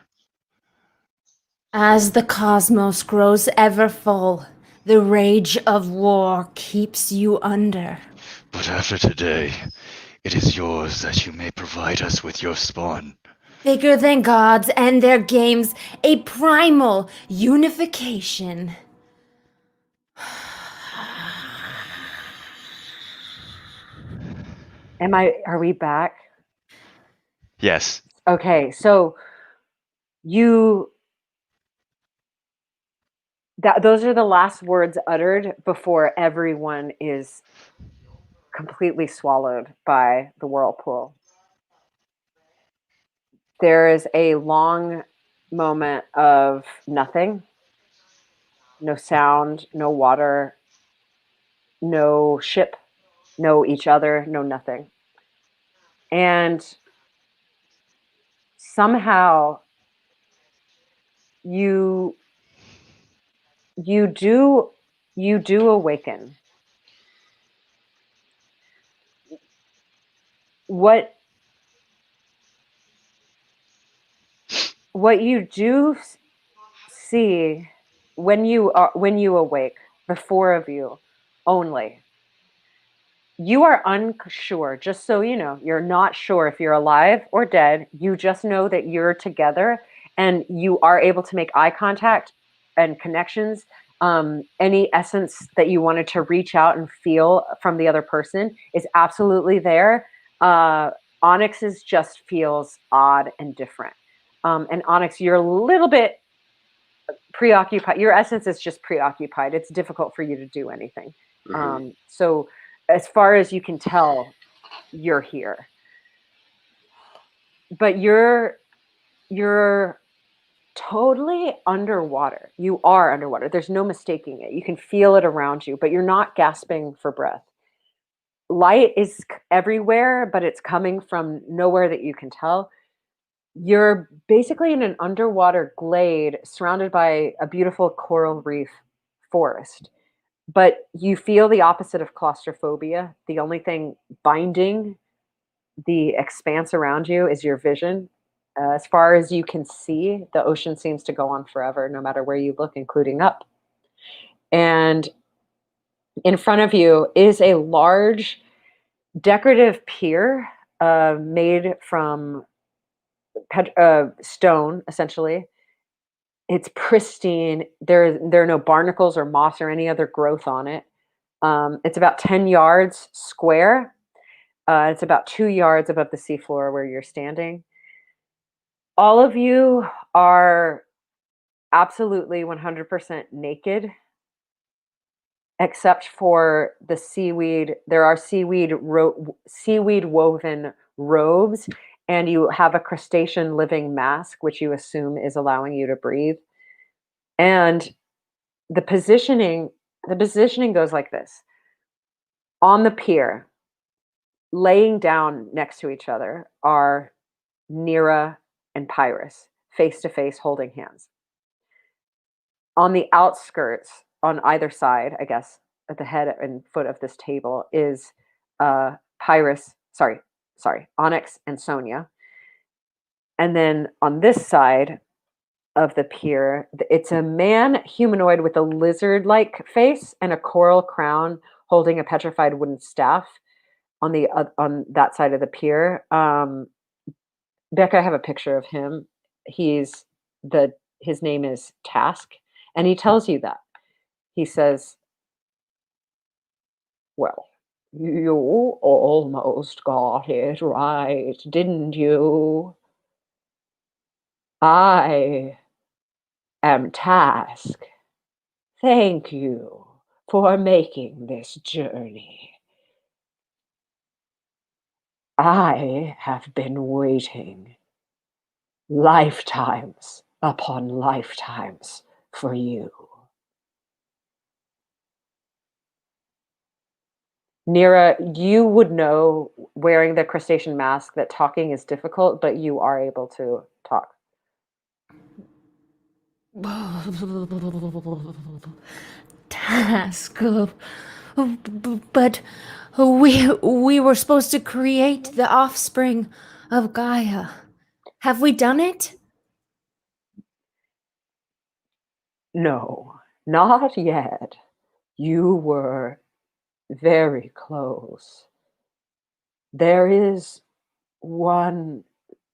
As the cosmos grows ever full, the rage of war keeps you under. But after today, it is yours that you may provide us with your spawn. Bigger than gods and their games, a primal unification. Are we back? Yes. Okay, so those are the last words uttered before everyone is completely swallowed by the whirlpool. There is a long moment of nothing, no sound, no water, no ship, no each other, no nothing. And somehow you do awaken. What you do see when you awake, the four of you only, you are unsure. Just so you know, you're not sure if you're alive or dead. You just know that you're together and you are able to make eye contact and connections. Any essence that you wanted to reach out and feel from the other person is absolutely there. Onyx's just feels odd and different. And Onyx, you're a little bit preoccupied. Your essence is just preoccupied. It's difficult for you to do anything. So as far as you can tell, you're here. But you're totally underwater. You are underwater. There's no mistaking it. You can feel it around you, but you're not gasping for breath. Light is everywhere, but it's coming from nowhere that you can tell. You're basically in an underwater glade surrounded by a beautiful coral reef forest. But you feel the opposite of claustrophobia. The only thing binding the expanse around you is your vision. As far as you can see, the ocean seems to go on forever, no matter where you look, including up. And in front of you is a large decorative pier made from stone, essentially. It's pristine. There are no barnacles or moss or any other growth on it. It's about 10 yards square. It's about 2 yards above the seafloor where you're standing. All of you are absolutely 100% naked, except for the seaweed. There are seaweed woven robes, and you have a crustacean living mask, which you assume is allowing you to breathe. And the positioning goes like this. On the pier, laying down next to each other, are Nira and Pyrus, face to face, holding hands. On the outskirts, on either side, I guess, at the head and foot of this table, is Onyx and Sonia. And then on this side of the pier, it's a man humanoid with a lizard-like face and a coral crown holding a petrified wooden staff on that side of the pier. Becca, I have a picture of him. His name is Task, and he tells you that. He says, well, you almost got it right, didn't you? I am Task. Thank you for making this journey. I have been waiting lifetimes upon lifetimes for you. Nira, you would know, wearing the crustacean mask, that talking is difficult, but you are able to talk. Task. But we were supposed to create the offspring of Gaia. Have we done it? No, not yet. You were very close. There is one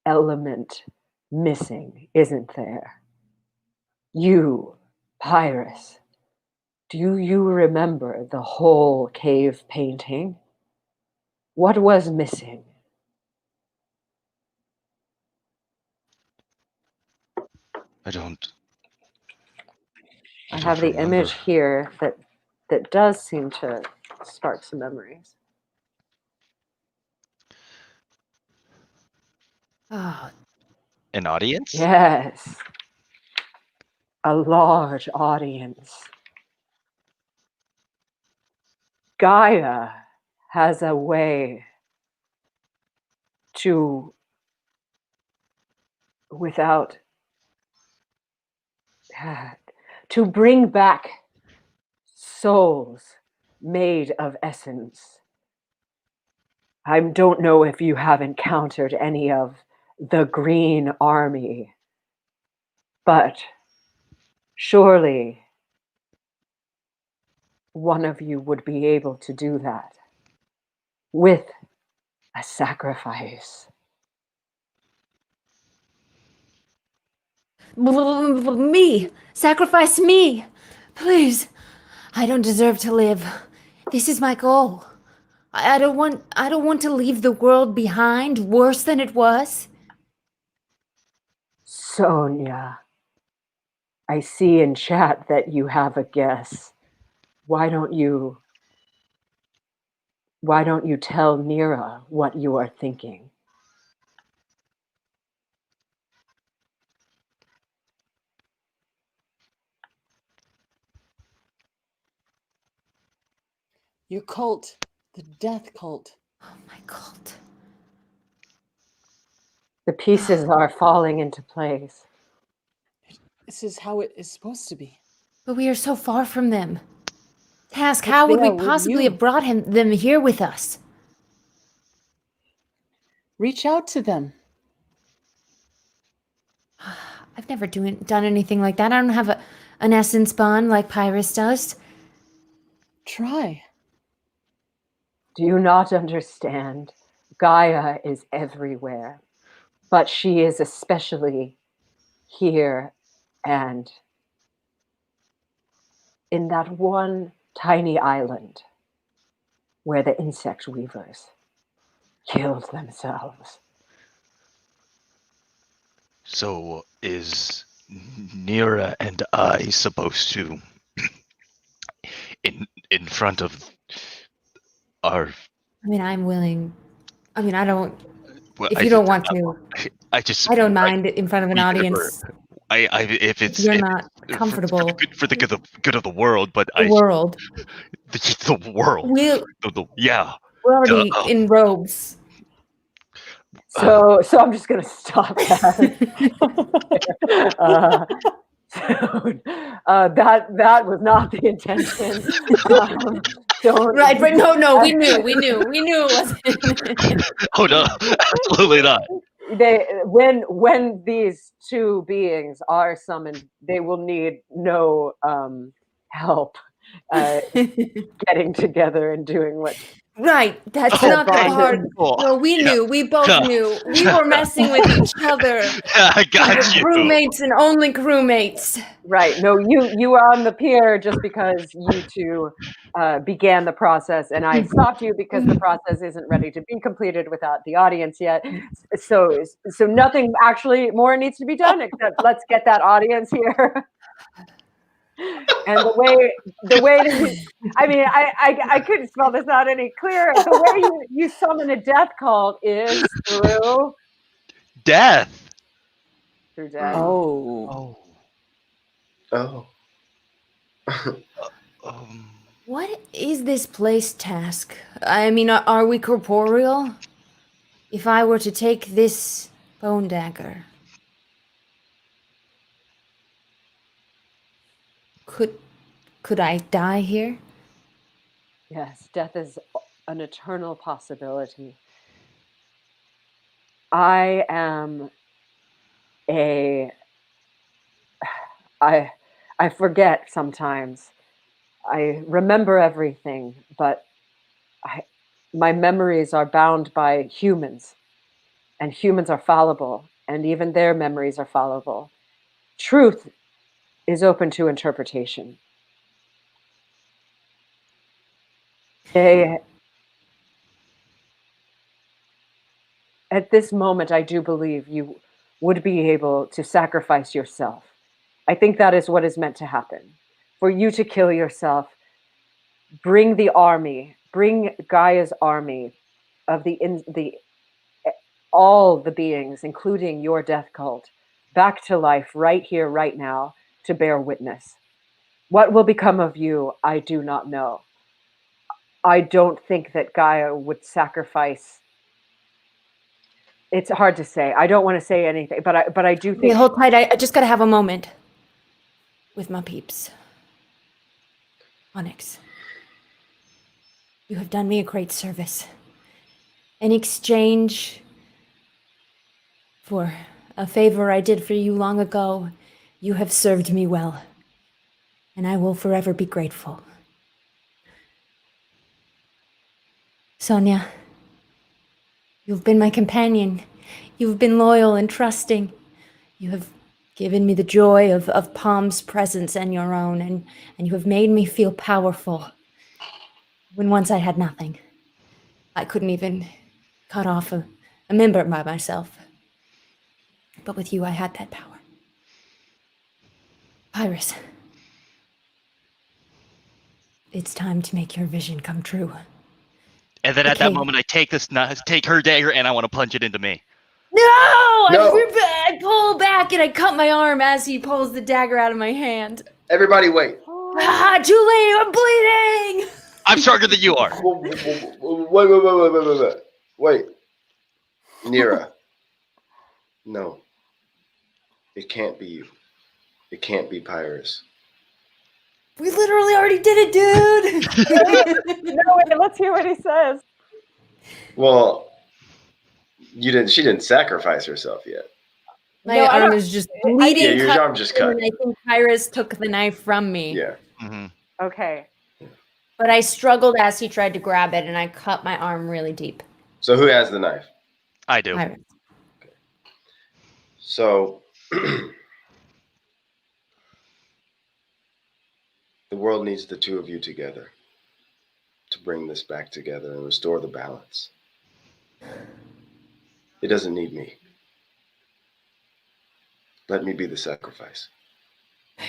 element missing, isn't there? You, Pyrus, do you remember the whole cave painting? What was missing? I don't I have the remember. image here that does seem to spark some memories. Oh, An audience? Yes. A large audience. Gaia has a way to, to bring back souls made of essence. I don't know if you have encountered any of the Green Army, but surely one of you would be able to do that with a sacrifice. me! Sacrifice me! Please! I don't deserve to live. This is my goal. I don't want to leave the world behind worse than it was. Sonia, I see in chat that you have a guess. Why don't you tell Nira what you are thinking? Your cult, the death cult. Oh, my cult. The pieces are falling into place. This is how it is supposed to be. But we are so far from them. Task, But how would they we are with possibly you. have brought them here with us? Reach out to them. I've never done anything like that. I don't have an essence bond like Pyrus does. Try. Do you not understand? Gaia is everywhere, but she is especially here and in that one tiny island where the insect weavers killed themselves. So is Nira and I supposed to, in front of our? I mean, I'm willing. I mean, I don't. Well, If you don't want to, I don't mind it in front of an whatever. audience. If If you're not comfortable. for the good of the world, but The world. the world, yeah. We're already in robes. So I'm just going to stop that. That was not the intention. Right, but no, we knew it wasn't. Oh no, absolutely not. When these two beings are summoned, they will need no help getting together and doing what. Right, that's not the part. No, we knew. We both knew. We were messing with each other. I got you. Crewmates and only crewmates. Right. No, you are on the pier just because you two began the process, and I stopped you because the process isn't ready to be completed without the audience yet. So nothing actually more needs to be done except let's get that audience here. And the way that I couldn't spell this out any clearer. The way you summon a death cult is through death. Through death. Oh. What is this place, Task? I mean, are we corporeal? If I were to take this bone dagger, could I die here? Yes, death is an eternal possibility. I am I forget sometimes. I remember everything, but my memories are bound by humans, and humans are fallible, and even their memories are fallible. Truth is open to interpretation. At this moment, I do believe you would be able to sacrifice yourself. I think that is what is meant to happen. For you to kill yourself, bring the army, bring Gaia's army of all the beings, including your death cult, back to life right here, right now, to bear witness. What will become of you, I do not know. I don't think that Gaia would sacrifice. It's hard to say. I don't want to say anything, but I do think. Okay, hold tight. I just gotta have a moment with my peeps. Onyx, you have done me a great service. In exchange for a favor I did for you long ago, you have served me well, and I will forever be grateful. Sonia, you've been my companion. You've been loyal and trusting. You have given me the joy of Palm's presence and your own, and you have made me feel powerful. When once I had nothing. I couldn't even cut off a member by myself. But with you, I had that power. Pyrus. It's time to make your vision come true. And then at that Okay. moment, I take her dagger, and I want to plunge it into me. No! No! I pull back and I cut my arm as he pulls the dagger out of my hand. Everybody wait. Ah, too late! I'm bleeding! I'm stronger than you are. Wait. Nira. No. It can't be you. It can't be Pyrus. We literally already did it, dude! No, wait, let's hear what he says. Well, she didn't sacrifice herself yet. My No, I arm don't- is just bleeding. Yeah, your cut arm just cut. And I think Pyrus took the knife from me. Yeah. Mm-hmm. Okay. But I struggled as he tried to grab it, and I cut my arm really deep. So who has the knife? I do. Pyrus. So the world needs the two of you together to bring this back together and restore the balance. It doesn't need me. Let me be the sacrifice.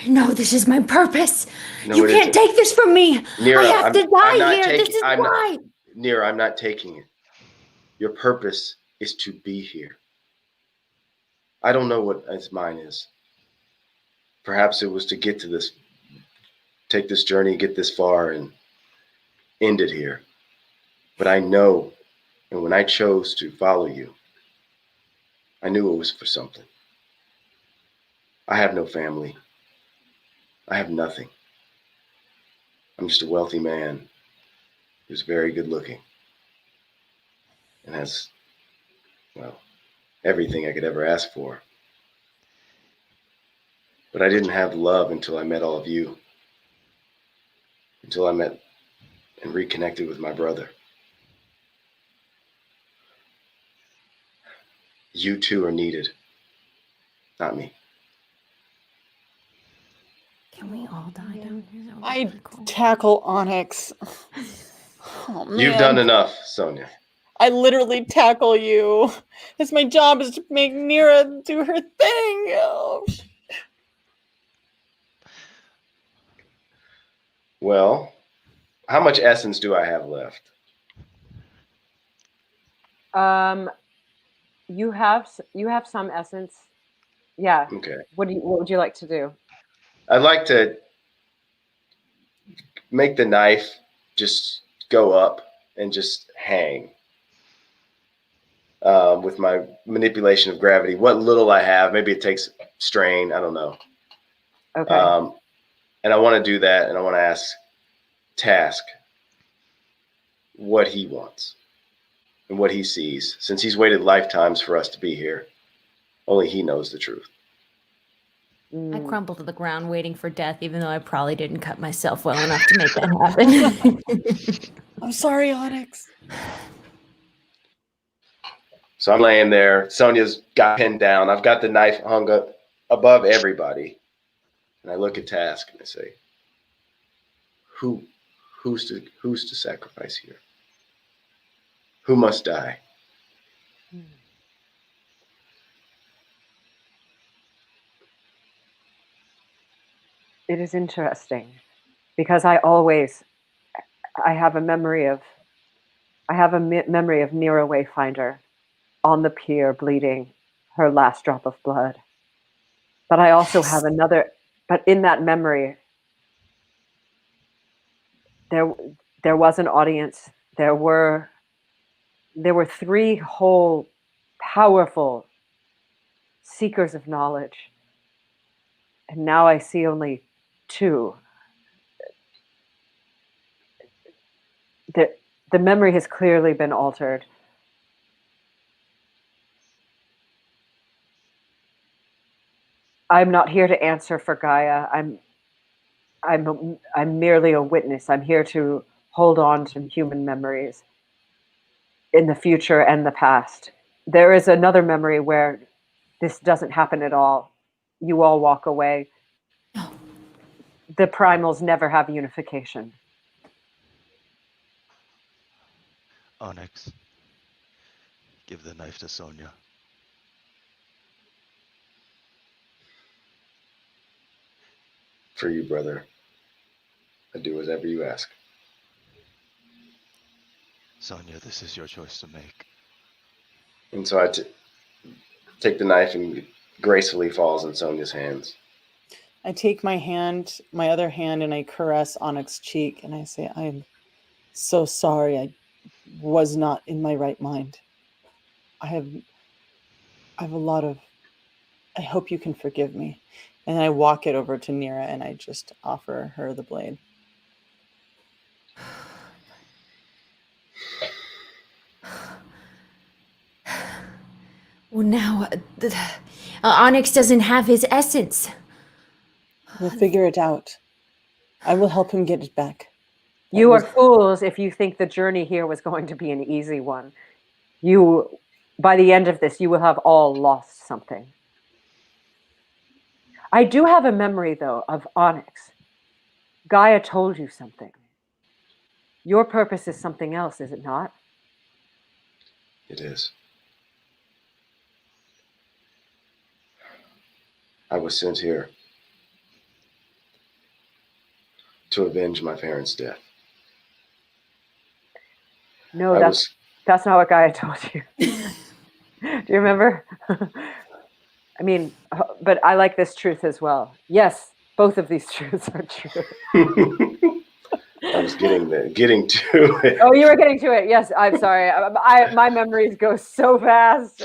No, this is my purpose. No, You it can't isn't. take this from me. Nira, I have I'm- to I'm die not here. taking- This is I'm not- why. Nira, I'm not taking it. Your purpose is to be here. I don't know what mine is. Perhaps it was to get to this, take this journey, get this far, and end it here. But I know, and when I chose to follow you, I knew it was for something. I have no family. I have nothing. I'm just a wealthy man who's very good looking and has, well, everything I could ever ask for. But I didn't have love until I met all of you, until I met and reconnected with my brother. You two are needed, not me. Can we all die down here? That would be I pretty cool. tackle Onyx. Oh, man. You've done enough, Sonia. I literally tackle you. It's my job is to make Nira do her thing. Oh, Well, how much essence do I have left? You have some essence. Yeah. Okay. What would you like to do? I'd like to make the knife just go up and just hang with my manipulation of gravity. What little I have, maybe it takes strain. I don't know. Okay. And I want to do that, and I want to ask Task what he wants and what he sees, since he's waited lifetimes for us to be here. Only he knows the truth. I crumble to the ground waiting for death, even though I probably didn't cut myself well enough to make that happen. I'm sorry, Onyx. So I'm laying there. Sonia's got pinned down. I've got the knife hung up above everybody. And I look at Task and I say, who's to sacrifice here? Who must die? It is interesting because I have a memory of Nira Wayfinder on the pier bleeding her last drop of blood. But I also have but in that memory, there was an audience. There were three whole powerful seekers of knowledge. And now I see only two. The memory has clearly been altered. I'm not here to answer for Gaia. I'm merely a witness. I'm here to hold on to human memories in the future and the past. There is another memory where this doesn't happen at all. You all walk away. No. The primals never have unification. Onyx, give the knife to Sonia. For you, brother, I do whatever you ask. Sonia, this is your choice to make. And so I take the knife and gracefully falls in Sonia's hands. I take my other hand, and I caress Onyx's cheek, and I say, I'm so sorry. I was not in my right mind. I have a lot of, I hope you can forgive me. And I walk it over to Nira, and I just offer her the blade. Well, now, Onyx doesn't have his essence. We'll figure it out. I will help him get it back. You are fools if you think the journey here was going to be an easy one. By the end of this, you will have all lost something. I do have a memory, though, of Onyx. Gaia told you something. Your purpose is something else, is it not? It is. I was sent here to avenge my parents' death. No, that's not what Gaia told you. Do you remember? I mean, but I like this truth as well. Yes, both of these truths are true. I was getting to it. Oh, you were getting to it. Yes, I'm sorry. My memories go so fast.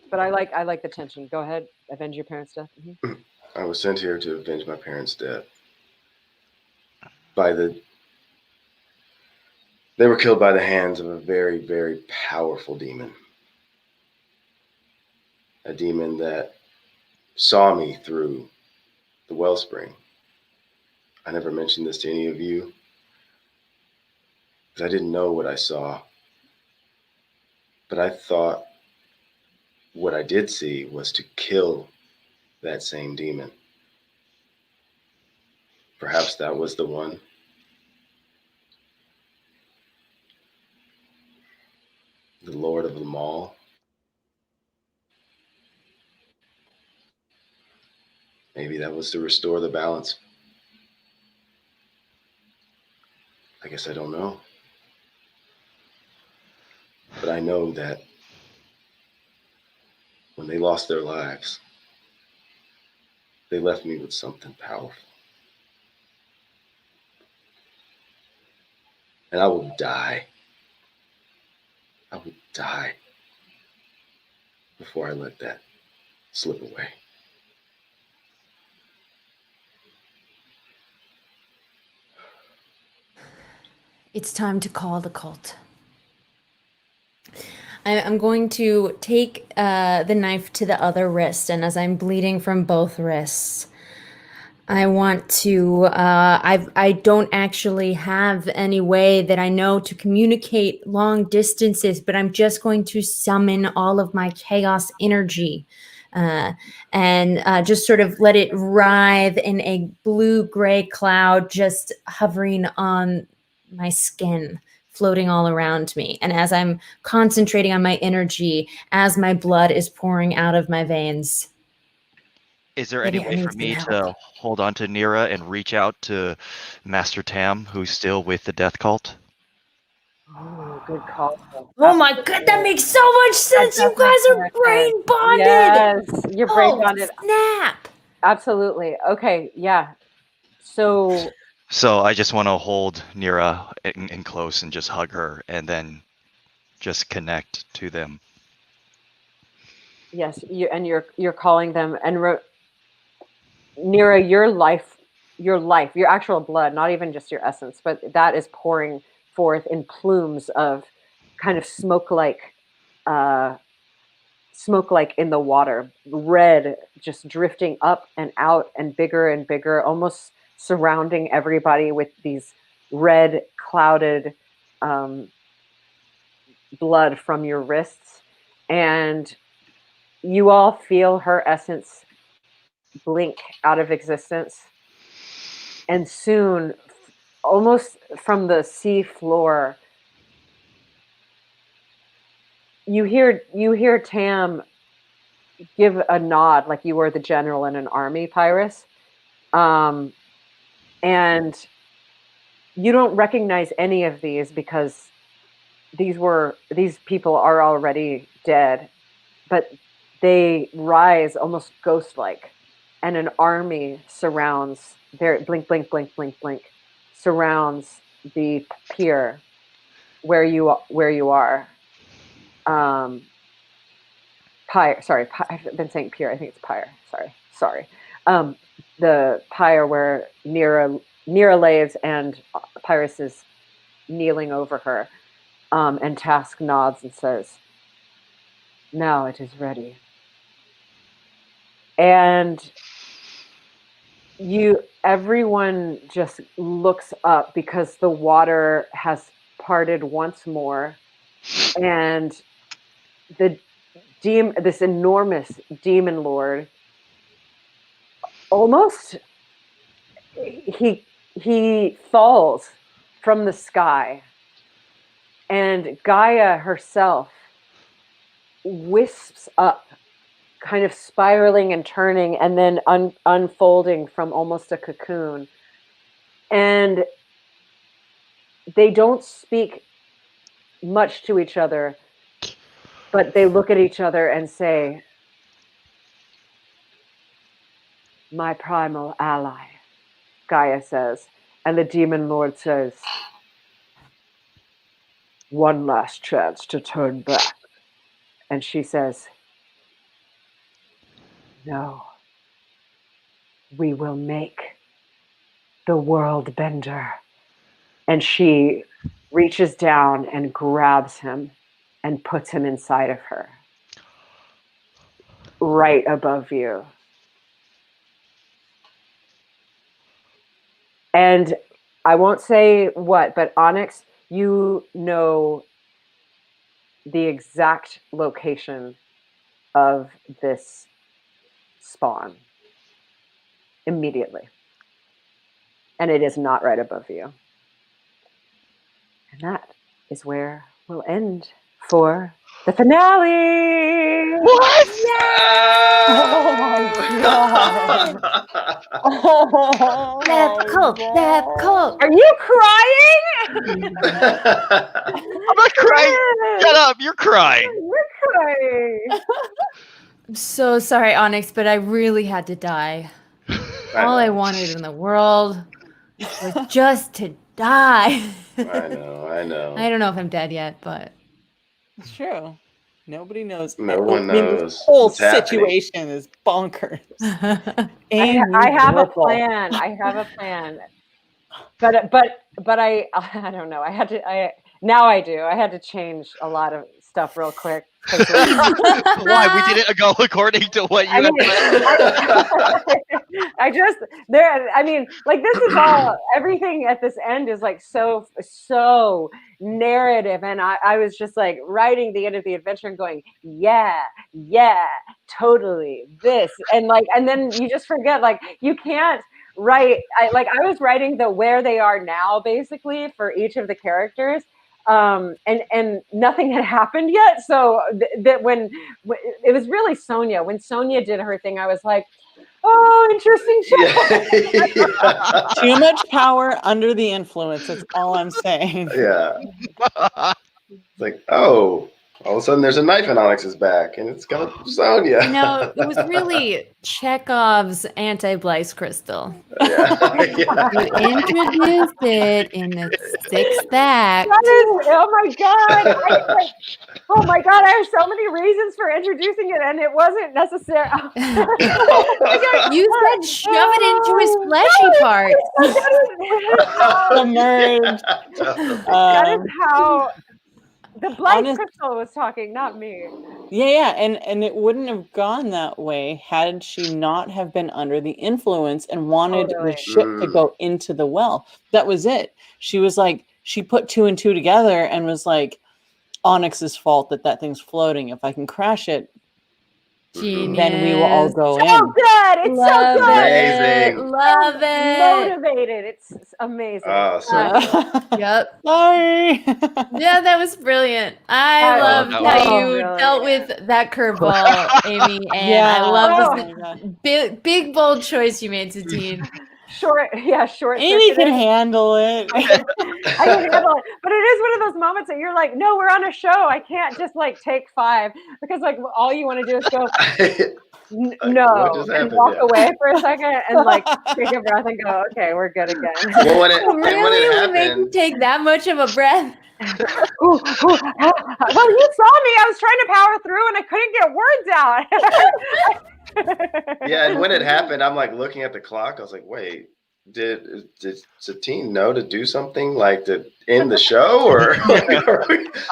But I like the tension. Go ahead, avenge your parents' death. Mm-hmm. I was sent here to avenge my parents' death. They were killed by the hands of a very, very powerful demon. A demon that saw me through the wellspring. I never mentioned this to any of you because I didn't know what I saw. But I thought what I did see was to kill that same demon. Perhaps that was the one. The Lord of them all. Maybe that was to restore the balance. I guess I don't know. But I know that when they lost their lives, they left me with something powerful. And I will die. I will die before I let that slip away. It's time to call the cult. I'm going to take the knife to the other wrist, and as I'm bleeding from both wrists, I want to, I don't actually have any way that I know to communicate long distances, but I'm just going to summon all of my chaos energy and just sort of let it writhe in a blue-gray cloud just hovering on my skin, floating all around me. And as I'm concentrating on my energy, as my blood is pouring out of my veins. Is there any Maybe I way need for some me help. to hold on to Nira and reach out to Master Tam, who's still with the death cult? Oh, good call. Oh my god, that makes so much sense. You guys are brain bonded. Yes, you're brain Oh, bonded. snap. Absolutely. Okay, yeah. So So I just want to hold Nira in close and just hug her and then just connect to them. yes, you're calling them, and Nira, your actual blood, not even just your essence, but that is pouring forth in plumes of kind of smoke-like in the water, red, just drifting up and out and bigger, almost surrounding everybody with these red clouded blood from your wrists. And you all feel her essence blink out of existence. And soon, almost from the sea floor, you hear Tam give a nod like you were the general in an army, Pyrus. And you don't recognize any of these because these people are already dead, but they rise almost ghost-like, and an army surrounds their blink, blink, blink, blink, blink, surrounds the pier where you are. Pyre. Sorry, I've been saying pier. I think it's pyre. Sorry. The pyre where Nira lays and Pyrus is kneeling over her, and Task nods and says, "Now it is ready." And everyone just looks up because the water has parted once more, and this enormous demon lord, almost he falls from the sky, and Gaia herself wisps up, kind of spiraling and turning, and then unfolding from almost a cocoon. And they don't speak much to each other, but they look at each other and say, "My primal ally," Gaia says. And the demon lord says, "One last chance to turn back." And she says, "No. We will make the world bender." And she reaches down and grabs him and puts him inside of her, right above you. And I won't say what, but Onyx, you know the exact location of this spawn immediately. And it is not right above you. And that is where we'll end for the finale. What? Oh my god. Oh Deb Cole, Deb Cole. Are you crying? I'm not crying. Shut up. You're crying. You're crying. I'm so sorry, Onyx, but I really had to die. All I wanted in the world was just to die. I know. I don't know if I'm dead yet, but It's true. Nobody knows. No one I mean, knows This whole what's happening. situation is bonkers. I have a plan. I have a plan. But I don't know. Now I do. I had to change a lot of stuff real quick. Why? We didn't go according to what you had like this is all, everything at this end is like so narrative, and I was just like writing the end of the adventure and going, yeah, totally this, and then you just forget, like you can't write. I was writing the where they are now basically for each of the characters. And nothing had happened yet. So that when it was really Sonia, when Sonia did her thing, I was like, oh, interesting shit. Yeah. Too much power under the influence. That's all I'm saying. Yeah. It's like, oh, all of a sudden there's a knife in Onyx's back, and it's got Sonia. no, it was really Chekhov's anti-Blice crystal. Yeah. You introduced it in the 6th act. Oh my god! Oh my god! I have so many reasons for introducing it, and it wasn't necessary. You said shove it into his fleshy part. Submerged. That is how the Blight crystal was talking, not me. Yeah, and it wouldn't have gone that way had she not have been under the influence and wanted the ship to go into the well. That was it. She was like, she put 2 and 2 together and was like, Onyx's fault that thing's floating. If I can crash it, Genius. then we will all go in. So good! It's Love so good! Amazing. Love it. Motivated. It's amazing. Yep. Sorry. Yeah, that was brilliant. I love how you dealt with that curveball, Amy, and I love this big bold choice you made, Satine. short Amy can circuited. handle it. I can handle it, but it is one of those moments that you're like, no, we're on a show. I can't just like take 5 because like all you want to do is go no What just and happened? walk Yeah. away for a second and like take a breath and go, okay, we're good again. Well, when it Really? We make you happened, take that much of a breath? Well, you saw me. I was trying to power through and I couldn't get words out. yeah, and when it happened, I'm like looking at the clock. I was like, wait, did Satine know to do something like to end the show, or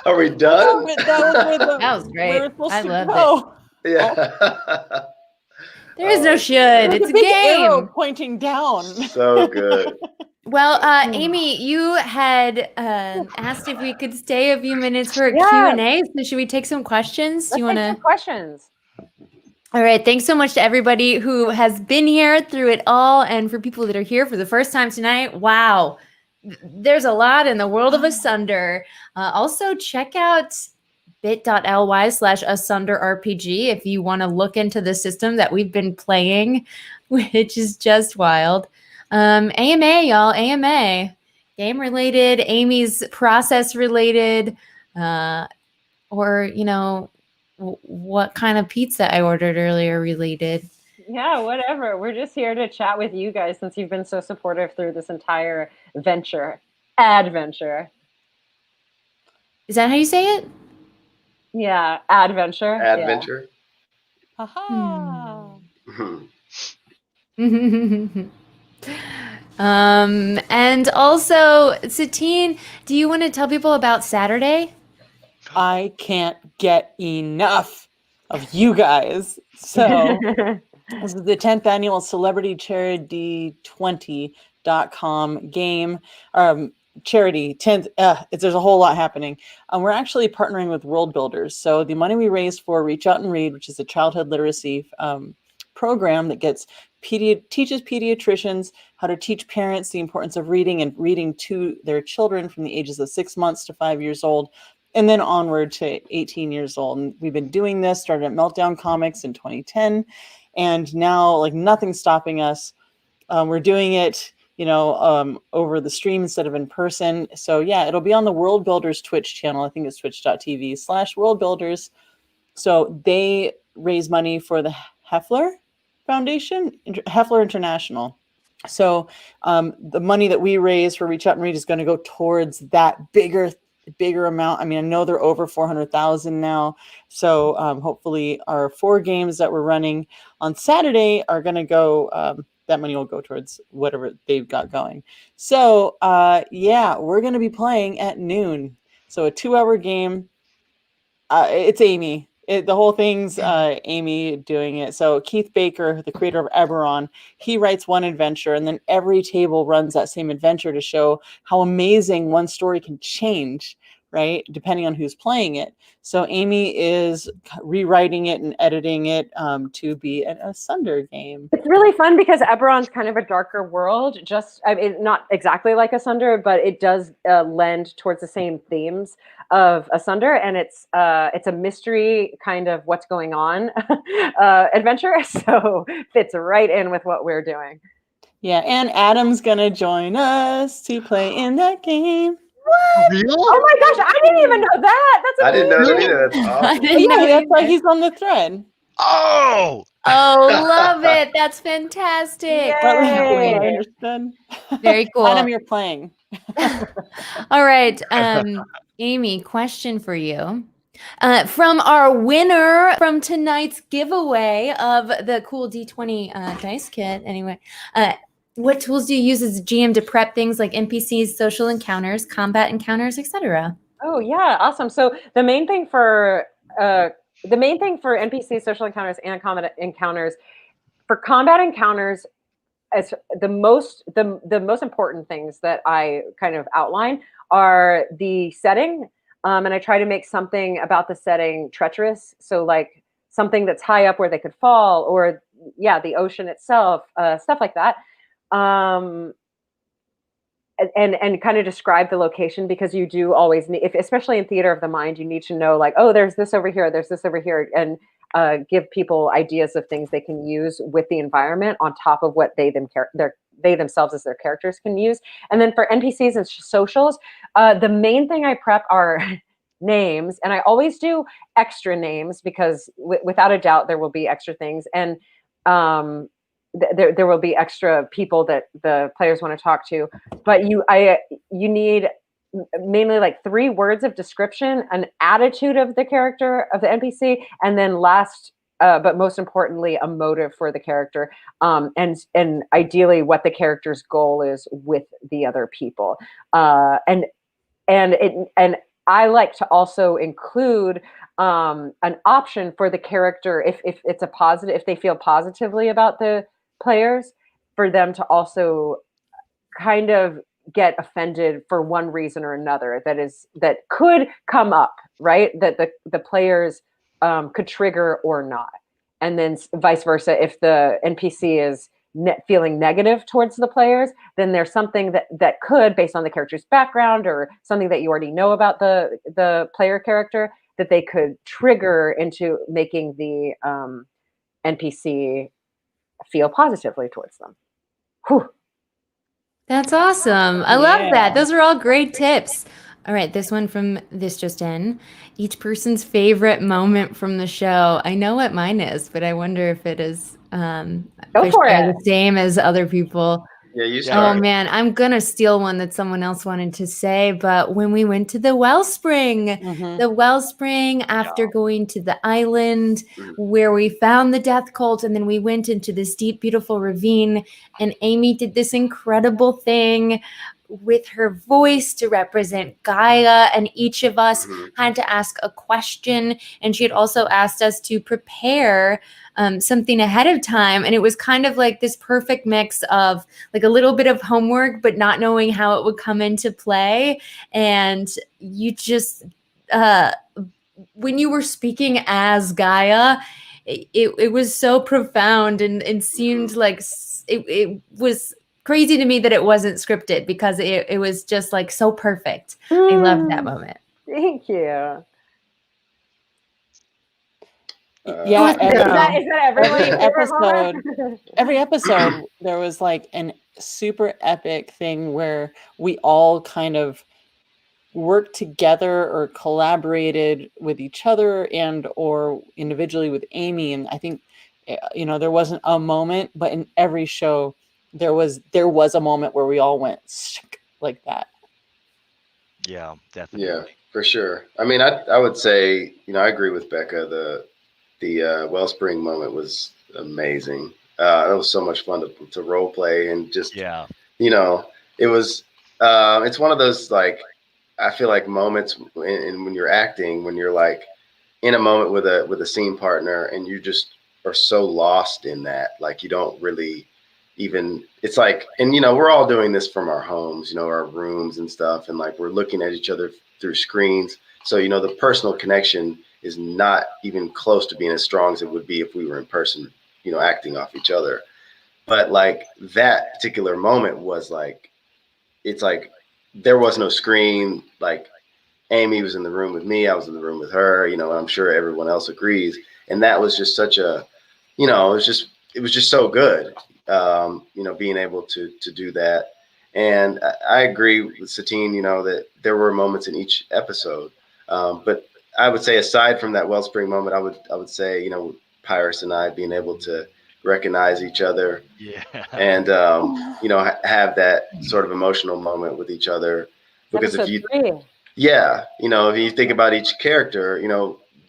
are we done? That was great. I loved it. Yeah. There is no should. It's a big arrow game. pointing down. So good. Well, Amy, you had asked if we could stay a few minutes for a Yeah. Q&A. So should we take some questions? Let's take some questions. All right. Thanks so much to everybody who has been here through it all. And for people that are here for the first time tonight, wow. There's a lot in the world of Asunder. Also, check out bit.ly/AsunderRPG if you want to look into the system that we've been playing, which is just wild. AMA, y'all, AMA. Game related, Amy's process related, or, you know, what kind of pizza I ordered earlier related. Yeah, whatever. We're just here to chat with you guys since you've been so supportive through this entire adventure. Is that how you say it? Yeah, adventure. Adventure. Haha. And also, Satine, do you want to tell people about Saturday? I can't get enough of you guys. So this is the 10th annual CelebrityCharity20.com game. Charity 10th. There's a whole lot happening. We're actually partnering with World Builders. So the money we raised for Reach Out and Read, which is a childhood literacy program that teaches pediatricians how to teach parents the importance of reading and reading to their children from the ages of 6 months to 5 years old, and then onward to 18 years old. And we've been doing this, started at Meltdown Comics in 2010, and now like nothing's stopping us. We're doing it, over the stream instead of in person. So yeah, it'll be on the World Builders Twitch channel. I think it's twitch.tv/World Builders. So they raise money for the Heffler Foundation, Heffler International. So the money that we raise for Reach Out and Read is going to go towards that bigger amount. I mean, I know they're over 400,000 now. So hopefully our 4 games that we're running on Saturday are going to go, that money will go towards whatever they've got going. So yeah, we're going to be playing at noon. So a 2-hour game. It's Amy. The whole thing's Amy doing it. So Keith Baker, the creator of Eberron, he writes one adventure, and then every table runs that same adventure to show how amazing one story can change, right? Depending on who's playing it. So Amy is rewriting it and editing it to be an Asunder game. It's really fun because Eberron's kind of a darker world. Not exactly like Asunder, but it does lend towards the same themes of Asunder, and it's a mystery kind of what's going on adventure. So fits right in with what we're doing. Yeah, and Adam's gonna join us to play in that game. What? Really? Oh my gosh, I didn't even know that. That's I didn't know that amazing. either. That's awesome. Yeah, that's why he's on the thread. Oh! Oh, love it. That's fantastic. Yay. I understand. Very cool. Adam, you're playing. All right. Amy, question for you. From our winner from tonight's giveaway of the cool D20 dice kit. Anyway, what tools do you use as a GM to prep things like NPCs, social encounters, combat encounters, etc.? Oh yeah, awesome. So the main thing for NPCs, social encounters, and combat encounters, for combat encounters, as the most important things that I kind of outline are the setting, and I try to make something about the setting treacherous. So like something that's high up where they could fall, or the ocean itself, stuff like that. And kind of describe the location, because you do always need, especially in theater of the mind, you need to know like, oh, there's this over here, and give people ideas of things they can use with the environment on top of what they're they themselves as their characters can use. And then for NPCs and socials, the main thing I prep are names, and I always do extra names because without a doubt there will be extra things, and there will be extra people that the players want to talk to. But you need mainly like 3 words of description, an attitude of the character of the NPC, and then last but most importantly, a motive for the character, and ideally what the character's goal is with the other people, and I like to also include an option for the character if it's a positive, if they feel positively about the players, for them to also kind of get offended for one reason or another that could come up, right? That the players could trigger or not, and then vice versa. If the NPC is feeling negative towards the players, then there's something that could, based on the character's background or something that you already know about the player character, that they could trigger into making the NPC feel positively towards them. Whew. That's awesome. I love that. Those are all great tips. All right, this one from This Just In. Each person's favorite moment from the show. I know what mine is, but I wonder if it is Go for it. the same as other people. Yeah, you Oh start. man, I'm gonna steal one that someone else wanted to say, but when we went to the wellspring, after going to the island where we found the death cult, and then we went into this deep, beautiful ravine, and Amy did this incredible thing with her voice to represent Gaia, and each of us had to ask a question, and she had also asked us to prepare something ahead of time, and it was kind of like this perfect mix of like a little bit of homework but not knowing how it would come into play. And you just when you were speaking as Gaia, it was so profound and seemed like it was crazy to me that it wasn't scripted, because it was just like so perfect. I loved that moment. Thank you. Yeah, Is that every episode there was like an super epic thing where we all kind of worked together or collaborated with each other and or individually with Amy. And I think there wasn't a moment, but in every show there was a moment where we all went like that. Yeah, definitely. Yeah, for sure. I mean, I would say, I agree with Becca. The wellspring moment was amazing. It was so much fun to role play, and just, it was, it's one of those, like, I feel like moments when you're acting, when you're like in a moment with a scene partner, and you just are so lost in that, like you don't really even, it's like, and we're all doing this from our homes, our rooms and stuff, and like we're looking at each other through screens. So, the personal connection is not even close to being as strong as it would be if we were in person, acting off each other. But like that particular moment was like, it's like there was no screen. Like Amy was in the room with me, I was in the room with her, I'm sure everyone else agrees. And that was just such a, it was just so good, being able to do that. And I agree with Satine, that there were moments in each episode, but I would say, aside from that wellspring moment, I would say, Pyrus and I being able to recognize each other, and have that sort of emotional moment with each other. Because if you think about each character,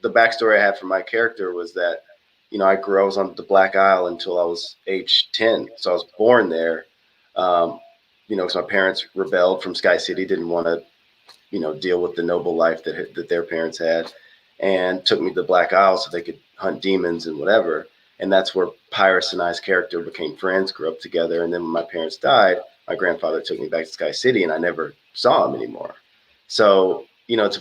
the backstory I had for my character was that, I was on the Black Isle until I was age 10, so I was born there. Because my parents rebelled from Sky City, didn't want to deal with the noble life that their parents had, and took me to the Black Isle so they could hunt demons and whatever. And that's where Pyrus and I's character became friends, grew up together. And then when my parents died, my grandfather took me back to Sky City, and I never saw him anymore. So,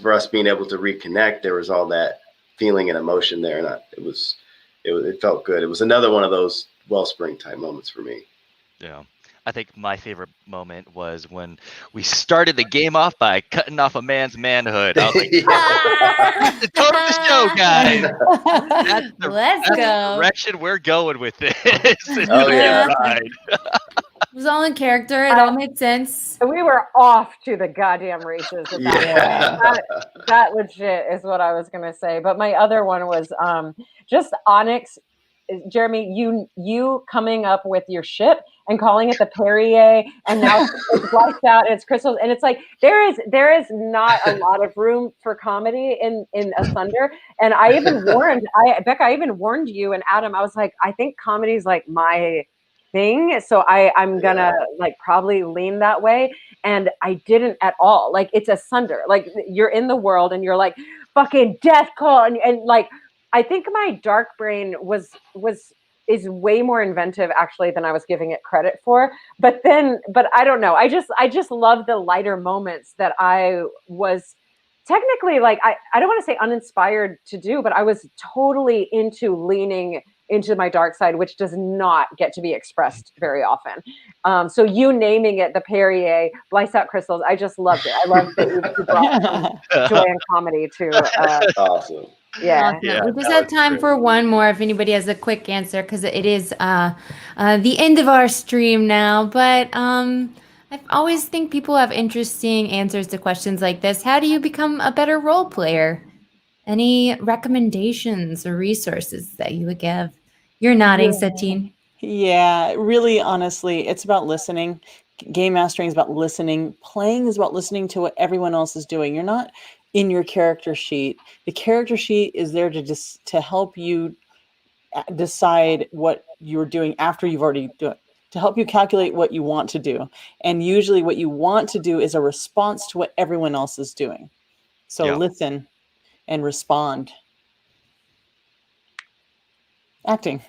for us being able to reconnect, there was all that feeling and emotion there. And it felt good. It was another one of those wellspring type moments for me. Yeah. I think my favorite moment was when we started the game off by cutting off a man's manhood. I was like, that's the tone of the show, guys. That's the direction we're going with this. It was all in character. It all made sense. We were off to the goddamn races at that point. That legit is what I was gonna say. But my other one was just Onyx. Jeremy, you coming up with your ship and calling it the Perrier, and now it's blacked out and it's crystals, and it's like there is not a lot of room for comedy in A Sunder. And I even warned Becca, I even warned you and Adam. I was like, I think comedy is like my thing, so I'm gonna like probably lean that way, and I didn't at all. Like, it's A Sunder, like you're in the world and you're like fucking death call, and like I think my dark brain is way more inventive actually than I was giving it credit for. But I don't know. I just love the lighter moments that I was technically like I don't want to say uninspired to do, but I was totally into leaning into my dark side, which does not get to be expressed very often. So you naming it the Perrier, Lights Out Crystals, I just loved it. I loved that you brought some joy and comedy to Awesome. Yeah. We just have time for one more if anybody has a quick answer, because it is the end of our stream now. But I always think people have interesting answers to questions like this. How do you become a better role player? Any recommendations or resources that you would give? You're nodding, Satine. Yeah, really, honestly, it's about listening. Game mastering is about listening. Playing is about listening to what everyone else is doing. You're not in your character sheet. The character sheet is there to help you decide what you're doing after you've already done it, to help you calculate what you want to do. And usually what you want to do is a response to what everyone else is doing. So listen and respond. Acting.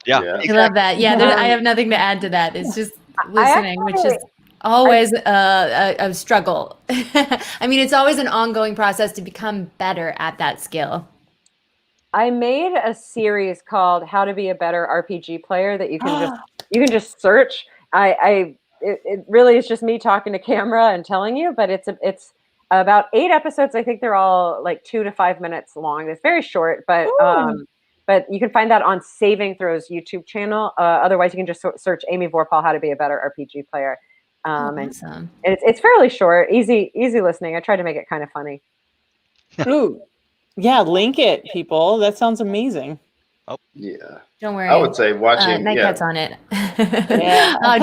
Yeah. I love that. Yeah, I have nothing to add to that. It's just listening, which is always a struggle. I mean, it's always an ongoing process to become better at that skill. I made a series called "How to Be a Better RPG Player" that you can just search. It really is just me talking to camera and telling you, but it's about 8 episodes. I think they're all like 2 to 5 minutes long. It's very short, but you can find that on Saving Throws YouTube channel. Otherwise, you can just search Amy Vorpahl, How to Be a Better RPG Player. Awesome. And it's fairly short, easy listening. I tried to make it kind of funny. Ooh. Yeah, link it, people. That sounds amazing. Oh, yeah. Don't worry. I would say watching. Nightcat's on it.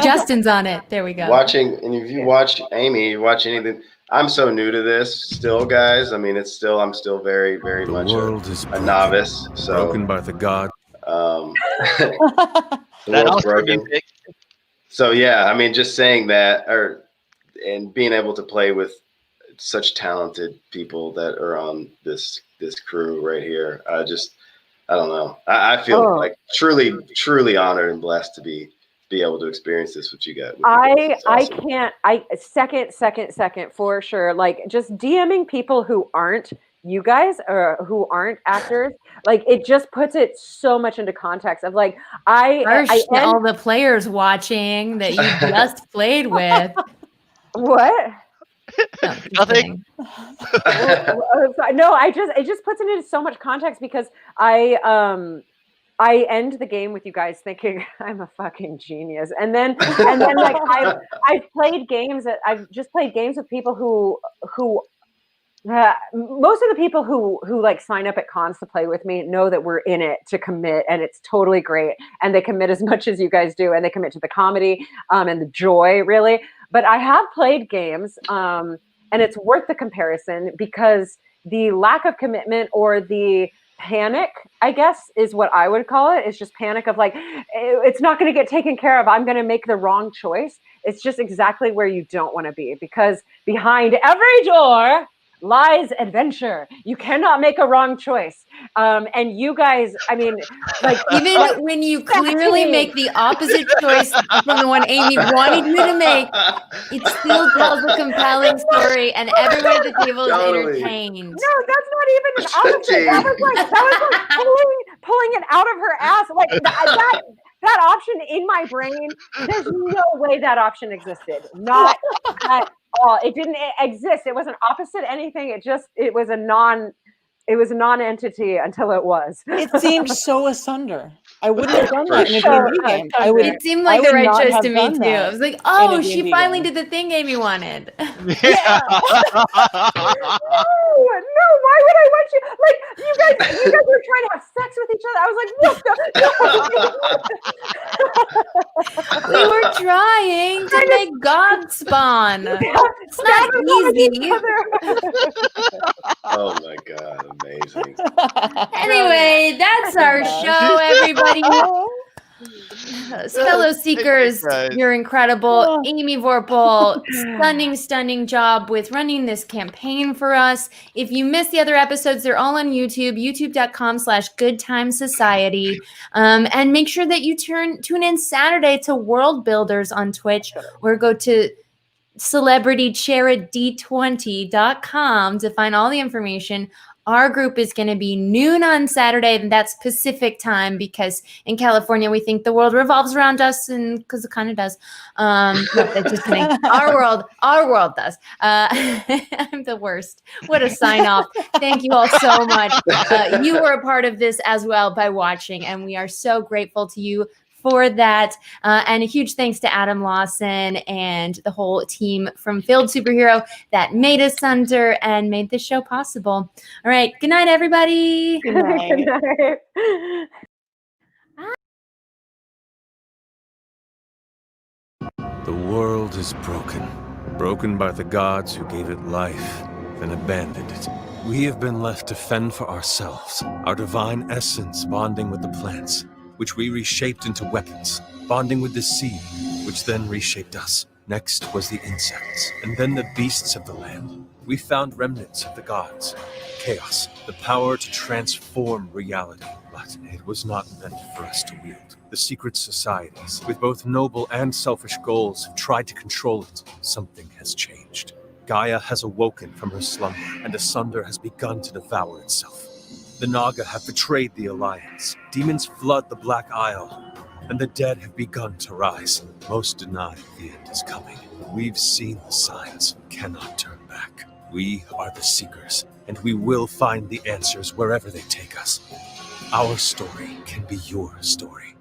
Justin's on it. There we go. Watching, and if you watch Amy, you watch anything. I'm so new to this still, guys. I mean, I'm still very, very much a novice. So broken by the god. The world's broken. So yeah, I mean, just saying that, and being able to play with such talented people that are on this crew right here. I don't know. I feel like truly honored and blessed to be able to experience this with you guys. Awesome. Second for sure. Like, just DMing people who aren't you guys or who aren't actors, like, it just puts it so much into context of like all the players watching that you just played with. What? No, nothing. No, it just puts it into so much context because I end the game with you guys thinking I'm a fucking genius, and then like I've played games with people who most of the people who like sign up at cons to play with me know that we're in it to commit, and it's totally great, and they commit as much as you guys do, and they commit to the comedy and the joy, really. But I have played games, and it's worth the comparison because the lack of commitment or the panic, I guess, is what I would call it. It's just panic of like, it's not going to get taken care of. I'm going to make the wrong choice. It's just exactly where you don't want to be, because behind every door lies adventure. You cannot make a wrong choice. And you guys, I mean, like, even when you clearly make the opposite choice from the one Amy wanted you to make, it still tells a compelling story, and everyone at the table is entertained. No, that's not even an opposite. That was like pulling it out of her ass. Like that option in my brain, there's no way that option existed. Not at all. It didn't exist. It wasn't opposite anything. It was a non-entity until it was. It seemed so asunder. I wouldn't have done that in a D&D game. I would. It seemed I like the would right not choice have to me done too. that I was like, in oh, a she D&D finally game. did the thing Amy wanted. Yeah. No, why would I want you? Like, you guys were trying to have sex with each other. I was like, what the? We were trying to make God spawn. It's not easy. Oh my god, amazing. Anyway, that's our show, everybody. Fellow Seekers, guys. you're incredible. Amy Vorpahl, stunning job with running this campaign for us. If you missed the other episodes, they're all on YouTube, youtube.com/goodtimesociety. And make sure that you tune in Saturday to World Builders on Twitch, or go to celebritycharityD20.com to find all the information. Our group is going to be noon on Saturday, and that's Pacific time, because in California we think the world revolves around us, and because it kind of does. No, that's just kidding. Our world does. I'm the worst. What a sign off. Thank you all so much. You were a part of this as well by watching, and we are so grateful to you for that. And a huge thanks to Adam Lawson and the whole team from Field Superhero that made us Sunder and made this show possible. All right. Good night, everybody. Good night. Good night. The world is broken. Broken by the gods who gave it life, then abandoned it. We have been left to fend for ourselves, our divine essence bonding with the plants, which we reshaped into weapons, bonding with the sea, which then reshaped us. Next was the insects, and then the beasts of the land. We found remnants of the gods, chaos, the power to transform reality, but it was not meant for us to wield. The secret societies, with both noble and selfish goals, have tried to control it. Something has changed. Gaia has awoken from her slumber, and Asunder has begun to devour itself. The Naga have betrayed the Alliance. Demons flood the Black Isle, and the dead have begun to rise. Most deny the end is coming. We've seen the signs, cannot turn back. We are the Seekers, and we will find the answers wherever they take us. Our story can be your story.